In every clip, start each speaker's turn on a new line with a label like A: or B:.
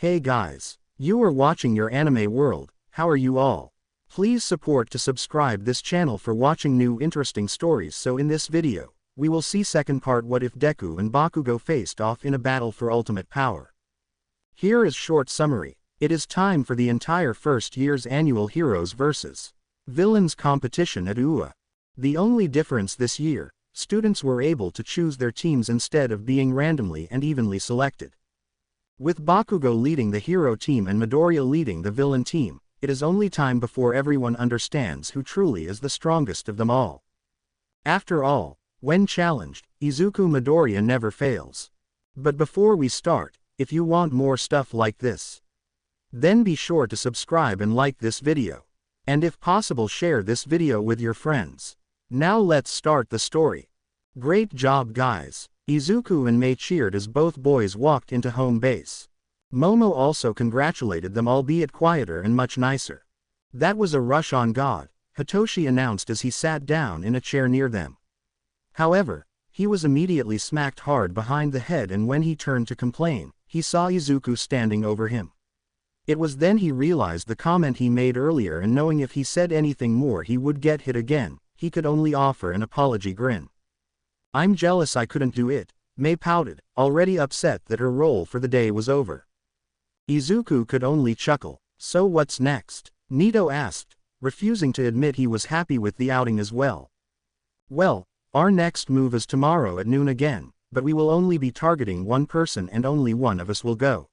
A: Hey guys, you are watching your anime world. How are you all? Please support to subscribe this channel for watching new interesting stories. So in this video, we will see second part what if Deku and Bakugou faced off in a battle for ultimate power. Here is short summary. It is time for the entire first year's annual Heroes vs. Villains competition at UA. The only difference this year, students were able to choose their teams instead of being randomly and evenly selected. With Bakugou leading the hero team and Midoriya leading the villain team, it is only time before everyone understands who truly is the strongest of them all. After all, when challenged, Izuku Midoriya never fails. But before we start, if you want more stuff like this, then be sure to subscribe and like this video. And if possible, share this video with your friends. Now let's start the story. Great job guys. Izuku and Mei cheered as both boys walked into home base. Momo also congratulated them, albeit quieter and much nicer. That was a rush on God, Hitoshi announced as he sat down in a chair near them. However, he was immediately smacked hard behind the head, and when he turned to complain, he saw Izuku standing over him. It was then he realized the comment he made earlier, and knowing if he said anything more he would get hit again, he could only offer an apology grin. "I'm jealous I couldn't do it," Mei pouted, already upset that her role for the day was over. Izuku could only chuckle. "So what's next?" Nito asked, refusing to admit he was happy with the outing as well. "Well, our next move is tomorrow at noon again, but we will only be targeting one person and only one of us will go."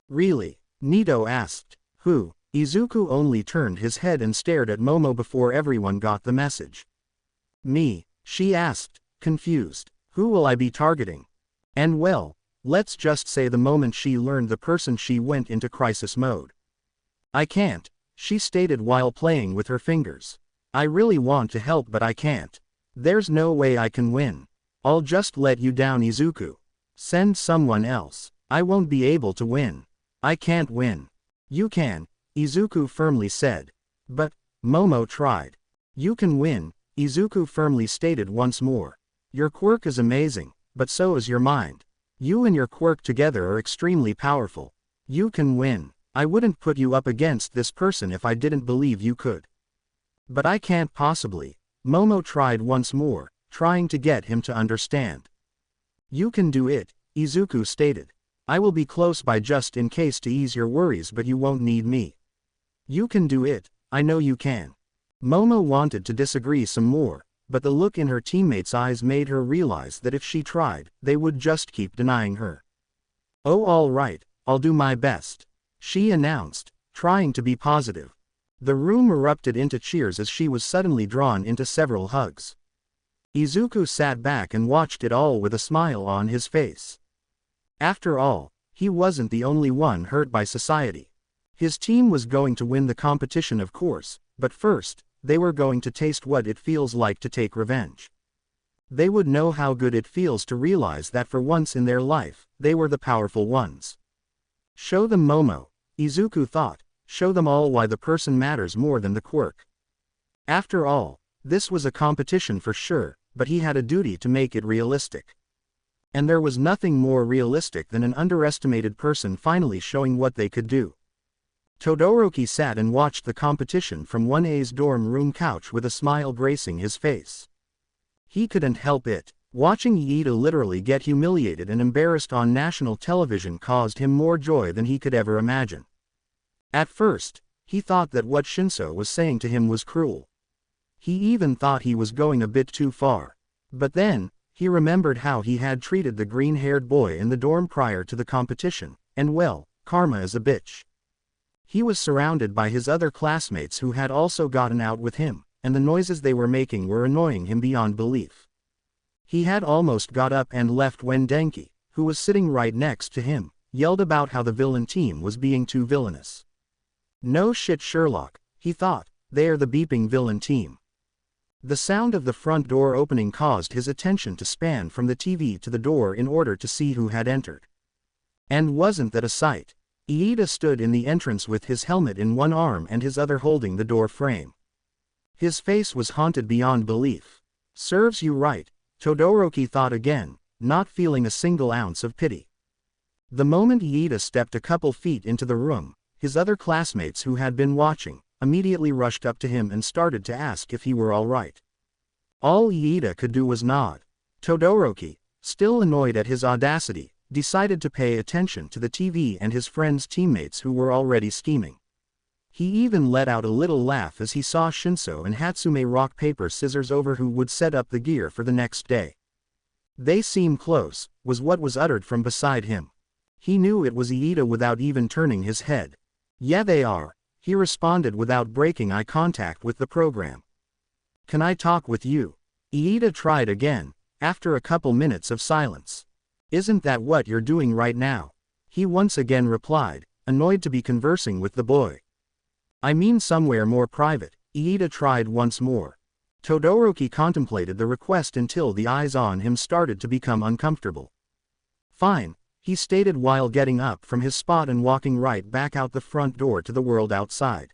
A: "Really?" Nito asked. "Who?" Izuku only turned his head and stared at Momo before everyone got the message. "Me," she asked, confused. "Who will I be targeting?" And well, let's just say the moment she learned the person she went into crisis mode. "I can't," she stated while playing with her fingers. "I really want to help but I can't. There's no way I can win. I'll just let you down, Izuku. Send someone else. I won't be able to win. I can't win." "You can," Izuku firmly said. "But," Momo tried. "You can win," Izuku firmly stated once more. "Your quirk is amazing, but so is your mind. You and your quirk together are extremely powerful. You can win. I wouldn't put you up against this person if I didn't believe you could." "But I can't possibly," Momo tried once more, trying to get him to understand. "You can do it," Izuku stated. "I will be close by just in case to ease your worries, but you won't need me." "You can do it, I know you can." Momo wanted to disagree some more, but the look in her teammates' eyes made her realize that if she tried, they would just keep denying her. "Oh, all right, I'll do my best," she announced, trying to be positive. The room erupted into cheers as she was suddenly drawn into several hugs. Izuku sat back and watched it all with a smile on his face. After all, he wasn't the only one hurt by society. His team was going to win the competition, of course, but first, they were going to taste what it feels like to take revenge. They would know how good it feels to realize that for once in their life, they were the powerful ones. Show them, Momo, Izuku thought, show them all why the person matters more than the quirk. After all, this was a competition for sure, but he had a duty to make it realistic. And there was nothing more realistic than an underestimated person finally showing what they could do. Todoroki sat and watched the competition from 1A's dorm room couch with a smile gracing his face. He couldn't help it. Watching Iida literally get humiliated and embarrassed on national television caused him more joy than he could ever imagine. At first, he thought that what Shinso was saying to him was cruel. He even thought he was going a bit too far. But then, he remembered how he had treated the green-haired boy in the dorm prior to the competition, and well, karma is a bitch. He was surrounded by his other classmates who had also gotten out with him, and the noises they were making were annoying him beyond belief. He had almost got up and left when Denki, who was sitting right next to him, yelled about how the villain team was being too villainous. "No shit, Sherlock," he thought, "they are the beeping villain team." The sound of the front door opening caused his attention to span from the TV to the door in order to see who had entered. And wasn't that a sight? Iida stood in the entrance with his helmet in one arm and his other holding the door frame. His face was haunted beyond belief. "Serves you right," Todoroki thought again, not feeling a single ounce of pity. The moment Iida stepped a couple feet into the room, his other classmates who had been watching, immediately rushed up to him and started to ask if he were all right. All Iida could do was nod. Todoroki, still annoyed at his audacity, decided to pay attention to the TV and his friend's teammates who were already scheming. He even let out a little laugh as he saw Shinso and Hatsume rock paper scissors over who would set up the gear for the next day. "They seem close," was what was uttered from beside him. He knew it was Iida without even turning his head. "Yeah, they are," he responded without breaking eye contact with the program. "Can I talk with you?" Iida tried again, after a couple minutes of silence. "Isn't that what you're doing right now?" he once again replied, annoyed to be conversing with the boy. "I mean somewhere more private," Iida tried once more. Todoroki contemplated the request until the eyes on him started to become uncomfortable. "Fine," he stated while getting up from his spot and walking right back out the front door to the world outside.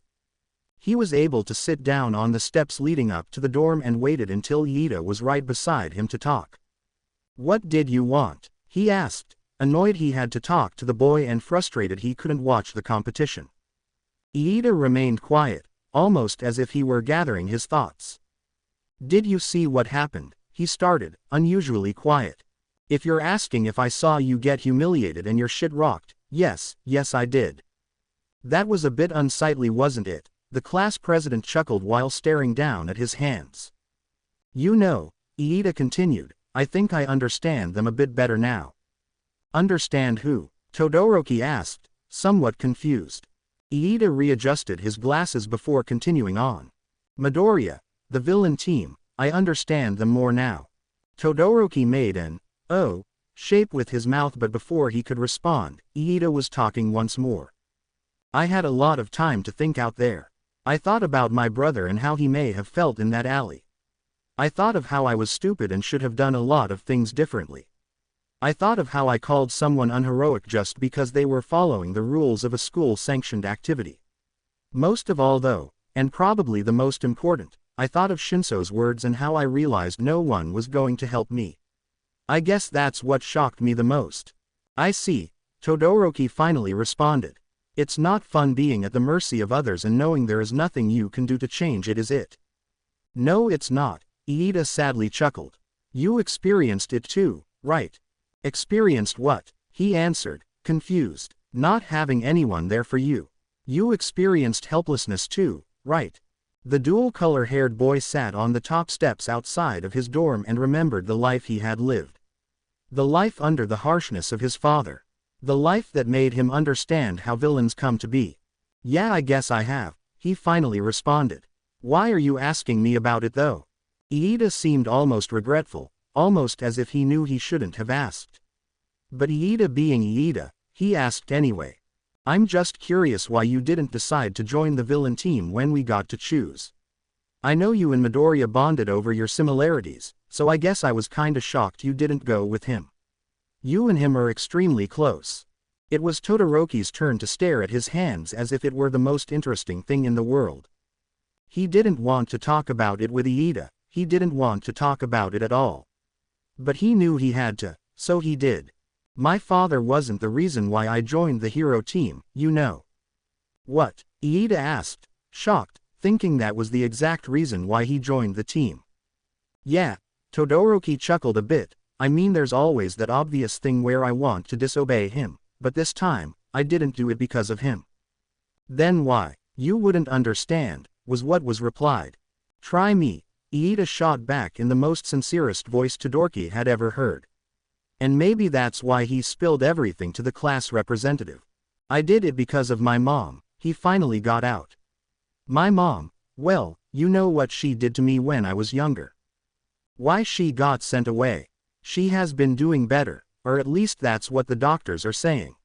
A: He was able to sit down on the steps leading up to the dorm and waited until Iida was right beside him to talk. "What did you want?" he asked, annoyed he had to talk to the boy and frustrated he couldn't watch the competition. Iida remained quiet, almost as if he were gathering his thoughts. "Did you see what happened?" he started, unusually quiet. "If you're asking if I saw you get humiliated and your shit rocked, yes I did." "That was a bit unsightly, wasn't it?" the class president chuckled while staring down at his hands. "You know," Iida continued, "I think I understand them a bit better now." "Understand who?" Todoroki asked, somewhat confused. Iida readjusted his glasses before continuing on. "Midoriya, the villain team, I understand them more now." Todoroki made an "oh" shape with his mouth, but before he could respond, Iida was talking once more. "I had a lot of time to think out there. I thought about my brother and how he may have felt in that alley. I thought of how I was stupid and should have done a lot of things differently. I thought of how I called someone unheroic just because they were following the rules of a school-sanctioned activity. Most of all though, and probably the most important, I thought of Shinso's words and how I realized no one was going to help me. I guess that's what shocked me the most." "I see," Todoroki finally responded. "It's not fun being at the mercy of others and knowing there is nothing you can do to change it, is it?" "No, it's not," Iida sadly chuckled. "You experienced it too, right?" "Experienced what?" he answered, confused. "Not having anyone there for you. You experienced helplessness too, right?" The dual-color-haired boy sat on the top steps outside of his dorm and remembered the life he had lived. The life under the harshness of his father. The life that made him understand how villains come to be. "Yeah, I guess I have," he finally responded. "Why are you asking me about it though?" Iida seemed almost regretful, almost as if he knew he shouldn't have asked. But Iida being Iida, he asked anyway. "I'm just curious why you didn't decide to join the villain team when we got to choose. I know you and Midoriya bonded over your similarities, so I guess I was kinda shocked you didn't go with him. You and him are extremely close." It was Todoroki's turn to stare at his hands as if it were the most interesting thing in the world. He didn't want to talk about it with Iida, he didn't want to talk about it at all. But he knew he had to, so he did. "My father wasn't the reason why I joined the hero team, you know." "What?" Iida asked, shocked, thinking that was the exact reason why he joined the team. "Yeah," Todoroki chuckled a bit, "I mean there's always that obvious thing where I want to disobey him, but this time, I didn't do it because of him." "Then why?" "You wouldn't understand," was what was replied. "Try me," Iida shot back in the most sincerest voice Todoroki had ever heard. "And maybe that's why he spilled everything to the class representative. I did it because of my mom," he finally got out. "My mom? Well, you know what she did to me when I was younger. Why, she got sent away. She has been doing better, or at least that's what the doctors are saying.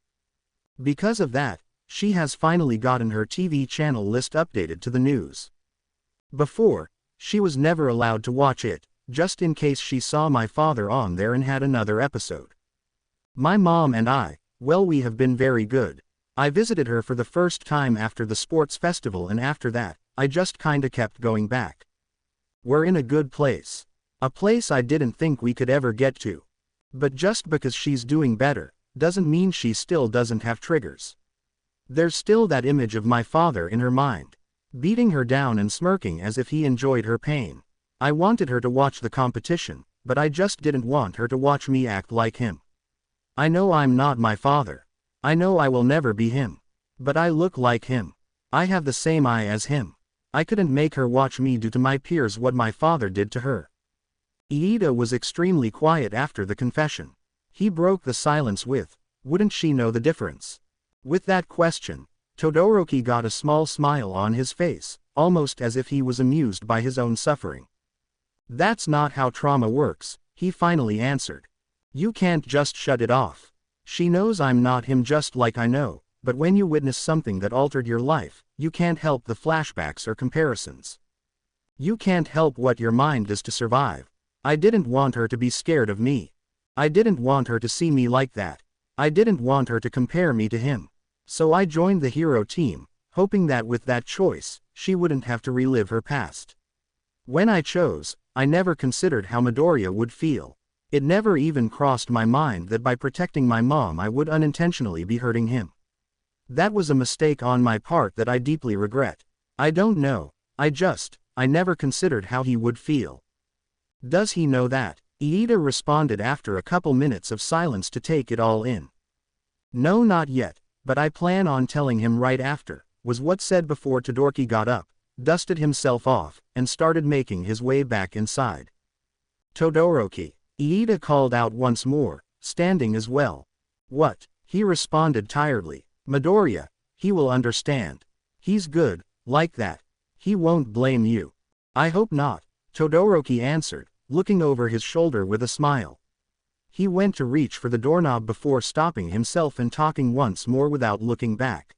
A: Because of that, she has finally gotten her TV channel list updated to the news. Before, she was never allowed to watch it, just in case she saw my father on there and had another episode. My mom and I, well, we have been very good. I visited her for the first time after the sports festival, and after that, I just kinda kept going back. We're in a good place. A place I didn't think we could ever get to. But just because she's doing better, doesn't mean she still doesn't have triggers. There's still that image of my father in her mind, beating her down and smirking as if he enjoyed her pain. I wanted her to watch the competition, but I just didn't want her to watch me act like him. I know I'm not my father. I know I will never be him. But I look like him. I have the same eye as him. I couldn't make her watch me do to my peers what my father did to her. Iida was extremely quiet after the confession. He broke the silence with, "Wouldn't she know the difference?" With that question, Todoroki got a small smile on his face, almost as if he was amused by his own suffering. "That's not how trauma works," he finally answered. "You can't just shut it off. She knows I'm not him just like I know, but when you witness something that altered your life, you can't help the flashbacks or comparisons. You can't help what your mind does to survive. I didn't want her to be scared of me. I didn't want her to see me like that. I didn't want her to compare me to him. So I joined the hero team, hoping that with that choice, she wouldn't have to relive her past. When I chose, I never considered how Midoriya would feel. It never even crossed my mind that by protecting my mom I would unintentionally be hurting him. That was a mistake on my part that I deeply regret. I don't know, I never considered how he would feel." "Does he know that?" Iida responded after a couple minutes of silence to take it all in. "No, not yet, but I plan on telling him right after," was what said before Todoroki got up, dusted himself off, and started making his way back inside. "Todoroki," Iida called out once more, standing as well. "What?" he responded tiredly. "Midoriya, he will understand. He's good, like that. He won't blame you." "I hope not," Todoroki answered, looking over his shoulder with a smile. He went to reach for the doorknob before stopping himself and talking once more without looking back.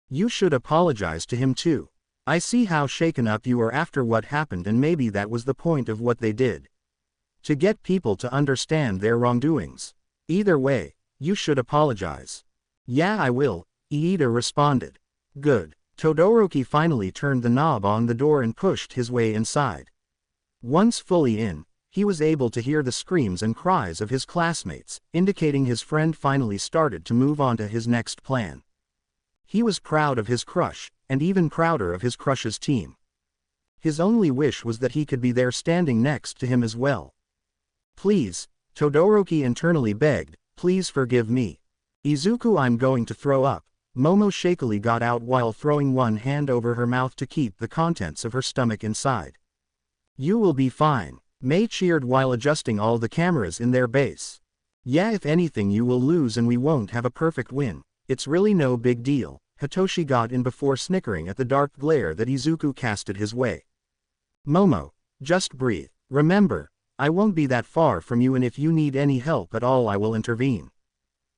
A: "You should apologize to him too. I see how shaken up you are after what happened, and maybe that was the point of what they did. To get people to understand their wrongdoings. Either way, you should apologize." "Yeah, I will," Iida responded. "Good." Todoroki finally turned the knob on the door and pushed his way inside. Once fully in, he was able to hear the screams and cries of his classmates, indicating his friend finally started to move on to his next plan. He was proud of his crush, and even prouder of his crush's team. His only wish was that he could be there standing next to him as well. "Please," Todoroki internally begged, "please forgive me. Izuku, I'm going to throw up." Momo shakily got out while throwing one hand over her mouth to keep the contents of her stomach inside. "You will be fine," Mei cheered while adjusting all the cameras in their base. "Yeah, if anything you will lose and we won't have a perfect win. It's really no big deal." Hitoshi got in before snickering at the dark glare that Izuku casted his way. "Momo, just breathe. Remember, I won't be that far from you, and if you need any help at all I will intervene.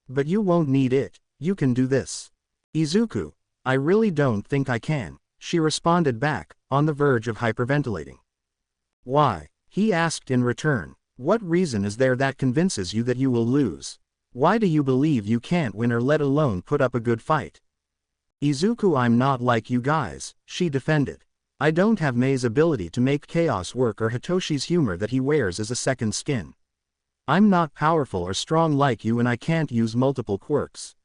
A: But you won't need it, you can do this." "Izuku, I really don't think I can," she responded back, on the verge of hyperventilating. "Why?" he asked in return. "What reason is there that convinces you that you will lose? Why do you believe you can't win or let alone put up a good fight?" "Izuku, I'm not like you guys," she defended. "I don't have Mei's ability to make chaos work or Hitoshi's humor that he wears as a second skin. I'm not powerful or strong like you, and I can't use multiple quirks.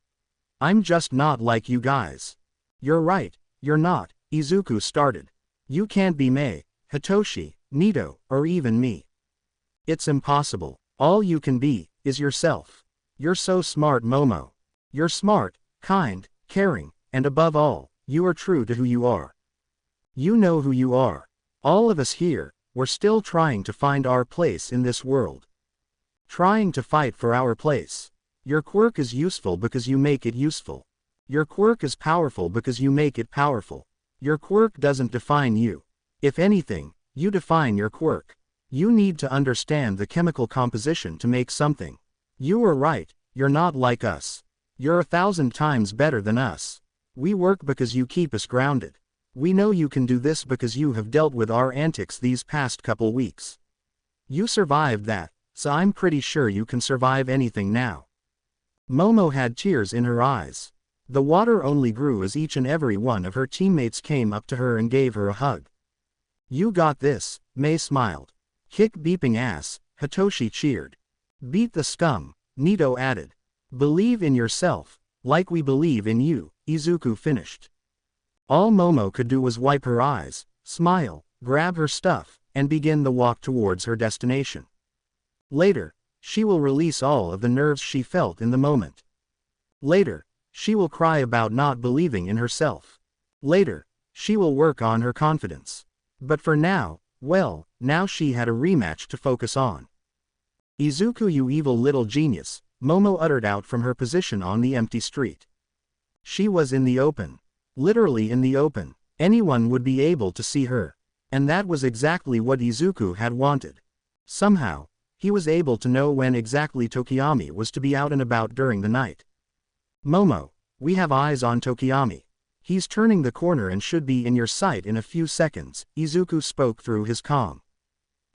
A: I'm just not like you guys." "You're right, you're not," Izuku started. "You can't be Mei, Hitoshi, Nito, or even me. It's impossible. All you can be is yourself. You're so smart, Momo. You're smart, kind, caring, and above all, you are true to who you are. You know who you are. All of us here, we're still trying to find our place in this world. Trying to fight for our place. Your quirk is useful because you make it useful. Your quirk is powerful because you make it powerful. Your quirk doesn't define you. If anything, you define your quirk. You need to understand the chemical composition to make something. You are right, you're not like us. You're 1,000 times better than us. We work because you keep us grounded. We know you can do this because you have dealt with our antics these past couple weeks. You survived that, so I'm pretty sure you can survive anything now." Momo had tears in her eyes. The water only grew as each and every one of her teammates came up to her and gave her a hug. "You got this," Mei smiled. "Kick beeping ass," Hitoshi cheered. "Beat the scum," Nito added. Believe in yourself, like we believe in you, Izuku finished. All Momo could do was wipe her eyes, smile, grab her stuff, and begin the walk towards her destination. Later, she will release all of the nerves she felt in the moment. Later, she will cry about not believing in herself. Later, she will work on her confidence. But for now, well, now she had a rematch to focus on. Izuku, you evil little genius, Momo uttered out from her position on the empty street. She was in the open. Literally in the open. Anyone would be able to see her. And that was exactly what Izuku had wanted. Somehow, he was able to know when exactly Tokiyami was to be out and about during the night. Momo, we have eyes on Tokiyami. He's turning the corner and should be in your sight in a few seconds, Izuku spoke through his calm.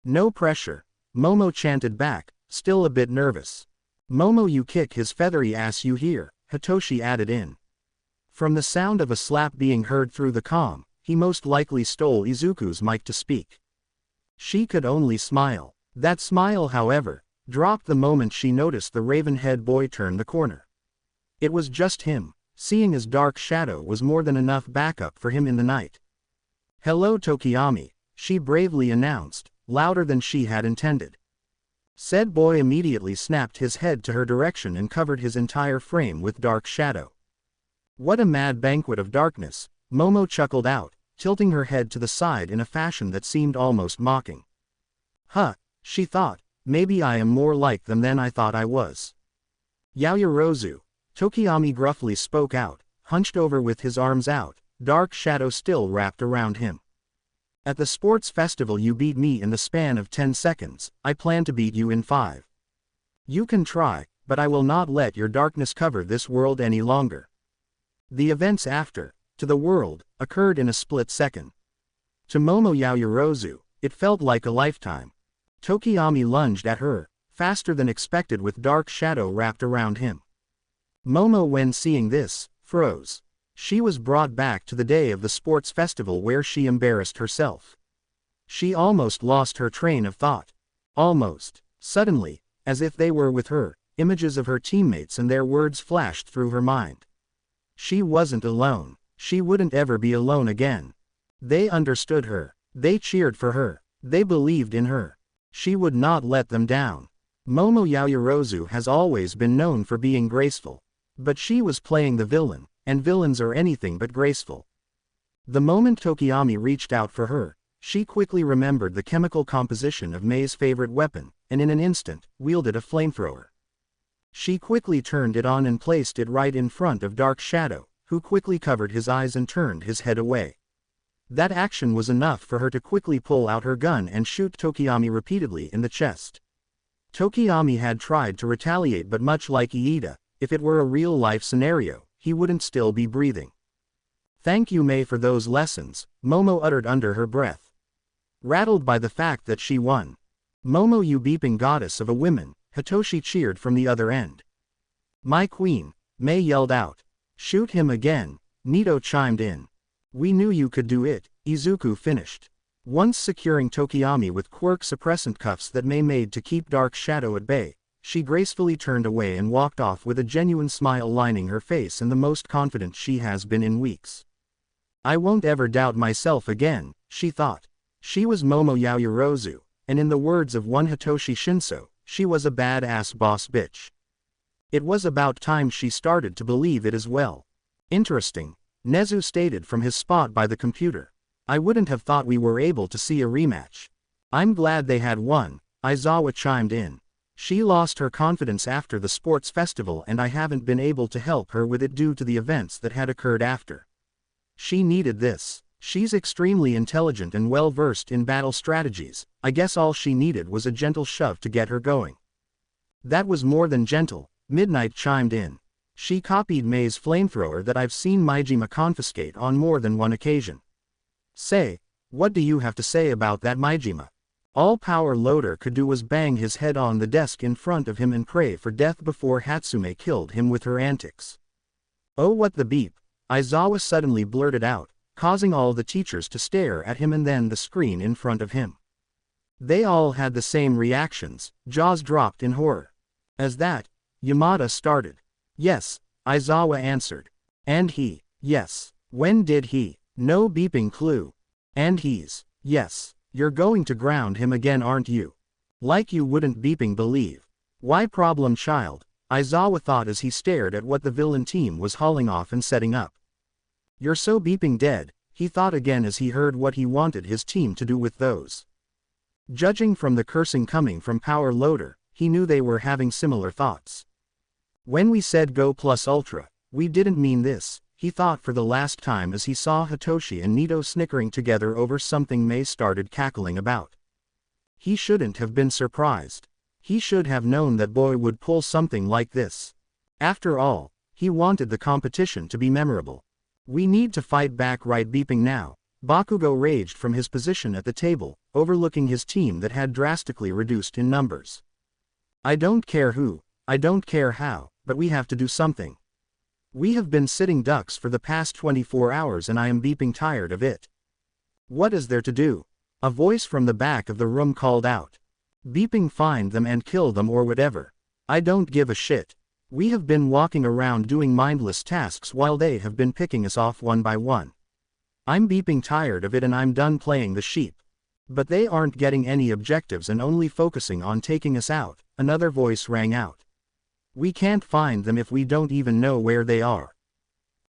A: No pressure, Momo chanted back, still a bit nervous. Momo, you kick his feathery ass, you hear, Hitoshi added in. From the sound of a slap being heard through the calm, he most likely stole Izuku's mic to speak. She could only smile. That smile, however, dropped the moment she noticed the raven-head boy turn the corner. It was just him. Seeing his dark shadow was more than enough backup for him in the night. Hello Tokiyami, she bravely announced, louder than she had intended. Said boy immediately snapped his head to her direction and covered his entire frame with dark shadow. What a mad banquet of darkness, Momo chuckled out, tilting her head to the side in a fashion that seemed almost mocking. Huh, she thought, maybe I am more like them than I thought I was. Yaoyorozu, Tokiyami gruffly spoke out, hunched over with his arms out, dark shadow still wrapped around him. At the sports festival you beat me in the span of 10 seconds, I plan to beat you in 5. You can try, but I will not let your darkness cover this world any longer. The events after, to the world, occurred in a split second. To Momo Yaoyorozu, it felt like a lifetime. Tokiyami lunged at her, faster than expected with dark shadow wrapped around him. Momo, when seeing this, froze. She was brought back to the day of the sports festival where she embarrassed herself. She almost lost her train of thought. Almost. Suddenly, as if they were with her, images of her teammates and their words flashed through her mind. She wasn't alone. She wouldn't ever be alone again. They understood her. They cheered for her. They believed in her. She would not let them down. Momo Yaoyorozu has always been known for being graceful. But she was playing the villain, and villains are anything but graceful. The moment Tokiyami reached out for her, she quickly remembered the chemical composition of Mei's favorite weapon, and in an instant, wielded a flamethrower. She quickly turned it on and placed it right in front of Dark Shadow, who quickly covered his eyes and turned his head away. That action was enough for her to quickly pull out her gun and shoot Tokiyami repeatedly in the chest. Tokiyami had tried to retaliate, but much like Iida, if it were a real-life scenario, he wouldn't still be breathing. Thank you Mei for those lessons, Momo uttered under her breath. Rattled by the fact that she won. Momo, you beeping goddess of a woman, Hitoshi cheered from the other end. My queen, Mei yelled out. Shoot him again, Nito chimed in. We knew you could do it, Izuku finished. Once securing Tokiyami with quirk suppressant cuffs that Mei made to keep Dark Shadow at bay, she gracefully turned away and walked off with a genuine smile lining her face and the most confident she has been in weeks. I won't ever doubt myself again, she thought. She was Momo Yaoyorozu, and in the words of one Hitoshi Shinso, she was a badass boss bitch. It was about time she started to believe it as well. Interesting, Nezu stated from his spot by the computer. I wouldn't have thought we were able to see a rematch. I'm glad they had one, Aizawa chimed in. She lost her confidence after the sports festival and I haven't been able to help her with it due to the events that had occurred after. She needed this. She's extremely intelligent and well-versed in battle strategies. I guess all she needed was a gentle shove to get her going. That was more than gentle, Midnight chimed in. She copied Mei's flamethrower that I've seen Maijima confiscate on more than one occasion. Say, what do you have to say about that Maijima? All Power Loader could do was bang his head on the desk in front of him and pray for death before Hatsume killed him with her antics. Oh what the beep, Aizawa suddenly blurted out, causing all the teachers to stare at him and then the screen in front of him. They all had the same reactions, jaws dropped in horror. As that, Yamada started. Yes, Aizawa answered. And he, yes. When did he? No beeping clue. And he's, yes. You're going to ground him again, aren't you? Like you wouldn't beeping believe. Why problem, child? Aizawa thought as he stared at what the villain team was hauling off and setting up. You're so beeping dead, he thought again as he heard what he wanted his team to do with those. Judging from the cursing coming from Power Loader, he knew they were having similar thoughts. When we said Go Plus Ultra, we didn't mean this, he thought for the last time as he saw Hitoshi and Nito snickering together over something Mei started cackling about. He shouldn't have been surprised. He should have known that boy would pull something like this. After all, he wanted the competition to be memorable. We need to fight back, right? Beeping now. Bakugou raged from his position at the table, overlooking his team that had drastically reduced in numbers. I don't care who, I don't care how, but we have to do something. We have been sitting ducks for the past 24 hours and I am beeping tired of it. What is there to do? A voice from the back of the room called out. Beeping, find them and kill them or whatever. I don't give a shit. We have been walking around doing mindless tasks while they have been picking us off one by one. I'm beeping tired of it and I'm done playing the sheep. But they aren't getting any objectives and only focusing on taking us out, another voice rang out. We can't find them if we don't even know where they are.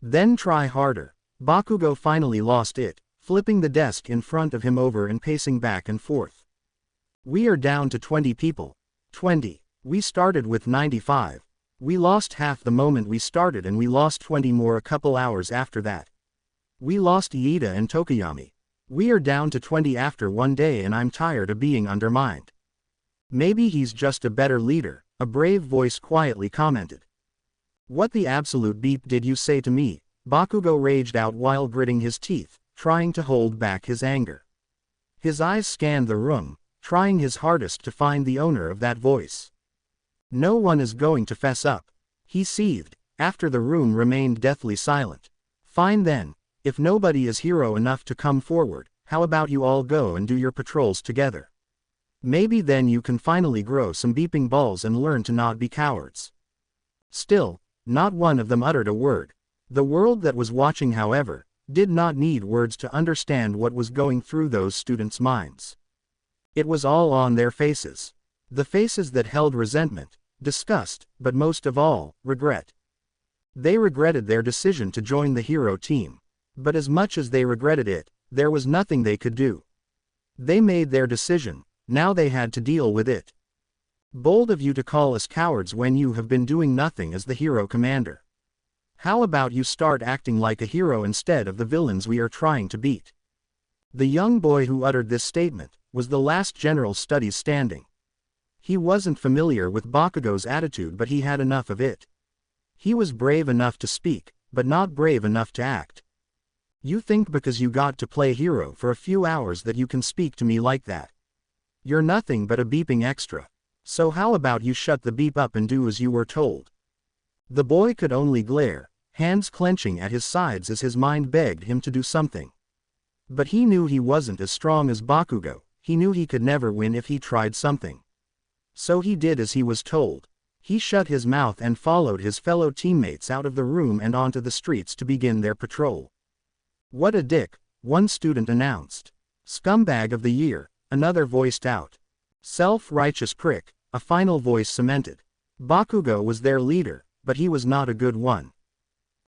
A: Then try harder. Bakugou finally lost it, flipping the desk in front of him over and pacing back and forth. We are down to 20 people. 20. We started with 95. We lost half the moment we started and we lost 20 more a couple hours after that. We lost Iida and Tokoyami. We are down to 20 after one day and I'm tired of being undermined. Maybe he's just a better leader, a brave voice quietly commented. What the absolute beep did you say to me? Bakugou raged out while gritting his teeth, trying to hold back his anger. His eyes scanned the room, trying his hardest to find the owner of that voice. No one is going to fess up, he seethed, after the room remained deathly silent. Fine then, if nobody is hero enough to come forward, how about you all go and do your patrols together? Maybe then you can finally grow some beeping balls and learn to not be cowards. Still, not one of them uttered a word. The world that was watching, however, did not need words to understand what was going through those students' minds. It was all on their faces. The faces that held resentment, disgust, but most of all, regret. They regretted their decision to join the hero team. But as much as they regretted it, there was nothing they could do. They made their decision, now they had to deal with it. Bold of you to call us cowards when you have been doing nothing as the hero commander. How about you start acting like a hero instead of the villains we are trying to beat? The young boy who uttered this statement was the last general studies standing. He wasn't familiar with Bakugou's attitude, but he had enough of it. He was brave enough to speak, but not brave enough to act. You think because you got to play hero for a few hours that you can speak to me like that? You're nothing but a beeping extra. So how about you shut the beep up and do as you were told? The boy could only glare, hands clenching at his sides as his mind begged him to do something. But he knew he wasn't as strong as Bakugou, he knew he could never win if he tried something. So he did as he was told. He shut his mouth and followed his fellow teammates out of the room and onto the streets to begin their patrol. What a dick, one student announced. Scumbag of the year, another voiced out. Self-righteous prick, a final voice cemented. Bakugou was their leader, but he was not a good one.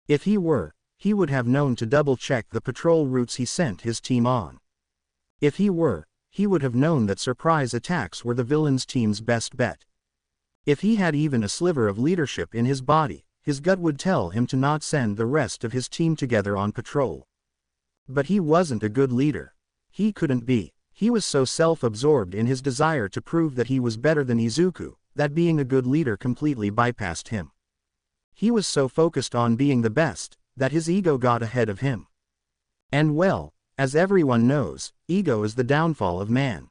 A: If he were, he would have known to double-check the patrol routes he sent his team on. If he were, he would have known that surprise attacks were the villain's team's best bet. If he had even a sliver of leadership in his body, his gut would tell him to not send the rest of his team together on patrol. But he wasn't a good leader. He couldn't be. He was so self-absorbed in his desire to prove that he was better than Izuku, that being a good leader completely bypassed him. He was so focused on being the best, that his ego got ahead of him. And well, as everyone knows, ego is the downfall of man.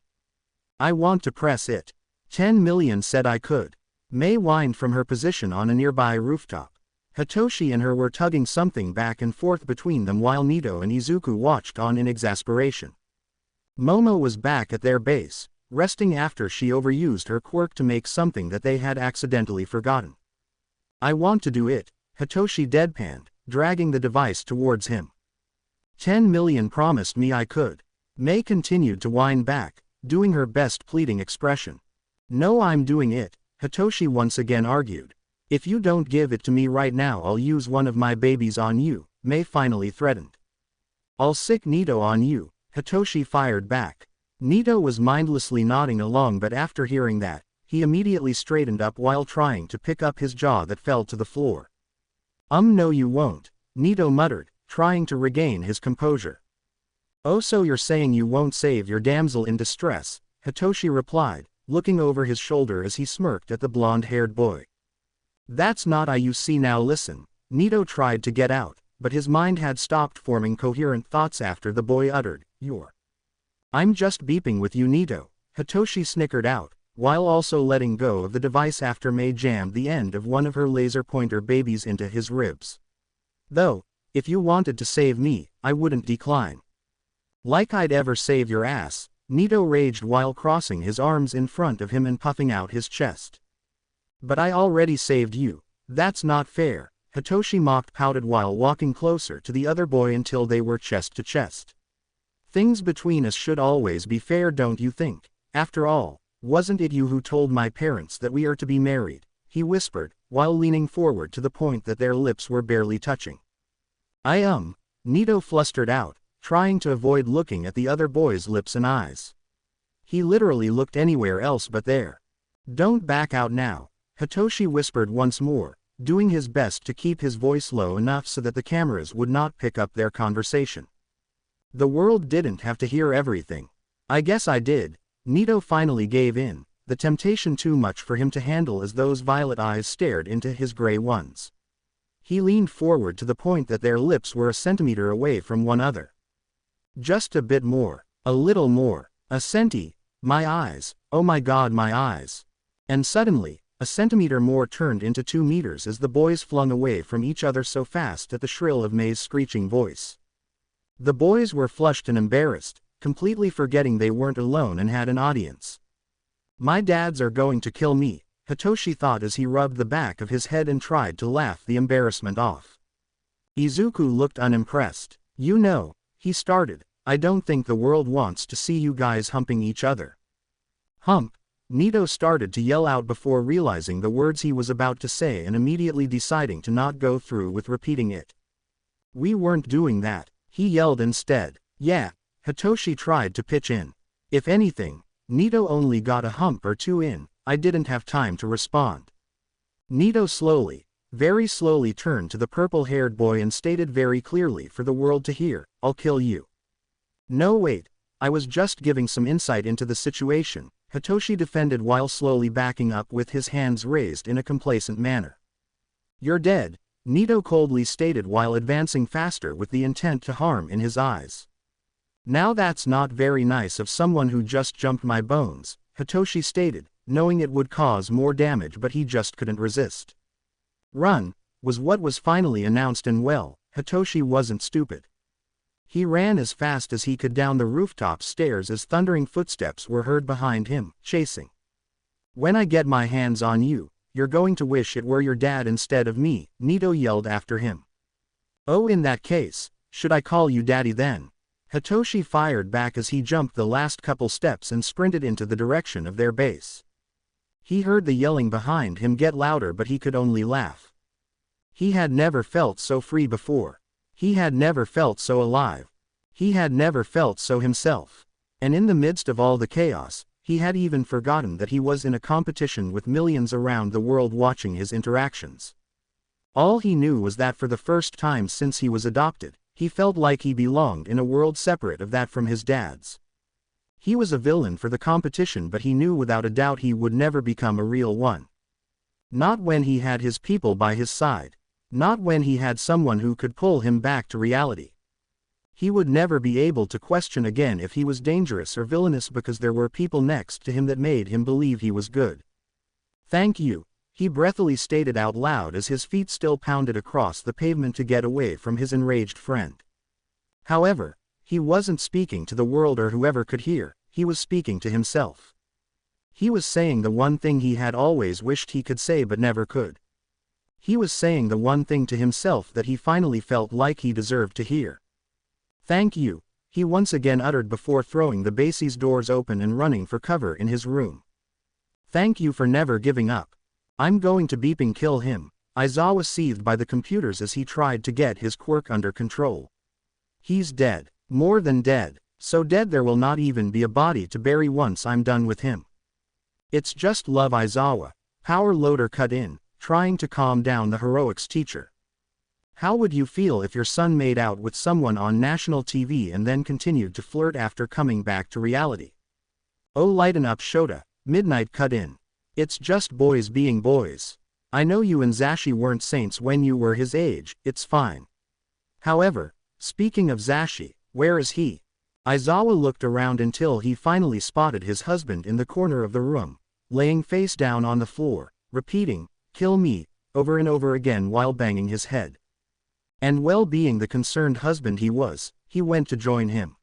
A: I want to press it. 10 million said I could. Mei whined from her position on a nearby rooftop. Hitoshi and her were tugging something back and forth between them while Nito and Izuku watched on in exasperation. Momo was back at their base, resting after she overused her quirk to make something that they had accidentally forgotten. I want to do it, Hitoshi deadpanned, dragging the device towards him. 10 million promised me I could. Mei continued to whine back, doing her best pleading expression. No, I'm doing it, Hitoshi once again argued. If you don't give it to me right now, I'll use one of my babies on you, Mei finally threatened. I'll sick Nito on you, Hitoshi fired back. Nito was mindlessly nodding along, but after hearing that, he immediately straightened up while trying to pick up his jaw that fell to the floor. No you won't, Nito muttered, trying to regain his composure. Oh, so you're saying you won't save your damsel in distress, Hitoshi replied, looking over his shoulder as he smirked at the blonde-haired boy. That's not you see now listen, Nito tried to get out, but his mind had stopped forming coherent thoughts after the boy uttered, I'm just beeping with you Nito, Hitoshi snickered out, while also letting go of the device after Mei jammed the end of one of her laser pointer babies into his ribs. Though, if you wanted to save me, I wouldn't decline. Like I'd ever save your ass, Nito raged while crossing his arms in front of him and puffing out his chest. But I already saved you, that's not fair, Hitoshi mocked pouted while walking closer to the other boy until they were chest to chest. Things between us should always be fair, don't you think? After all, wasn't it you who told my parents that we are to be married? He whispered, while leaning forward to the point that their lips were barely touching. Nito flustered out, trying to avoid looking at the other boy's lips and eyes. He literally looked anywhere else but there. Don't back out now, Hitoshi whispered once more, doing his best to keep his voice low enough so that the cameras would not pick up their conversation. The world didn't have to hear everything. I guess I did. Nito finally gave in, the temptation too much for him to handle as those violet eyes stared into his gray ones. He leaned forward to the point that their lips were a centimeter away from one another. Just a bit more, a little more, a centi, my eyes, oh my god my eyes. And suddenly, a centimeter more turned into 2 meters as the boys flung away from each other so fast at the shrill of Mei's screeching voice. The boys were flushed and embarrassed, completely forgetting they weren't alone and had an audience. My dads are going to kill me, Hitoshi thought as he rubbed the back of his head and tried to laugh the embarrassment off. Izuku looked unimpressed. You know, he started, I don't think the world wants to see you guys humping each other. Hump, Nito started to yell out before realizing the words he was about to say and immediately deciding to not go through with repeating it. We weren't doing that, he yelled instead. Yeah, Hitoshi tried to pitch in. If anything, Nito only got a hump or 2 in, I didn't have time to respond. Nito slowly, very slowly turned to the purple-haired boy and stated very clearly for the world to hear, I'll kill you. No wait, I was just giving some insight into the situation, Hitoshi defended while slowly backing up with his hands raised in a complacent manner. You're dead, Nito coldly stated while advancing faster with the intent to harm in his eyes. Now that's not very nice of someone who just jumped my bones, Hitoshi stated, knowing it would cause more damage but he just couldn't resist. Run, was what was finally announced and well, Hitoshi wasn't stupid. He ran as fast as he could down the rooftop stairs as thundering footsteps were heard behind him, chasing. When I get my hands on you, you're going to wish it were your dad instead of me, Nito yelled after him. Oh, in that case, should I call you daddy then? Hitoshi fired back as he jumped the last couple steps and sprinted into the direction of their base. He heard the yelling behind him get louder but he could only laugh. He had never felt so free before. He had never felt so alive. He had never felt so himself. And in the midst of all the chaos, he had even forgotten that he was in a competition with millions around the world watching his interactions. All he knew was that for the first time since he was adopted, he felt like he belonged in a world separate of that from his dad's. He was a villain for the competition but he knew without a doubt he would never become a real one. Not when he had his people by his side. Not when he had someone who could pull him back to reality. He would never be able to question again if he was dangerous or villainous because there were people next to him that made him believe he was good. Thank you, he breathily stated out loud as his feet still pounded across the pavement to get away from his enraged friend. However, he wasn't speaking to the world or whoever could hear, he was speaking to himself. He was saying the one thing he had always wished he could say but never could. He was saying the one thing to himself that he finally felt like he deserved to hear. "Thank you," he once again uttered before throwing the base's doors open and running for cover in his room. "Thank you for never giving up. I'm going to beeping kill him." Izawa seethed by the computers as he tried to get his quirk under control. "He's dead. More than dead. So dead there will not even be a body to bury once I'm done with him." "It's just love, Izawa." Power Loader cut in, trying to calm down the heroics teacher. "How would you feel if your son made out with someone on national TV and then continued to flirt after coming back to reality?" "Oh, lighten up, Shota." Midnight cut in. "It's just boys being boys. I know you and Zashi weren't saints when you were his age, it's fine. However, speaking of Zashi, where is he?" Izawa looked around until he finally spotted his husband in the corner of the room, laying face down on the floor, repeating, "Kill me," over and over again while banging his head. And well, being the concerned husband he was, he went to join him.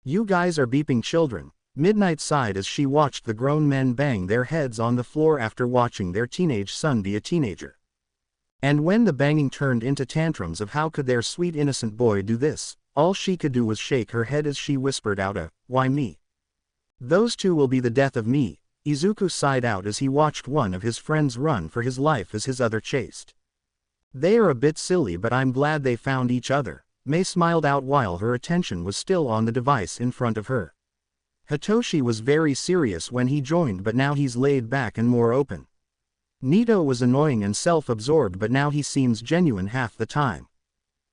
A: "You guys are beeping children." Midnight sighed as she watched the grown men bang their heads on the floor after watching their teenage son be a teenager. And when the banging turned into tantrums of how could their sweet innocent boy do this, all she could do was shake her head as she whispered out a, "Why me? Those two will be the death of me." Izuku sighed out as he watched one of his friends run for his life as his other chased. "They are a bit silly, but I'm glad they found each other." Mei smiled out while her attention was still on the device in front of her. Hitoshi was very serious when he joined, but now he's laid back and more open. Nito was annoying and self-absorbed, but now he seems genuine half the time.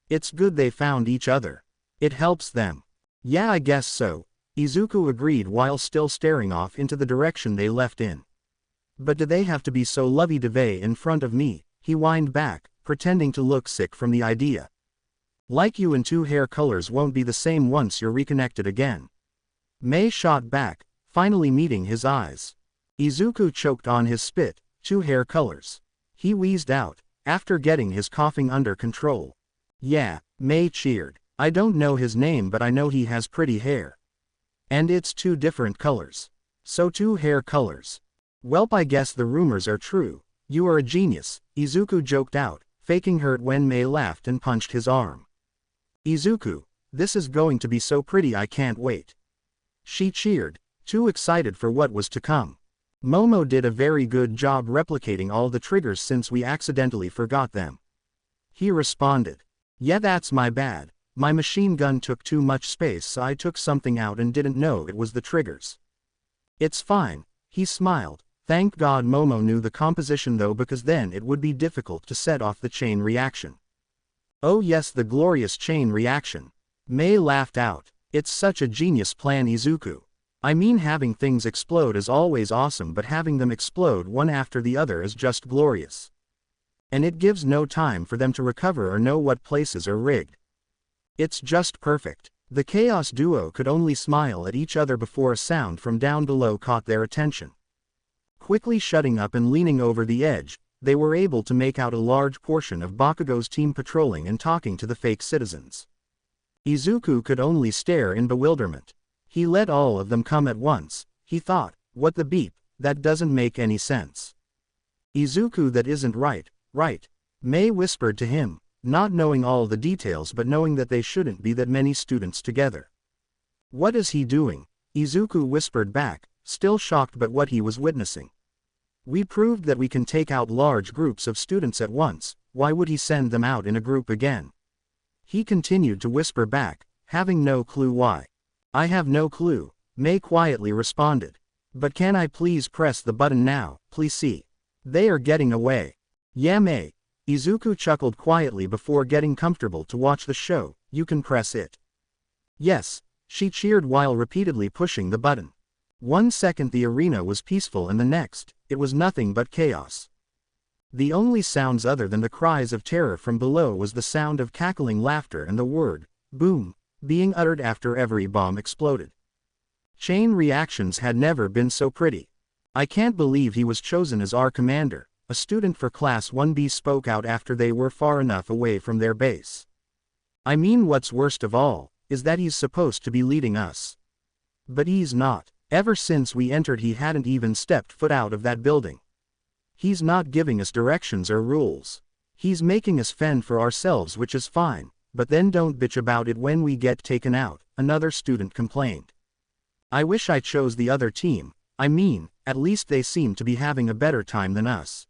A: "It's good they found each other. It helps them." "Yeah, I guess so," Izuku agreed while still staring off into the direction they left in. "But do they have to be so lovey-dovey in front of me?" he whined back, pretending to look sick from the idea. "Like you and two hair colors won't be the same once you're reconnected again." Mei shot back, finally meeting his eyes. Izuku choked on his spit. "Two hair colors," he wheezed out, after getting his coughing under control. "Yeah," Mei cheered. "I don't know his name, but I know he has pretty hair. And it's two different colors. So two hair colors. Welp, I guess the rumors are true. You are a genius," Izuku joked out, faking hurt when Mei laughed and punched his arm. "Izuku, this is going to be so pretty, I can't wait." She cheered, too excited for what was to come. "Momo did a very good job replicating all the triggers since we accidentally forgot them," he responded. "Yeah, that's my bad. My machine gun took too much space, so I took something out and didn't know it was the triggers." "It's fine," he smiled. "Thank God Momo knew the composition though, because then it would be difficult to set off the chain reaction." "Oh yes, the glorious chain reaction." Mei laughed out. "It's such a genius plan, Izuku. I mean, having things explode is always awesome, but having them explode one after the other is just glorious. And it gives no time for them to recover or know what places are rigged. It's just perfect." The Chaos duo could only smile at each other before a sound from down below caught their attention. Quickly shutting up and leaning over the edge, they were able to make out a large portion of Bakugou's team patrolling and talking to the fake citizens. Izuku could only stare in bewilderment. He let all of them come at once, he thought. What the beep, that doesn't make any sense. "Izuku, that isn't right." "Right," Mei whispered to him, not knowing all the details but knowing that they shouldn't be that many students together. "What is he doing?" Izuku whispered back, still shocked by what he was witnessing. "We proved that we can take out large groups of students at once, why would he send them out in a group again?" He continued to whisper back, having no clue why. "I have no clue," Mei quietly responded. "But can I please press the button now, please see? They are getting away." "Yeah, Mei." Izuku chuckled quietly before getting comfortable to watch the show. "You can press it." "Yes," she cheered while repeatedly pushing the button. 1 second the arena was peaceful and the next, it was nothing but chaos. The only sounds other than the cries of terror from below was the sound of cackling laughter and the word, "boom," being uttered after every bomb exploded. Chain reactions had never been so pretty. "I can't believe he was chosen as our commander," a student for Class 1B spoke out after they were far enough away from their base. "I mean, what's worst of all, is that he's supposed to be leading us. But he's not. Ever since we entered he hadn't even stepped foot out of that building. He's not giving us directions or rules. He's making us fend for ourselves, which is fine, but then don't bitch about it when we get taken out," another student complained. "I wish I chose the other team. I mean, at least they seem to be having a better time than us."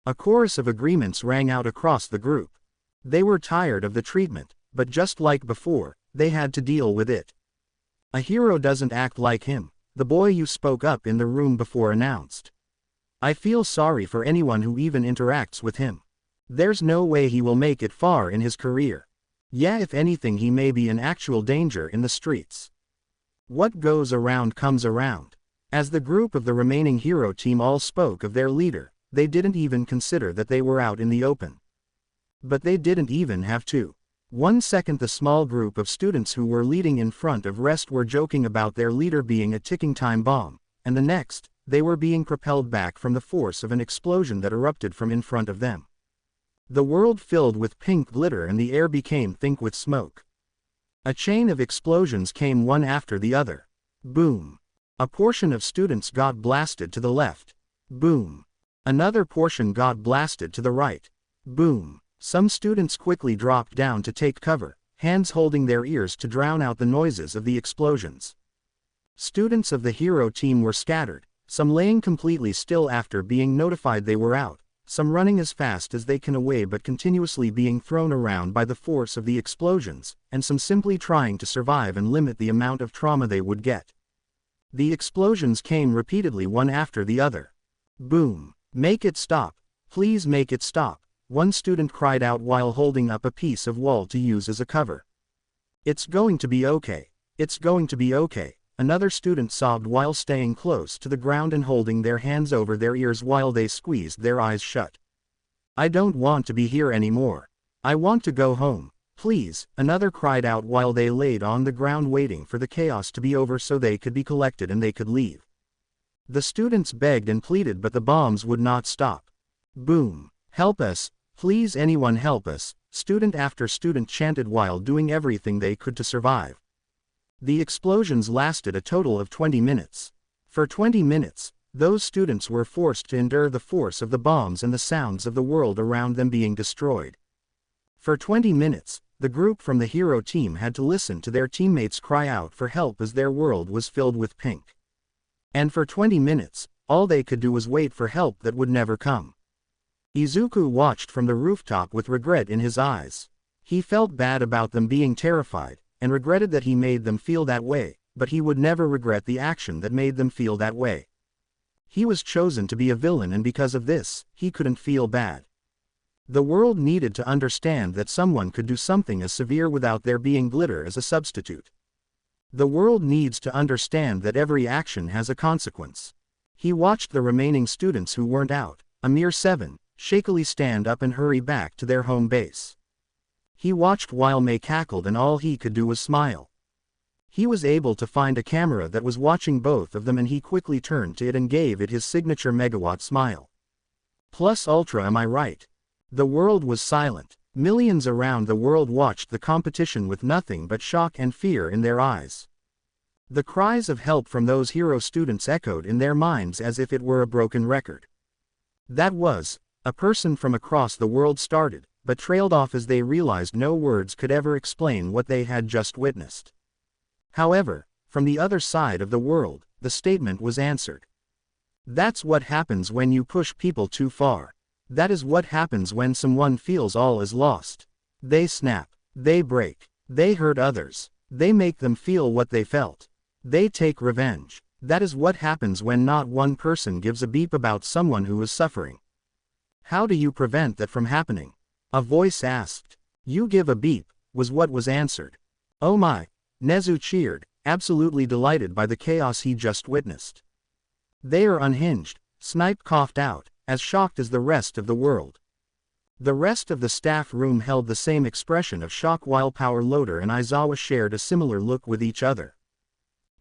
A: A chorus of agreements rang out across the group. They were tired of the treatment, but just like before, they had to deal with it. "A hero doesn't act like him," the boy you spoke up in the room before announced. "I feel sorry for anyone who even interacts with him. There's no way he will make it far in his career. Yeah, if anything he may be in actual danger in the streets." What goes around comes around. As the group of the remaining hero team all spoke of their leader, they didn't even consider that they were out in the open. But they didn't even have to. 1 second the small group of students who were leading in front of rest were joking about their leader being a ticking time bomb, and the next, they were being propelled back from the force of an explosion that erupted from in front of them. The world filled with pink glitter and the air became thick with smoke. A chain of explosions came one after the other. Boom. A portion of students got blasted to the left. Boom. Another portion got blasted to the right. Boom. Some students quickly dropped down to take cover, hands holding their ears to drown out the noises of the explosions. Students of the hero team were scattered, some laying completely still after being notified they were out, some running as fast as they can away but continuously being thrown around by the force of the explosions, and some simply trying to survive and limit the amount of trauma they would get. The explosions came repeatedly one after the other. Boom. "Make it stop. Please make it stop," one student cried out while holding up a piece of wall to use as a cover. "It's going to be okay. It's going to be okay," another student sobbed while staying close to the ground and holding their hands over their ears while they squeezed their eyes shut. "I don't want to be here anymore. I want to go home. Please," another cried out while they laid on the ground waiting for the chaos to be over so they could be collected and they could leave. The students begged and pleaded but the bombs would not stop. Boom. "Help us, please anyone help us," student after student chanted while doing everything they could to survive. The explosions lasted a total of 20 minutes. For 20 minutes, those students were forced to endure the force of the bombs and the sounds of the world around them being destroyed. For 20 minutes, the group from the hero team had to listen to their teammates cry out for help as their world was filled with pink. And for 20 minutes, all they could do was wait for help that would never come. Izuku watched from the rooftop with regret in his eyes. He felt bad about them being terrified, and regretted that he made them feel that way, but he would never regret the action that made them feel that way. He was chosen to be a villain and because of this, he couldn't feel bad. The world needed to understand that someone could do something as severe without there being glitter as a substitute. The world needs to understand that every action has a consequence. He watched the remaining students who weren't out, a mere 7, shakily stand up and hurry back to their home base. He watched while May cackled and all he could do was smile. He was able to find a camera that was watching both of them and he quickly turned to it and gave it his signature megawatt smile. Plus ultra, am I right? The world was silent. Millions around the world watched the competition with nothing but shock and fear in their eyes. The cries of help from those hero students echoed in their minds as if it were a broken record. That was, a person from across the world started, but trailed off as they realized no words could ever explain what they had just witnessed. However, from the other side of the world, the statement was answered. That's what happens when you push people too far. That is what happens when someone feels all is lost. They snap. They break. They hurt others. They make them feel what they felt. They take revenge. That is what happens when not one person gives a beep about someone who is suffering. How do you prevent that from happening? A voice asked. You give a beep, was what was answered. Oh my, Nezu cheered, absolutely delighted by the chaos he just witnessed. They are unhinged, Snipe coughed out, as shocked as the rest of the world. The rest of the staff room held the same expression of shock while Power Loader and Aizawa shared a similar look with each other.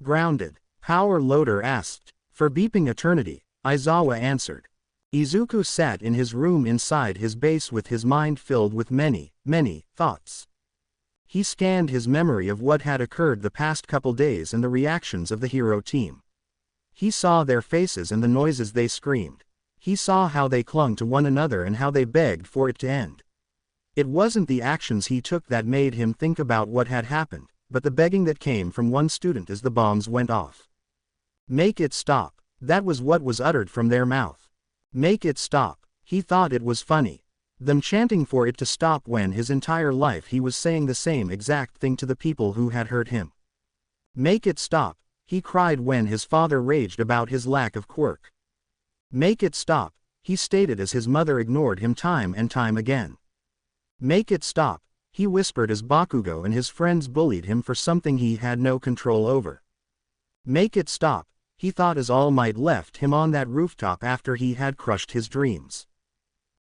A: Grounded, Power Loader asked. For beeping eternity, Aizawa answered. Izuku sat in his room inside his base with his mind filled with many, many thoughts. He scanned his memory of what had occurred the past couple days and the reactions of the hero team. He saw their faces and the noises they screamed. He saw how they clung to one another and how they begged for it to end. It wasn't the actions he took that made him think about what had happened, but the begging that came from one student as the bombs went off. Make it stop. That was what was uttered from their mouth. Make it stop. He thought it was funny. Them chanting for it to stop when his entire life he was saying the same exact thing to the people who had hurt him. Make it stop, he cried when his father raged about his lack of quirk. Make it stop, he stated as his mother ignored him time and time again. Make it stop, he whispered as Bakugou and his friends bullied him for something he had no control over. Make it stop, he thought as All Might left him on that rooftop after he had crushed his dreams.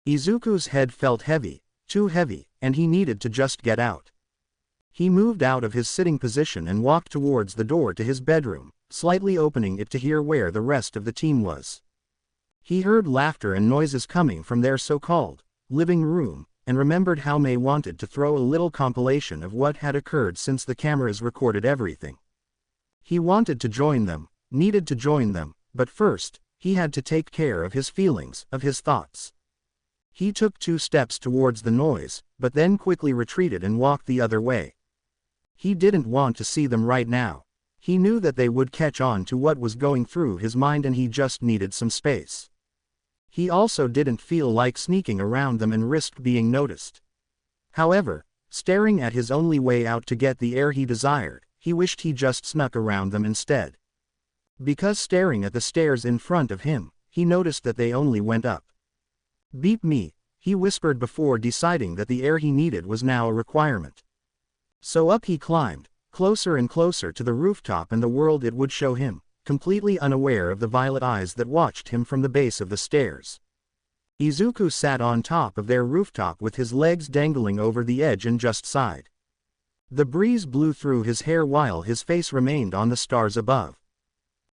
A: Izuku's head felt heavy, too heavy, and he needed to just get out. He moved out of his sitting position and walked towards the door to his bedroom, slightly opening it to hear where the rest of the team was. He heard laughter and noises coming from their so-called living room, and remembered how May wanted to throw a little compilation of what had occurred since the cameras recorded everything. He wanted to join them, needed to join them, but first, he had to take care of his feelings, of his thoughts. He took 2 steps towards the noise, but then quickly retreated and walked the other way. He didn't want to see them right now. He knew that they would catch on to what was going through his mind and he just needed some space. He also didn't feel like sneaking around them and risk being noticed. However, staring at his only way out to get the air he desired, he wished he just snuck around them instead. Because staring at the stairs in front of him, he noticed that they only went up. Beep me, he whispered before deciding that the air he needed was now a requirement. So up he climbed, closer and closer to the rooftop and the world it would show him, completely unaware of the violet eyes that watched him from the base of the stairs. Izuku sat on top of their rooftop with his legs dangling over the edge and just sighed. The breeze blew through his hair while his face remained on the stars above.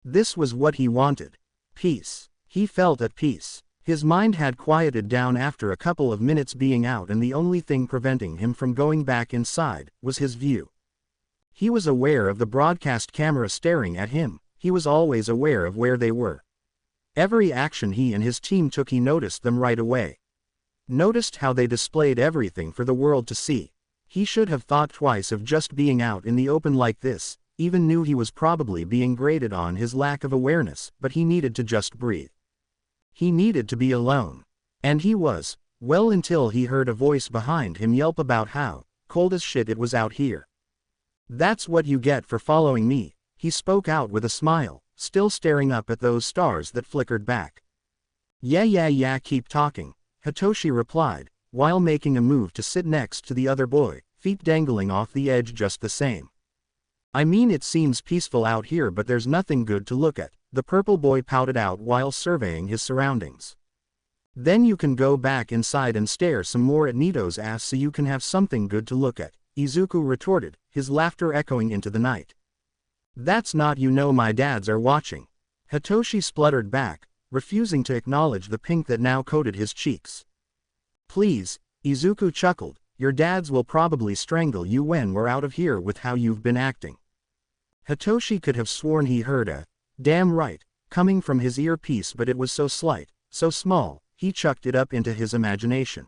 A: This was what he wanted. Peace. He felt at peace. His mind had quieted down after a couple of minutes being out and the only thing preventing him from going back inside was his view. He was aware of the broadcast camera staring at him, he was always aware of where they were. Every action he and his team took he noticed them right away. Noticed how they displayed everything for the world to see. He should have thought twice of just being out in the open like this, even knew he was probably being graded on his lack of awareness, but he needed to just breathe. He needed to be alone. And he was, well until he heard a voice behind him yelp about how cold as shit it was out here. That's what you get for following me, he spoke out with a smile, still staring up at those stars that flickered back. Yeah, keep talking, Hitoshi replied, while making a move to sit next to the other boy, feet dangling off the edge just the same. I mean it seems peaceful out here but there's nothing good to look at, the purple boy pouted out while surveying his surroundings. Then you can go back inside and stare some more at Nito's ass so you can have something good to look at, Izuku retorted, his laughter echoing into the night. That's not my dads are watching. Hitoshi spluttered back, refusing to acknowledge the pink that now coated his cheeks. Please, Izuku chuckled, your dads will probably strangle you when we're out of here with how you've been acting. Hitoshi could have sworn he heard a, damn right, coming from his earpiece but it was so slight, so small, he chucked it up into his imagination.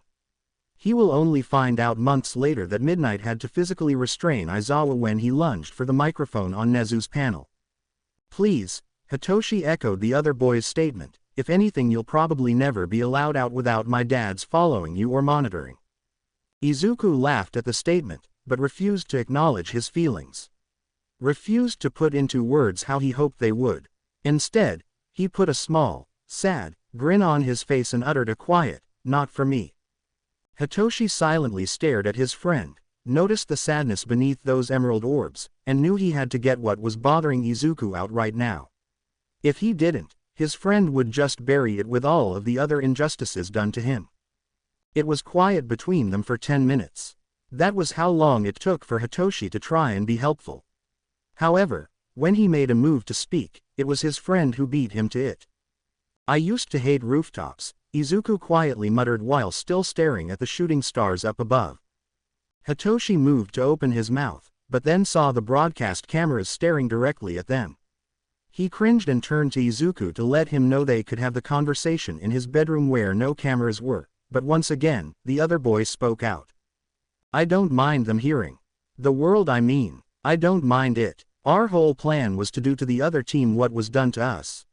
A: He will only find out months later that Midnight had to physically restrain Aizawa when he lunged for the microphone on Nezu's panel. Please, Hitoshi echoed the other boy's statement, if anything you'll probably never be allowed out without my dad's following you or monitoring. Izuku laughed at the statement, but refused to acknowledge his feelings. Refused to put into words how he hoped they would. Instead, he put a small, sad, grin on his face and uttered a quiet, not for me. Hitoshi silently stared at his friend, noticed the sadness beneath those emerald orbs, and knew he had to get what was bothering Izuku out right now. If he didn't, his friend would just bury it with all of the other injustices done to him. It was quiet between them for 10 minutes. That was how long it took for Hitoshi to try and be helpful. However, when he made a move to speak, it was his friend who beat him to it. I used to hate rooftops, Izuku quietly muttered while still staring at the shooting stars up above. Hitoshi moved to open his mouth, but then saw the broadcast cameras staring directly at them. He cringed and turned to Izuku to let him know they could have the conversation in his bedroom where no cameras were, but once again, the other boy spoke out. I don't mind them hearing. The world I mean, I don't mind it. Our whole plan was to do to the other team what was done to us.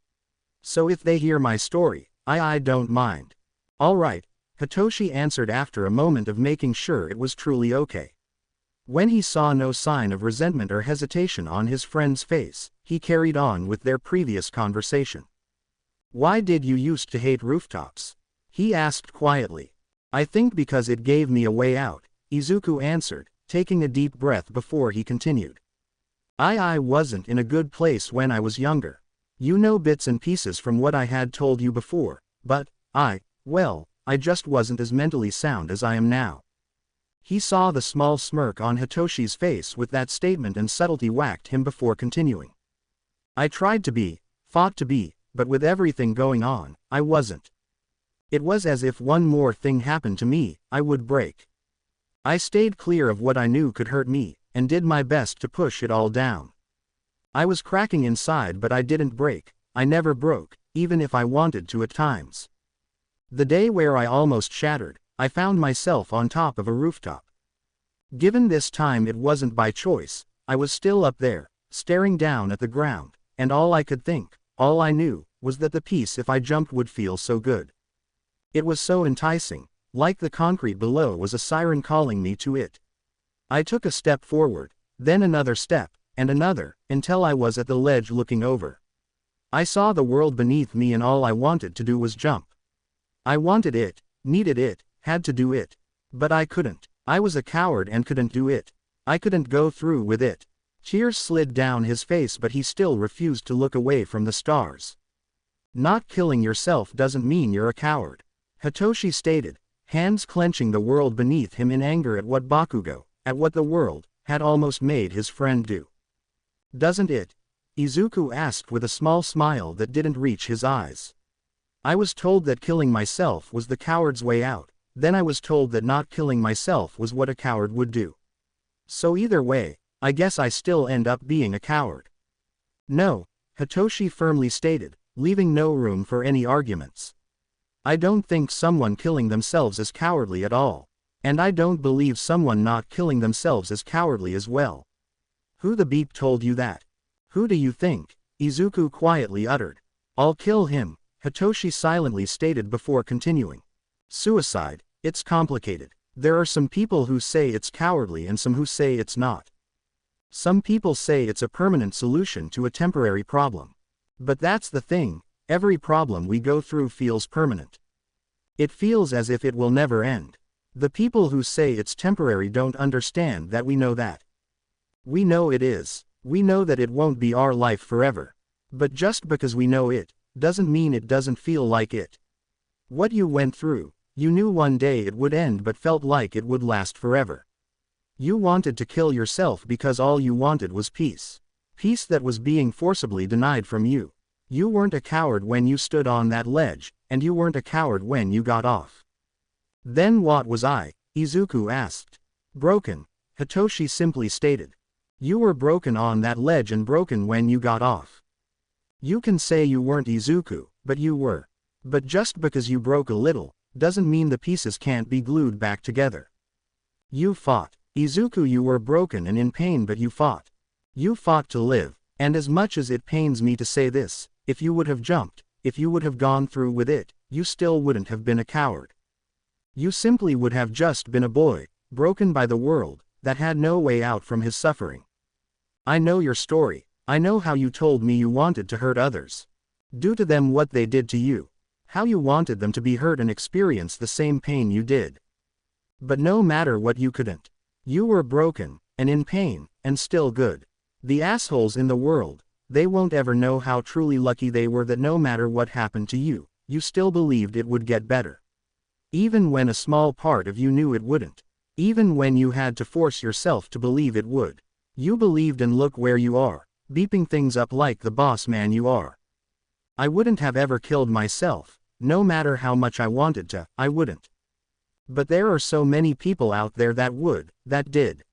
A: So if they hear my story, I don't mind. Alright, Hitoshi answered after a moment of making sure it was truly okay. When he saw no sign of resentment or hesitation on his friend's face, he carried on with their previous conversation. Why did you used to hate rooftops? He asked quietly. I think because it gave me a way out, Izuku answered, taking a deep breath before he continued. I wasn't in a good place when I was younger. You know bits and pieces from what I had told you before, but, well, I just wasn't as mentally sound as I am now. He saw the small smirk on Hitoshi's face with that statement and subtlety whacked him before continuing. I tried to be, fought to be, but with everything going on, I wasn't. It was as if one more thing happened to me, I would break. I stayed clear of what I knew could hurt me, and did my best to push it all down. I was cracking inside but I didn't break, I never broke, even if I wanted to at times. The day where I almost shattered, I found myself on top of a rooftop. Given this time it wasn't by choice, I was still up there, staring down at the ground, and all I could think, all I knew, was that the piece if I jumped would feel so good. It was so enticing, like the concrete below was a siren calling me to it. I took a step forward, then another step, and another, until I was at the ledge looking over. I saw the world beneath me and all I wanted to do was jump. I wanted it, needed it, had to do it. But I couldn't. I was a coward and couldn't do it. I couldn't go through with it. Tears slid down his face but he still refused to look away from the stars. Not killing yourself doesn't mean you're a coward, Hitoshi stated, hands clenching the world beneath him in anger at what Bakugou, at what the world, had almost made his friend do. Doesn't it? Izuku asked with a small smile that didn't reach his eyes. I was told that killing myself was the coward's way out, then I was told that not killing myself was what a coward would do. So either way, I guess I still end up being a coward. No, Hitoshi firmly stated, leaving no room for any arguments. I don't think someone killing themselves is cowardly at all. And I don't believe someone not killing themselves is cowardly as well. Who the beep told you that? Who do you think? Izuku quietly uttered. I'll kill him, Hitoshi silently stated before continuing. Suicide, it's complicated. There are some people who say it's cowardly and some who say it's not. Some people say it's a permanent solution to a temporary problem. But that's the thing, every problem we go through feels permanent. It feels as if it will never end. The people who say it's temporary don't understand that we know that. We know it is. We know that it won't be our life forever. But just because we know it, doesn't mean it doesn't feel like it. What you went through, you knew one day it would end but felt like it would last forever. You wanted to kill yourself because all you wanted was peace. Peace that was being forcibly denied from you. You weren't a coward when you stood on that ledge, and you weren't a coward when you got off. Then what was I? Izuku asked. Broken, Hitoshi simply stated. You were broken on that ledge and broken when you got off. You can say you weren't Izuku, but you were. But just because you broke a little, doesn't mean the pieces can't be glued back together. You fought. Izuku, you were broken and in pain but you fought. You fought to live, and as much as it pains me to say this, if you would have jumped, if you would have gone through with it, you still wouldn't have been a coward. You simply would have just been a boy, broken by the world, that had no way out from his suffering. I know your story. I know how you told me you wanted to hurt others. Do to them what they did to you. How you wanted them to be hurt and experience the same pain you did. But no matter what you couldn't. You were broken, and in pain, and still good. The assholes in the world, they won't ever know how truly lucky they were that no matter what happened to you, you still believed it would get better. Even when a small part of you knew it wouldn't. Even when you had to force yourself to believe it would. You believed, and look where you are, beeping things up like the boss man you are. I wouldn't have ever killed myself, no matter how much I wanted to, I wouldn't. But there are so many people out there that would, that did.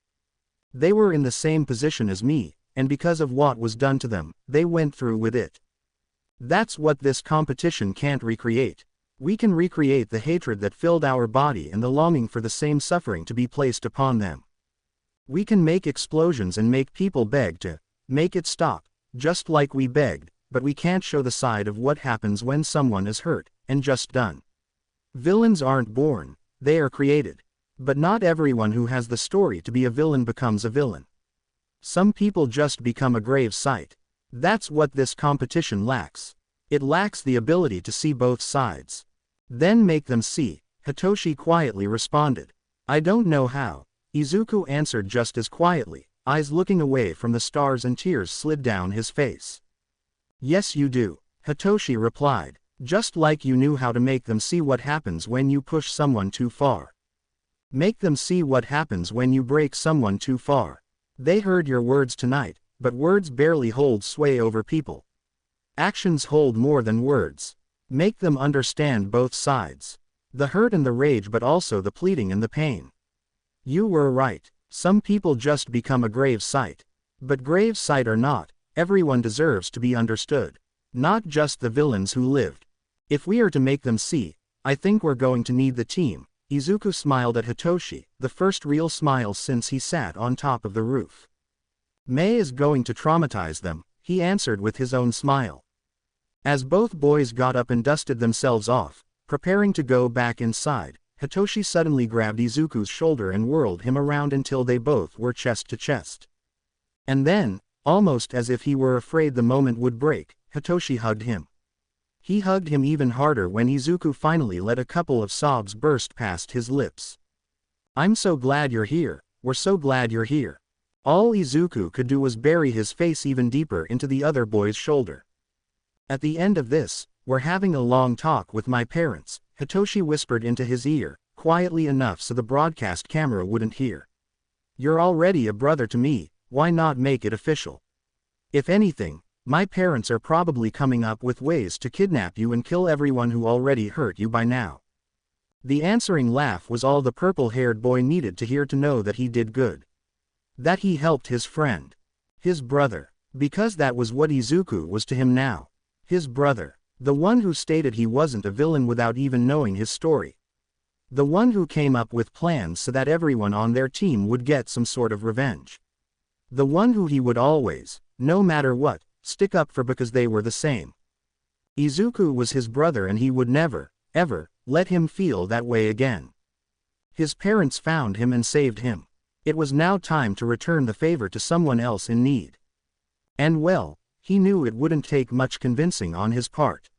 A: They were in the same position as me, and because of what was done to them, they went through with it. That's what this competition can't recreate. We can recreate the hatred that filled our body and the longing for the same suffering to be placed upon them. We can make explosions and make people beg to make it stop, just like we begged, but we can't show the side of what happens when someone is hurt and just done. Villains aren't born, they are created. But not everyone who has the story to be a villain becomes a villain. Some people just become a grave sight. That's what this competition lacks. It lacks the ability to see both sides. Then make them see, Hitoshi quietly responded. I don't know how. Izuku answered just as quietly, eyes looking away from the stars and tears slid down his face. Yes you do, Hitoshi replied, just like you knew how to make them see what happens when you push someone too far. Make them see what happens when you break someone too far. They heard your words tonight, but words barely hold sway over people. Actions hold more than words. Make them understand both sides. The hurt and the rage, but also the pleading and the pain. You were right, some people just become a grave sight. But grave sight or not, everyone deserves to be understood. Not just the villains who lived. If we are to make them see, I think we're going to need the team. Izuku smiled at Hitoshi, the first real smile since he sat on top of the roof. Mei is going to traumatize them, he answered with his own smile. As both boys got up and dusted themselves off, preparing to go back inside, Hitoshi suddenly grabbed Izuku's shoulder and whirled him around until they both were chest to chest. And then, almost as if he were afraid the moment would break, Hitoshi hugged him. He hugged him even harder when Izuku finally let a couple of sobs burst past his lips. I'm so glad you're here, we're so glad you're here. All Izuku could do was bury his face even deeper into the other boy's shoulder. At the end of this, we're having a long talk with my parents, Hitoshi whispered into his ear, quietly enough so the broadcast camera wouldn't hear. You're already a brother to me, why not make it official? If anything, my parents are probably coming up with ways to kidnap you and kill everyone who already hurt you by now. The answering laugh was all the purple-haired boy needed to hear to know that he did good. That he helped his friend. His brother. Because that was what Izuku was to him now. His brother. The one who stated he wasn't a villain without even knowing his story. The one who came up with plans so that everyone on their team would get some sort of revenge. The one who he would always, no matter what, stick up for because they were the same. Izuku was his brother and he would never, ever, let him feel that way again. His parents found him and saved him. It was now time to return the favor to someone else in need. And well, he knew it wouldn't take much convincing on his part.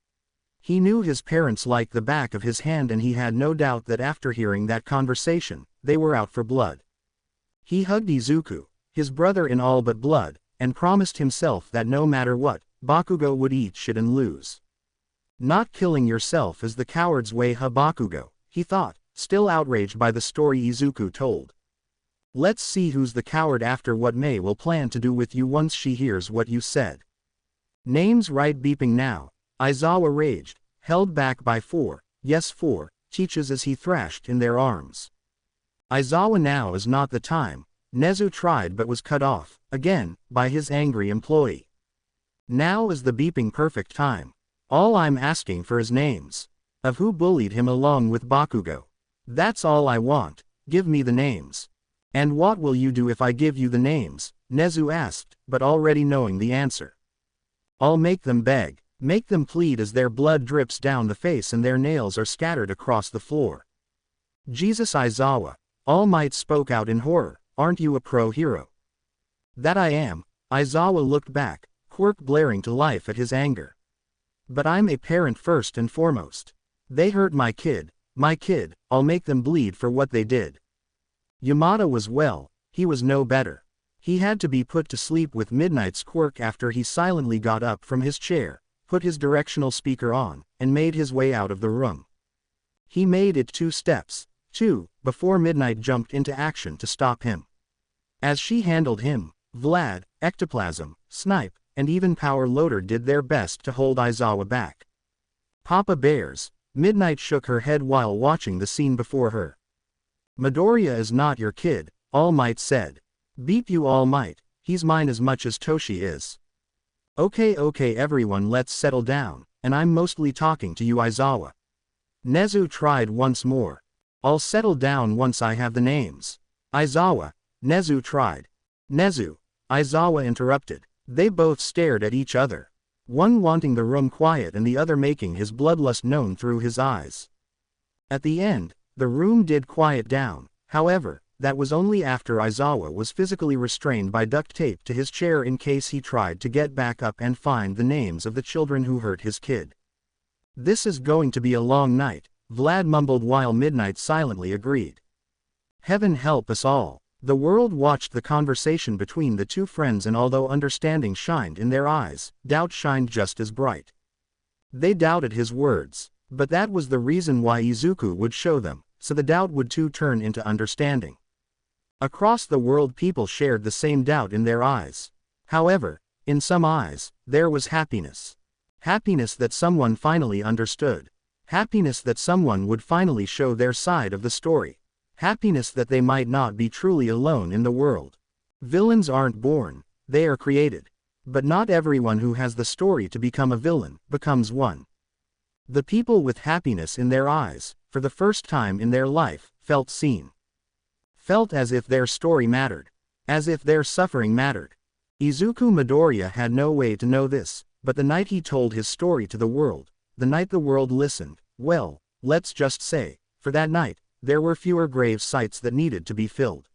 A: He knew his parents like the back of his hand and he had no doubt that after hearing that conversation, they were out for blood. He hugged Izuku, his brother in all but blood, and promised himself that no matter what, Bakugou would eat shit and lose. Not killing yourself is the coward's way, Bakugou, he thought, still outraged by the story Izuku told. Let's see who's the coward after what Mei will plan to do with you once she hears what you said. Names right beeping now, Aizawa raged, held back by 4, yes 4, teaches as he thrashed in their arms. Aizawa, now is not the time. Nezu tried but was cut off, again, by his angry employee. Now is the beeping perfect time. All I'm asking for is names. Of who bullied him along with Bakugou. That's all I want, give me the names. And what will you do if I give you the names? Nezu asked, but already knowing the answer. I'll make them beg, make them plead as their blood drips down the face and their nails are scattered across the floor. Jesus, Aizawa, All Might spoke out in horror. Aren't you a pro-hero? That I am, Aizawa looked back, quirk blaring to life at his anger. But I'm a parent first and foremost. They hurt my kid, I'll make them bleed for what they did. Yamada was well, he was no better. He had to be put to sleep with Midnight's quirk after he silently got up from his chair, put his directional speaker on, and made his way out of the room. He made it 2 steps, before Midnight jumped into action to stop him. As she handled him, Vlad, Ectoplasm, Snipe, and even Power Loader did their best to hold Aizawa back. Papa Bears, Midnight shook her head while watching the scene before her. Midoriya is not your kid, All Might said. Beep you All Might, he's mine as much as Toshi is. Okay everyone, let's settle down, and I'm mostly talking to you Aizawa. Nezu tried once more. I'll settle down once I have the names. Aizawa, Nezu tried. Nezu, Aizawa interrupted. They both stared at each other. One wanting the room quiet and the other making his bloodlust known through his eyes. At the end, the room did quiet down, however, that was only after Aizawa was physically restrained by duct tape to his chair in case he tried to get back up and find the names of the children who hurt his kid. This is going to be a long night, Vlad mumbled while Midnight silently agreed. Heaven help us all. The world watched the conversation between the two friends, and although understanding shined in their eyes, doubt shined just as bright. They doubted his words, but that was the reason why Izuku would show them, so the doubt would too turn into understanding. Across the world people shared the same doubt in their eyes. However, in some eyes, there was happiness. Happiness that someone finally understood. Happiness that someone would finally show their side of the story. Happiness that they might not be truly alone in the world. Villains aren't born, they are created. But not everyone who has the story to become a villain becomes one. The people with happiness in their eyes, for the first time in their life, felt seen. Felt as if their story mattered. As if their suffering mattered. Izuku Midoriya had no way to know this, but the night he told his story to the world, the night the world listened, well, let's just say, for that night, there were fewer grave sites that needed to be filled.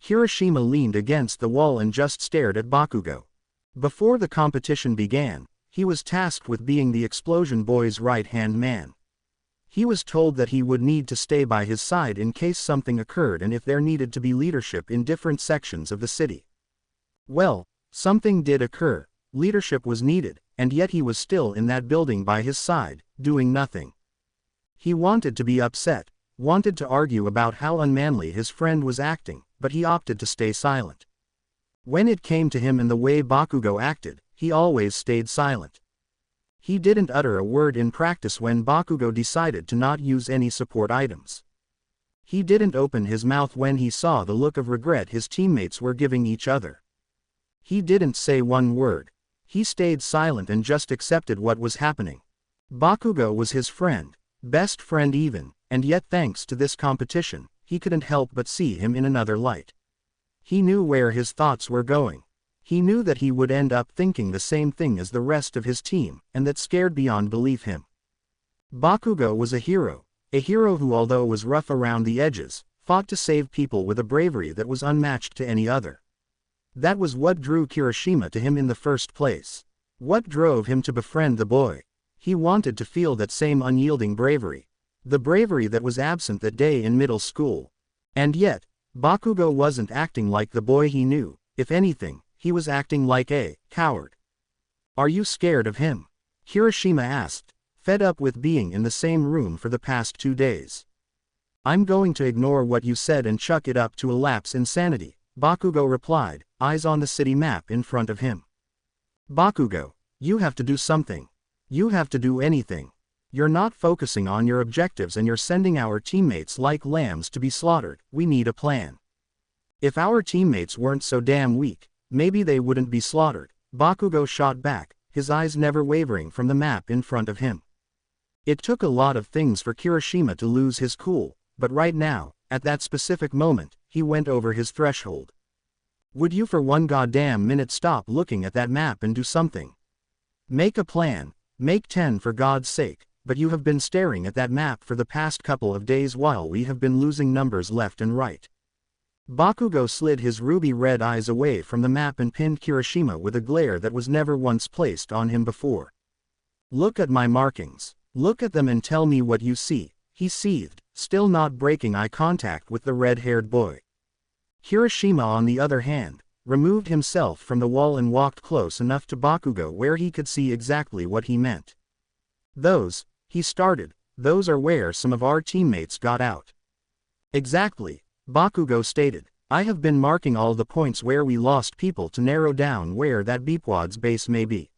A: Hiroshima leaned against the wall and just stared at Bakugou. Before the competition began, he was tasked with being the explosion boy's right-hand man. He was told that he would need to stay by his side in case something occurred and if there needed to be leadership in different sections of the city. Well, something did occur, leadership was needed, and yet he was still in that building by his side, doing nothing. He wanted to be upset, wanted to argue about how unmanly his friend was acting, but he opted to stay silent. When it came to him and the way Bakugou acted, he always stayed silent. He didn't utter a word in practice when Bakugou decided to not use any support items. He didn't open his mouth when he saw the look of regret his teammates were giving each other. He didn't say one word. He stayed silent and just accepted what was happening. Bakugou was his friend, best friend even, and yet thanks to this competition, he couldn't help but see him in another light. He knew where his thoughts were going. He knew that he would end up thinking the same thing as the rest of his team, and that scared beyond belief him. Bakugou was a hero who although was rough around the edges, fought to save people with a bravery that was unmatched to any other. That was what drew Kirishima to him in the first place. What drove him to befriend the boy. He wanted to feel that same unyielding bravery. The bravery that was absent that day in middle school. And yet, Bakugou wasn't acting like the boy he knew. If anything, he was acting like a coward. Are you scared of him? Kirishima asked, fed up with being in the same room for the past 2 days. I'm going to ignore what you said and chuck it up to a lapse insanity, Bakugou replied, eyes on the city map in front of him. Bakugou, you have to do something. You have to do anything. You're not focusing on your objectives and you're sending our teammates like lambs to be slaughtered. We need a plan. If our teammates weren't so damn weak, maybe they wouldn't be slaughtered, Bakugou shot back, his eyes never wavering from the map in front of him. It took a lot of things for Kirishima to lose his cool, but right now, at that specific moment, he went over his threshold. Would you for one goddamn minute stop looking at that map and do something? Make a plan, make 10 for God's sake, but you have been staring at that map for the past couple of days while we have been losing numbers left and right. Bakugou slid his ruby-red eyes away from the map and pinned Kirishima with a glare that was never once placed on him before. Look at my markings. Look at them and tell me what you see, he seethed, still not breaking eye contact with the red-haired boy. Kirishima on the other hand, removed himself from the wall and walked close enough to Bakugou where he could see exactly what he meant. Those, he started, those are where some of our teammates got out. Exactly. Bakugou stated, I have been marking all the points where we lost people to narrow down where that Beepwad's base may be.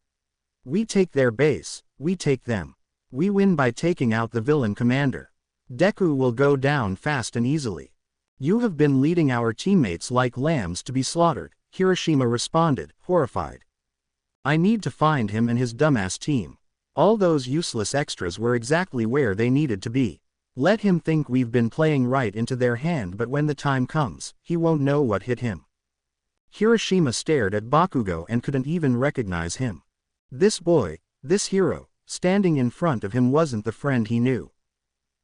A: We take their base, we take them. We win by taking out the villain commander. Deku will go down fast and easily. You have been leading our teammates like lambs to be slaughtered, Hiroshima responded, horrified. I need to find him and his dumbass team. All those useless extras were exactly where they needed to be. Let him think we've been playing right into their hand, but when the time comes, he won't know what hit him. Hiroshima stared at Bakugou and couldn't even recognize him. This boy, this hero, standing in front of him wasn't the friend he knew.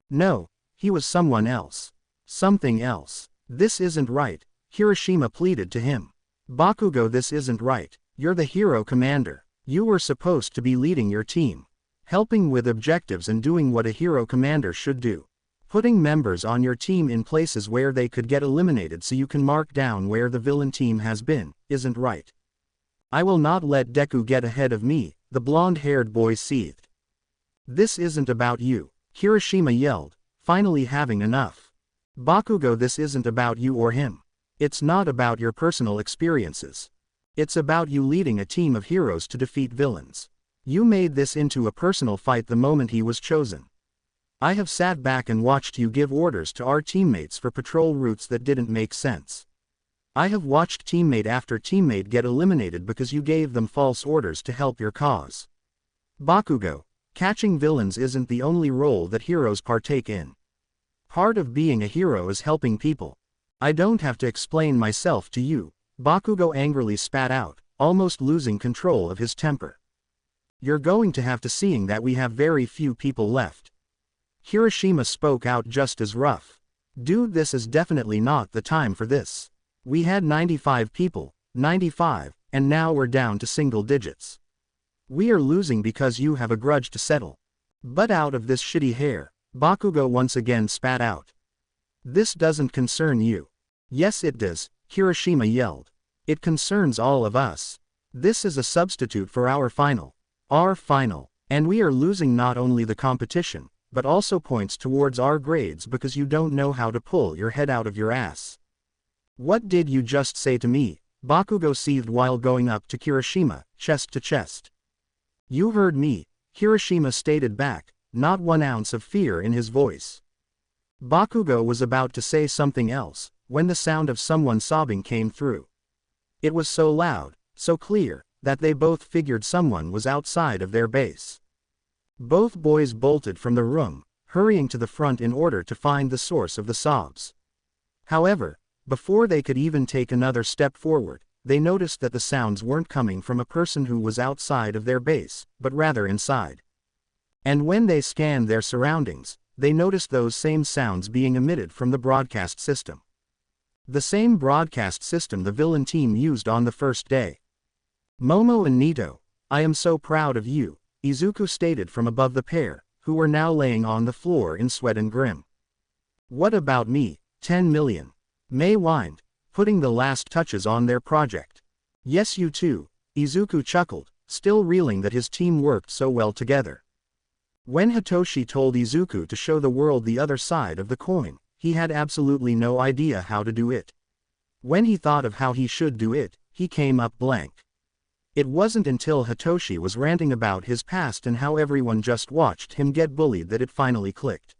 A: No, he was someone else. Something else. This isn't right, Hiroshima pleaded to him. Bakugou, this isn't right. You're the hero commander. You were supposed to be leading your team, helping with objectives and doing what a hero commander should do. Putting members on your team in places where they could get eliminated so you can mark down where the villain team has been, isn't right. I will not let Deku get ahead of me, the blonde-haired boy seethed. This isn't about you, Hiroshima yelled, finally having enough. Bakugou, this isn't about you or him. It's not about your personal experiences. It's about you leading a team of heroes to defeat villains. You made this into a personal fight the moment he was chosen. I have sat back and watched you give orders to our teammates for patrol routes that didn't make sense. I have watched teammate after teammate get eliminated because you gave them false orders to help your cause. Bakugou, catching villains isn't the only role that heroes partake in. Part of being a hero is helping people. I don't have to explain myself to you, Bakugou angrily spat out, almost losing control of his temper. You're going to have to, seeing that we have very few people left. Hiroshima spoke out just as rough. Dude, this is definitely not the time for this. We had 95 people, 95, and now we're down to single digits. We are losing because you have a grudge to settle. But out of this shitty hair, Bakugou once again spat out. This doesn't concern you. Yes it does, Hiroshima yelled. It concerns all of us. This is a substitute for our final. Our final. And we are losing not only the competition, but also points towards our grades because you don't know how to pull your head out of your ass. What did you just say to me? Bakugou seethed while going up to Hiroshima, chest to chest. You heard me, Hiroshima stated back, not 1 ounce of fear in his voice. Bakugou was about to say something else, when the sound of someone sobbing came through. It was so loud, so clear, that they both figured someone was outside of their base. Both boys bolted from the room, hurrying to the front in order to find the source of the sobs. However, before they could even take another step forward, they noticed that the sounds weren't coming from a person who was outside of their base, but rather inside. And when they scanned their surroundings, they noticed those same sounds being emitted from the broadcast system. The same broadcast system the villain team used on the first day. Momo and Nito, I am so proud of you, Izuku stated from above the pair, who were now laying on the floor in sweat and grim. What about me, 10 million? Mei whined, putting the last touches on their project. Yes you too, Izuku chuckled, still reeling that his team worked so well together. When Hitoshi told Izuku to show the world the other side of the coin, he had absolutely no idea how to do it. When he thought of how he should do it, he came up blank. It wasn't until Hitoshi was ranting about his past and how everyone just watched him get bullied that it finally clicked.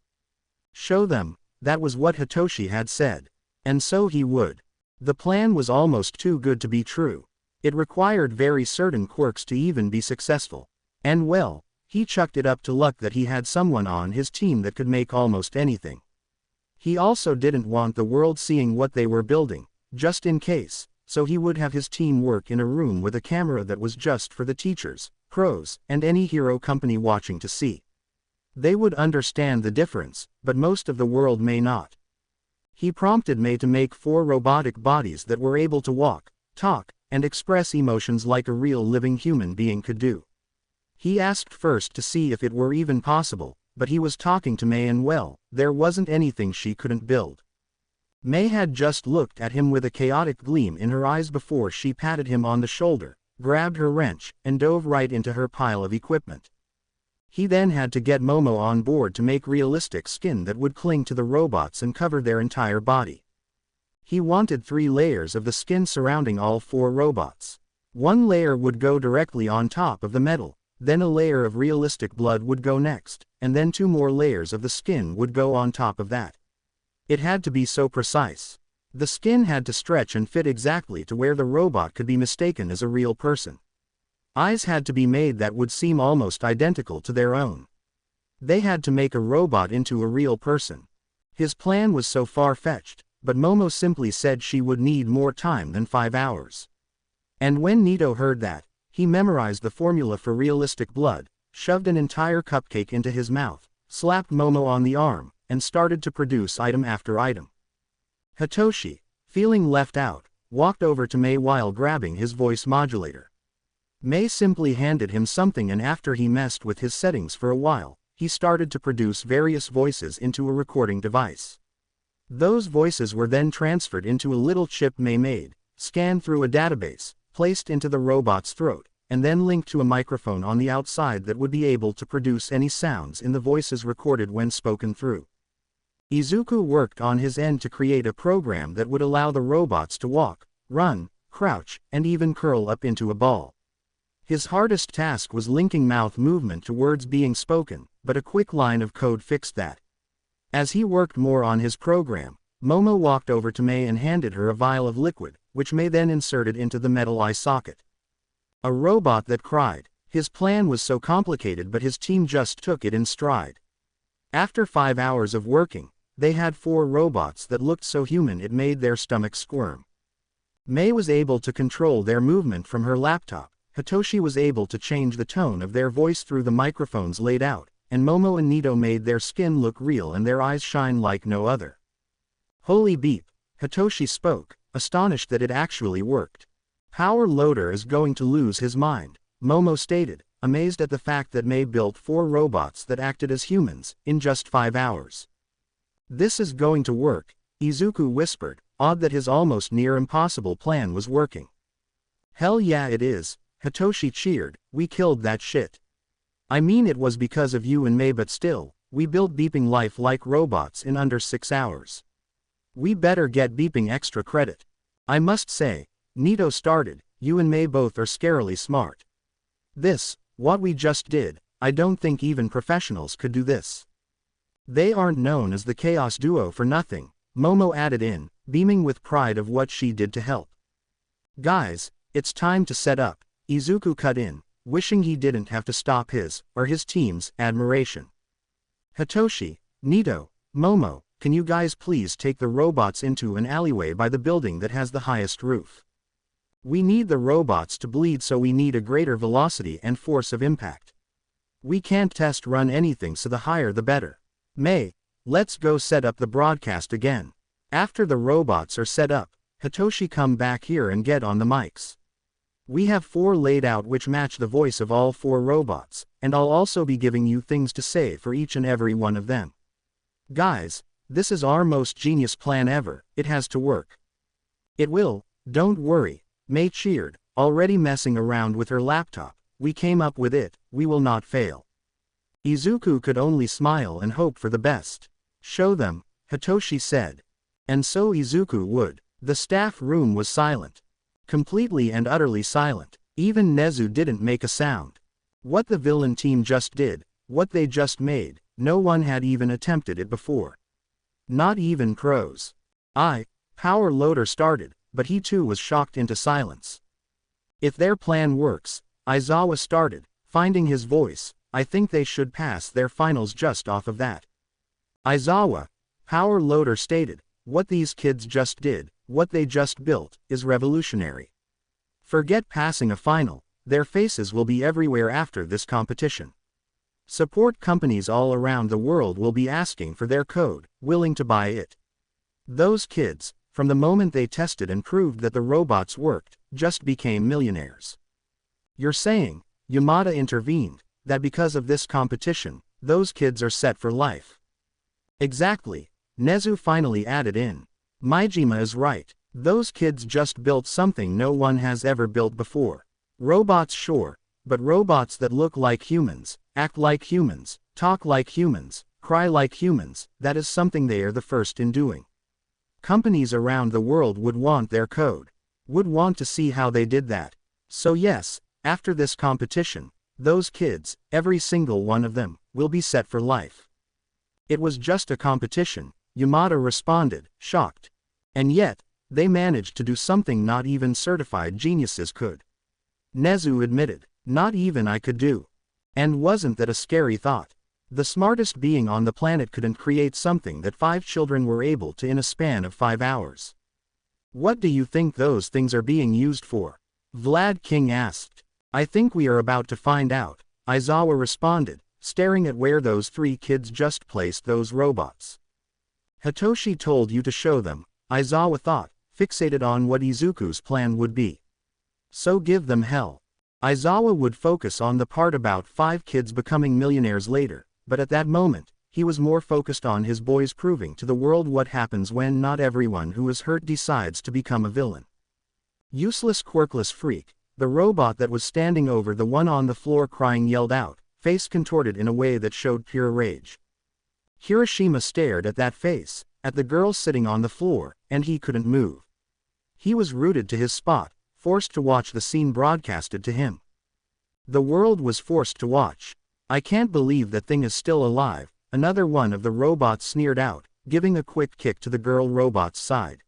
A: Show them, that was what Hitoshi had said. And so he would. The plan was almost too good to be true. It required very certain quirks to even be successful. And well, he chucked it up to luck that he had someone on his team that could make almost anything. He also didn't want the world seeing what they were building, just in case, so he would have his team work in a room with a camera that was just for the teachers, pros, and any hero company watching to see. They would understand the difference, but most of the world may not. He prompted Mei to make 4 robotic bodies that were able to walk, talk, and express emotions like a real living human being could do. He asked first to see if it were even possible, but he was talking to Mei and well, there wasn't anything she couldn't build. Mei had just looked at him with a chaotic gleam in her eyes before she patted him on the shoulder, grabbed her wrench, and dove right into her pile of equipment. He then had to get Momo on board to make realistic skin that would cling to the robots and cover their entire body. He wanted 3 layers of the skin surrounding all 4 robots. 1 layer would go directly on top of the metal, then a layer of realistic blood would go next, and then 2 more layers of the skin would go on top of that. It had to be so precise. The skin had to stretch and fit exactly to where the robot could be mistaken as a real person. Eyes had to be made that would seem almost identical to their own. They had to make a robot into a real person. His plan was so far-fetched, but Momo simply said she would need more time than 5 hours. And when Nito heard that, he memorized the formula for realistic blood, shoved an entire cupcake into his mouth, slapped Momo on the arm, and started to produce item after item. Hitoshi, feeling left out, walked over to Mei while grabbing his voice modulator. Mei simply handed him something, and after he messed with his settings for a while, he started to produce various voices into a recording device. Those voices were then transferred into a little chip Mei made, scanned through a database, placed into the robot's throat, and then linked to a microphone on the outside that would be able to produce any sounds in the voices recorded when spoken through. Izuku worked on his end to create a program that would allow the robots to walk, run, crouch, and even curl up into a ball. His hardest task was linking mouth movement to words being spoken, but a quick line of code fixed that. As he worked more on his program, Momo walked over to Mei and handed her a vial of liquid, which Mei then inserted into the metal eye socket. A robot that cried. His plan was so complicated, but his team just took it in stride. After 5 hours of working, they had 4 robots that looked so human it made their stomachs squirm. Mei was able to control their movement from her laptop. Hitoshi was able to change the tone of their voice through the microphones laid out, and Momo and Nito made their skin look real and their eyes shine like no other. Holy beep, Hitoshi spoke, astonished that it actually worked. Power Loader is going to lose his mind, Momo stated, amazed at the fact that Mei built 4 robots that acted as humans, in just 5 hours. This is going to work, Izuku whispered, awed that his almost near impossible plan was working. Hell yeah it is, Hitoshi cheered, we killed that shit. I mean it was because of you and Mei, but still, we built beeping life-like robots in under 6 hours. We better get beeping extra credit. I must say, Nito started, you and Mei both are scarily smart. What we just did, I don't think even professionals could do this. They aren't known as the Chaos Duo for nothing, Momo added in, beaming with pride of what she did to help. Guys, it's time to set up, Izuku cut in, wishing he didn't have to stop his, or his team's, admiration. Hitoshi, Nito, Momo, can you guys please take the robots into an alleyway by the building that has the highest roof? We need the robots to bleed, so we need a greater velocity and force of impact. We can't test run anything, so the higher the better. Mei, let's go set up the broadcast again. After the robots are set up, Hitoshi, come back here and get on the mics. We have 4 laid out which match the voice of all 4 robots, and I'll also be giving you things to say for each and every one of them. Guys, this is our most genius plan ever, it has to work. It will, don't worry, Mei cheered, already messing around with her laptop, we came up with it, we will not fail. Izuku could only smile and hope for the best. Show them, Hitoshi said. And so Izuku would. The staff room was silent. Completely and utterly silent. Even Nezu didn't make a sound. What the villain team just did, what they just made, no one had even attempted it before. Not even pros. Power Loader started, but he too was shocked into silence. If their plan works, Aizawa started, finding his voice, I think they should pass their finals just off of that. Aizawa, Power Loader stated, what these kids just did, what they just built, is revolutionary. Forget passing a final, their faces will be everywhere after this competition. Support companies all around the world will be asking for their code, willing to buy it. Those kids, from the moment they tested and proved that the robots worked, just became millionaires. You're saying, Yamada intervened, that because of this competition, those kids are set for life. Exactly, Nezu finally added in. Maijima is right, those kids just built something no one has ever built before. Robots sure, but robots that look like humans, act like humans, talk like humans, cry like humans, that is something they are the first in doing. Companies around the world would want their code, would want to see how they did that. So yes, after this competition, those kids, every single one of them, will be set for life. It was just a competition, Yamada responded, shocked. And yet, they managed to do something not even certified geniuses could. Nezu admitted, not even I could do. And wasn't that a scary thought? The smartest being on the planet couldn't create something that 5 children were able to in a span of 5 hours. What do you think those things are being used for? Vlad King asked. I think we are about to find out, Aizawa responded, staring at where those 3 kids just placed those robots. Hitoshi told you to show them, Aizawa thought, fixated on what Izuku's plan would be. So give them hell. Aizawa would focus on the part about 5 kids becoming millionaires later, but at that moment, he was more focused on his boys proving to the world what happens when not everyone who is hurt decides to become a villain. Useless quirkless freak, the robot that was standing over the one on the floor crying yelled out, face contorted in a way that showed pure rage. Hiroshima stared at that face, at the girl sitting on the floor, and he couldn't move. He was rooted to his spot, forced to watch the scene broadcasted to him. The world was forced to watch. I can't believe that thing is still alive, another one of the robots sneered out, giving a quick kick to the girl robot's side.